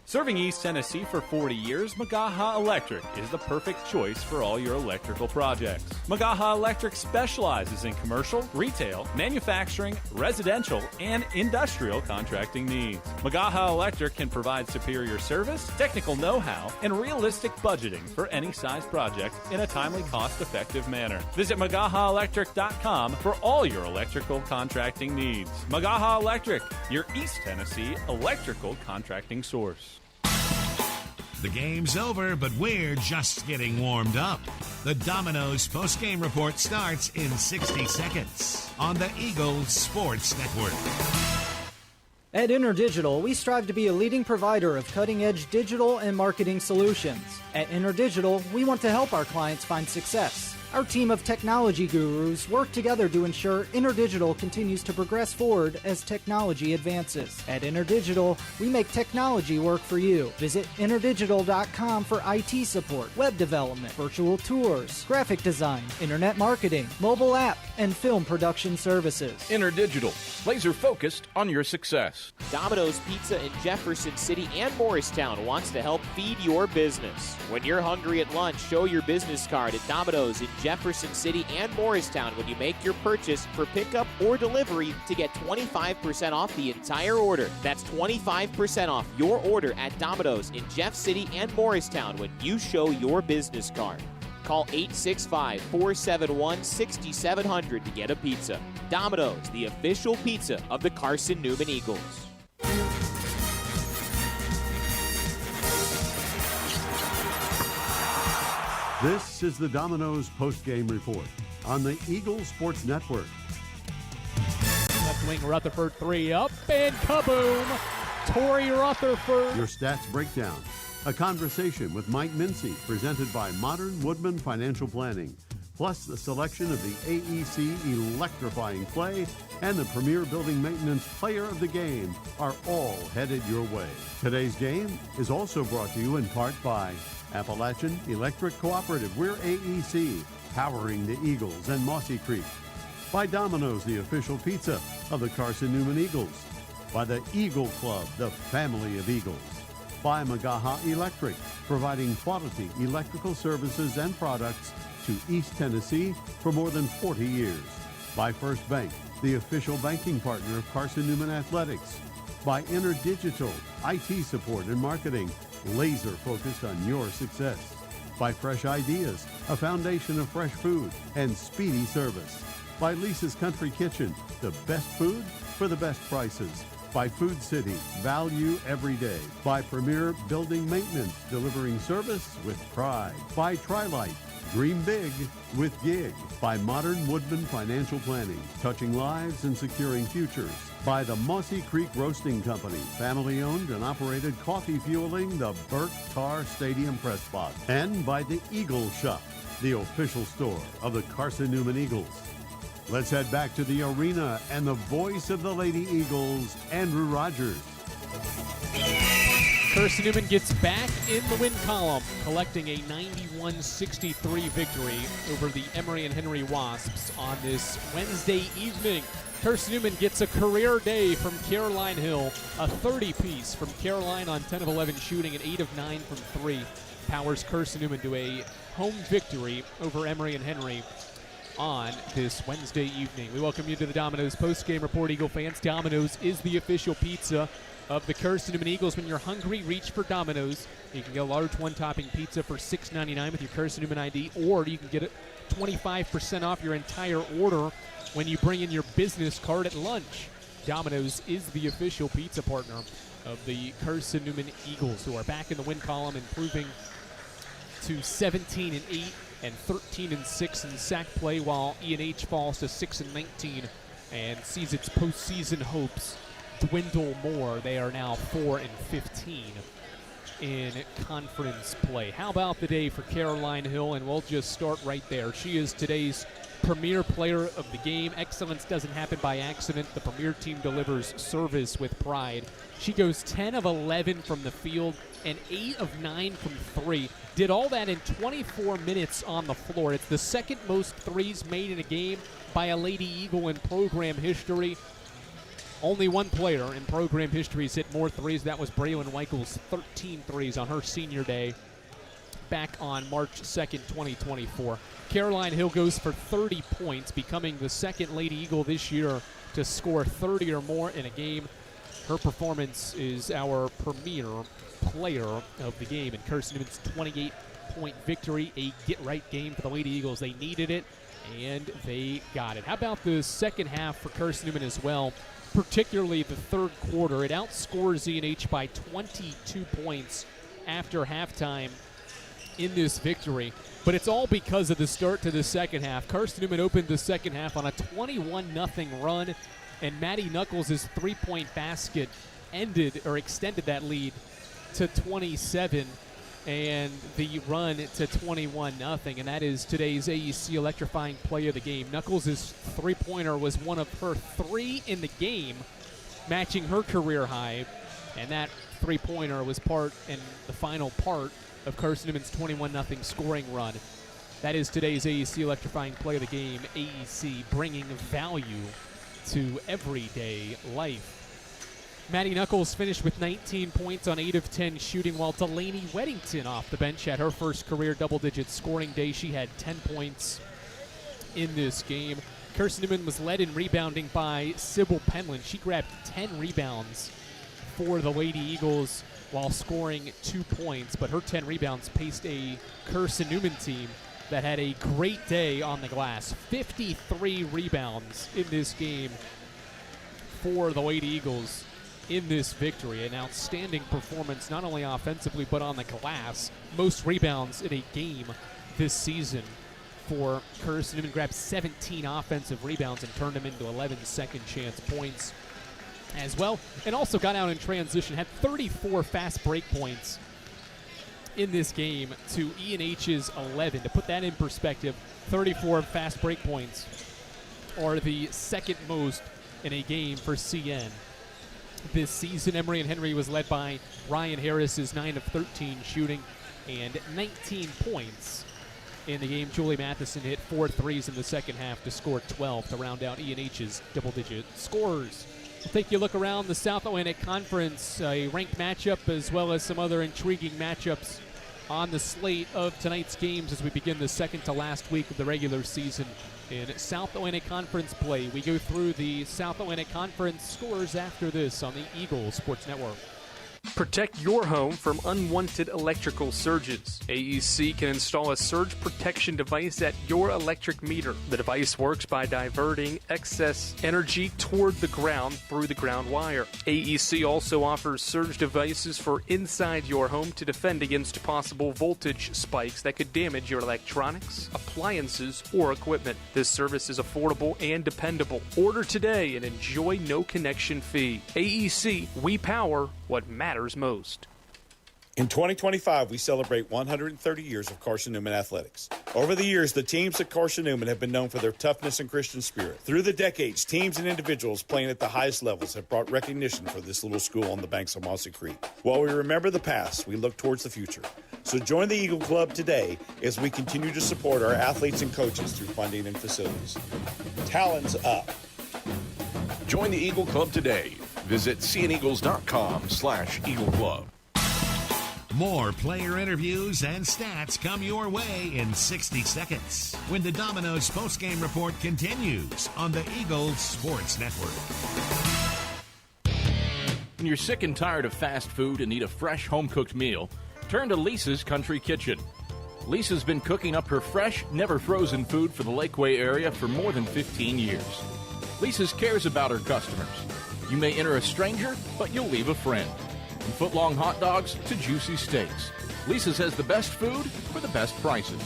Serving East Tennessee for 40 years, Magaha Electric is the perfect choice for all your electrical projects. Magaha Electric specializes in commercial, retail, manufacturing, residential, and industrial contracting needs. Magaha Electric can provide superior service, technical know-how, and realistic budgeting for any size project in a timely, cost-effective manner. Visit MagahaElectric.com for all your electrical contracting needs. Magaha Electric, your East Tennessee electrical contracting source. The game's over, but we're just getting warmed up. The Domino's post-game report starts in 60 seconds on the Eagles Sports Network. At InterDigital, we strive to be a leading provider of cutting-edge digital and marketing solutions. At InterDigital, we want to help our clients find success. Our team of technology gurus work together to ensure InterDigital continues to progress forward as technology advances. At InterDigital, we make technology work for you. Visit interdigital.com for IT support, web development, virtual tours, graphic design, internet marketing, mobile app, and film production services. InterDigital, laser focused on your success. Domino's Pizza in Jefferson City and Morristown wants to help feed your business. When you're hungry at lunch, show your business card at Domino's in Jefferson City and Morristown when you make your purchase for pickup or delivery to get 25% off the entire order. That's 25% off your order at Domino's in Jeff City and Morristown when you show your business card. Call 865-471-6700 to get a pizza. Domino's, the official pizza of the Carson-Newman Eagles. This is the Domino's post-game report on the Eagles Sports Network. Left wing Rutherford 3 up and kaboom! Tori Rutherford. Your stats breakdown. A conversation with Mike Mincy, presented by Modern Woodman Financial Planning. plus the selection of the AEC electrifying play and the premier building maintenance player of the game are all headed your way. Today's game is also brought to you in part by Appalachian Electric Cooperative. We're AEC, powering the Eagles and Mossy Creek. By Domino's, the official pizza of the Carson-Newman Eagles. By the Eagle Club, the family of Eagles. By Magaha Electric, providing quality electrical services and products to East Tennessee for more than 40 years. By First Bank, the official banking partner of Carson-Newman Athletics. By InterDigital, IT support and marketing, laser focused on your success. By Fresh Ideas, a foundation of fresh food and speedy service. By Lisa's Country Kitchen, the best food for the best prices. By Food City, value every day. By Premier Building Maintenance, delivering service with pride. By Trilite, dream big with gig. By Modern Woodman Financial Planning, touching lives and securing futures. By the Mossy Creek Roasting Company, family owned and operated, coffee fueling the Burt Tarr Stadium press box. And by the Eagle Shop, the official store of the Carson-Newman Eagles. Let's head back to the arena and the voice of the Lady Eagles, Andrew Rogers. Carson-Newman gets back in the win column, collecting a 91-63 victory over the Emory and Henry Wasps on this Wednesday evening. Carson-Newman gets a career day from Caroline Hill, a 30-piece from Caroline on 10 of 11 shooting and 8 of 9 from 3. Powers Carson-Newman to a home victory over Emory and Henry on this Wednesday evening. We welcome you to the Domino's post-game report, Eagle fans. Domino's is the official pizza of the Carson-Newman Eagles. When you're hungry, reach for Domino's. You can get a large one-topping pizza for $6.99 with your Carson-Newman ID, or you can get it 25% off your entire order when you bring in your business card at lunch. Domino's is the official pizza partner of the Carson-Newman Eagles, who are back in the win column, improving to 17-8 and 13-6 in sack play, while E&H falls to 6-19 and sees its postseason hopes dwindle more. They are now 4-15 in conference play. How about the day for Caroline Hill? And we'll just start right there. She is today's premier player of the game. Excellence doesn't happen by accident. The premier team delivers service with pride. She goes 10 of 11 from the field and 8 of 9 from 3. Did all that in 24 minutes on the floor. It's the second most threes made in a game by a Lady Eagle in program history. Only one player in program history has hit more threes. That was Braylon Weichels, 13 threes on her senior day back on March 2nd, 2024. Caroline Hill goes for 30 points, becoming the second Lady Eagle this year to score 30 or more in a game. Her performance is our premier player of the game in Carson-Newman's 28-point victory, a get-right game for the Lady Eagles. They needed it, and they got it. How about the second half for Carson-Newman as well, particularly the third quarter? It outscores E&H by 22 points after halftime in this victory, but it's all because of the start to the second half. Carson-Newman opened the second half on a 21-0 run, and Maddie Knuckles' three-point basket extended that lead to 27, and the run to 21-0, and that is today's AEC electrifying play of the game. Knuckles' three-pointer was one of her 3 in the game, matching her career high, and that three-pointer was part and the final part of Carson-Newman's 21-0 scoring run. That is today's AEC electrifying play of the game. AEC bringing value to everyday life. Maddie Knuckles finished with 19 points on 8 of 10 shooting, while Delaney Weddington off the bench had her first career double-digit scoring day. She had 10 points in this game. Carson-Newman was led in rebounding by Sybil Penland. She grabbed 10 rebounds for the Lady Eagles while scoring 2 points, but her 10 rebounds paced a Carson-Newman team that had a great day on the glass. 53 rebounds in this game for the Lady Eagles in this victory. An outstanding performance, not only offensively, but on the glass. Most rebounds in a game this season for Carson-Newman. Grabbed 17 offensive rebounds and turned them into 11 second chance points as well, and also got out in transition, had 34 fast break points in this game to E&H's 11. To put that in perspective, 34 fast break points are the second most in a game for CN. This season, Emory and Henry was led by Ryan Harris's 9 of 13 shooting and 19 points in the game. Julie Matheson hit 4 threes in the second half to score 12 to round out E&H's double-digit scores. We'll take you a look around the South Atlantic Conference, a ranked matchup as well as some other intriguing matchups on the slate of tonight's games as we begin the second to last week of the regular season in South Atlantic Conference play. We go through the South Atlantic Conference scores after this on the Eagles Sports Network. Protect your home from unwanted electrical surges. AEC can install a surge protection device at your electric meter. The device works by diverting excess energy toward the ground through the ground wire. AEC also offers surge devices for inside your home to defend against possible voltage spikes that could damage your electronics, appliances, or equipment. This service is affordable and dependable. Order today and enjoy no connection fee. AEC, we power what matters most. In 2025, we celebrate 130 years of Carson-Newman athletics. Over the years, the teams at Carson-Newman have been known for their toughness and Christian spirit. Through the decades, teams and individuals playing at the highest levels have brought recognition for this little school on the banks of Mossy Creek. While we remember the past, we look towards the future. So join the Eagle Club today as we continue to support our athletes and coaches through funding and facilities. Talons up. Join the Eagle Club today. Visit cneagles.com/Eagle Club. More player interviews and stats come your way in 60 seconds when the Domino's postgame report continues on the Eagles Sports Network. When you're sick and tired of fast food and need a fresh home-cooked meal, turn to Lisa's Country Kitchen. Lisa's been cooking up her fresh, never-frozen food for the Lakeway area for more than 15 years. Lisa's cares about her customers. You may enter a stranger, but you'll leave a friend. From foot-long hot dogs to juicy steaks, Lisa's has the best food for the best prices.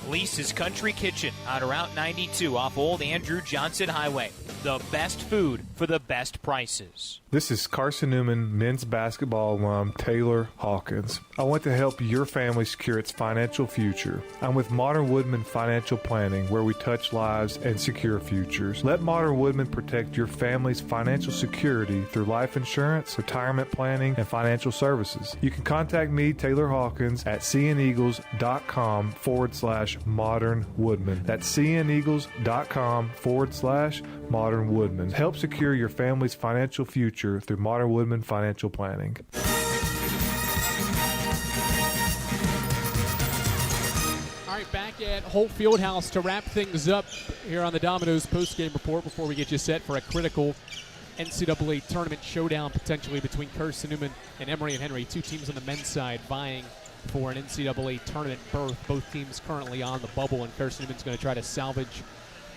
Lisa's Country Kitchen on Route 92 off Old Andrew Johnson Highway. The best food for the best prices. This is Carson-Newman men's basketball alum Taylor Hawkins. I want to help your family secure its financial future. I'm with Modern Woodman Financial Planning, where we touch lives and secure futures. Let Modern Woodman protect your family's financial security through life insurance, retirement planning, and financial services. You can contact me, Taylor Hawkins, at cneagles.com/Modern Woodman. That's cneagles.com/Modern Woodman. Help secure your family's financial future through Modern Woodman Financial Planning. All right, back at Holt Fieldhouse to wrap things up here on the Domino's postgame report before we get you set for a critical NCAA tournament showdown potentially between Carson-Newman and Emory and Henry, two teams on the men's side vying for an NCAA tournament berth. Both teams currently on the bubble, and Carson-Newman's going to try to salvage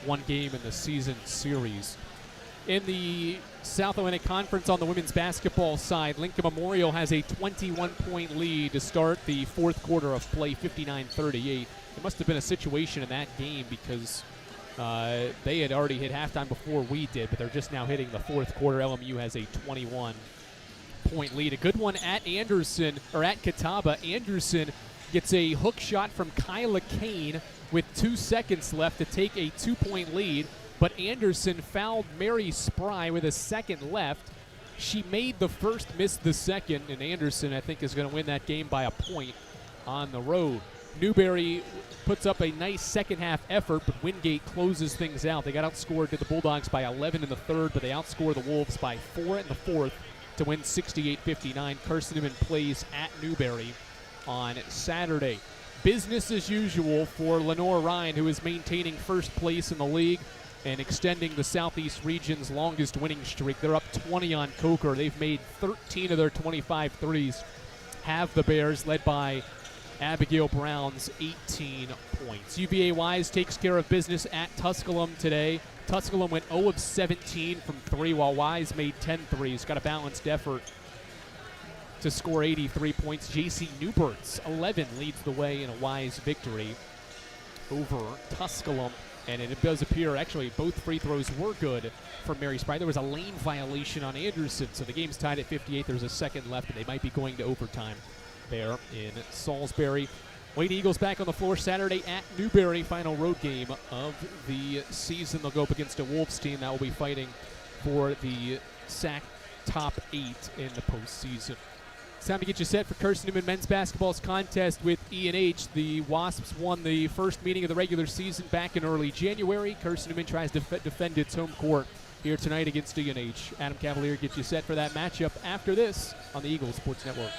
one game in the season series. In the South Atlantic Conference on the women's basketball side, Lincoln Memorial has a 21-point lead to start the fourth quarter of play, 59-38. It must have been a situation in that game because they had already hit halftime before we did, but they're just now hitting the fourth quarter. LMU has a 21-point lead. A good one at Anderson, or at Catawba. Anderson gets a hook shot from Kyla Kane with 2 seconds left to take a 2-point lead. But Anderson fouled Mary Spry with a second left. She made the first, missed the second, and Anderson, I think, is going to win that game by a point on the road. Newberry puts up a nice second-half effort, but Wingate closes things out. They got outscored to the Bulldogs by 11 in the third, but they outscore the Wolves by 4 in the fourth to win 68-59. Carson-Newman plays at Newberry on Saturday. Business as usual for Lenore Ryan, who is maintaining first place in the league and extending the Southeast region's longest winning streak. They're up 20 on Coker. They've made 13 of their 25 threes. Have the Bears, led by Abigail Brown's 18 points. UVA Wise takes care of business at Tusculum today. Tusculum went 0 of 17 from 3, while Wise made 10 threes. Got a balanced effort to score 83 points. J.C. Newbert's 11 leads the way in a Wise victory over Tusculum. And it does appear, actually, both free throws were good for Mary Spry. There was a lane violation on Anderson, so the game's tied at 58. There's a second left, and they might be going to overtime there in Salisbury. Lady Eagles back on the floor Saturday at Newberry, final road game of the season. They'll go up against a Wolves team that will be fighting for the SAC top 8 in the postseason. It's time to get you set for Carson-Newman men's basketball's contest with E&H. The Wasps won the first meeting of the regular season back in early January. Carson-Newman tries to defend its home court here tonight against E&H. Adam Cavalier gets you set for that matchup after this on the Eagles Sports Network.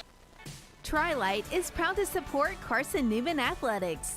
Tri-Lite is proud to support Carson-Newman Athletics.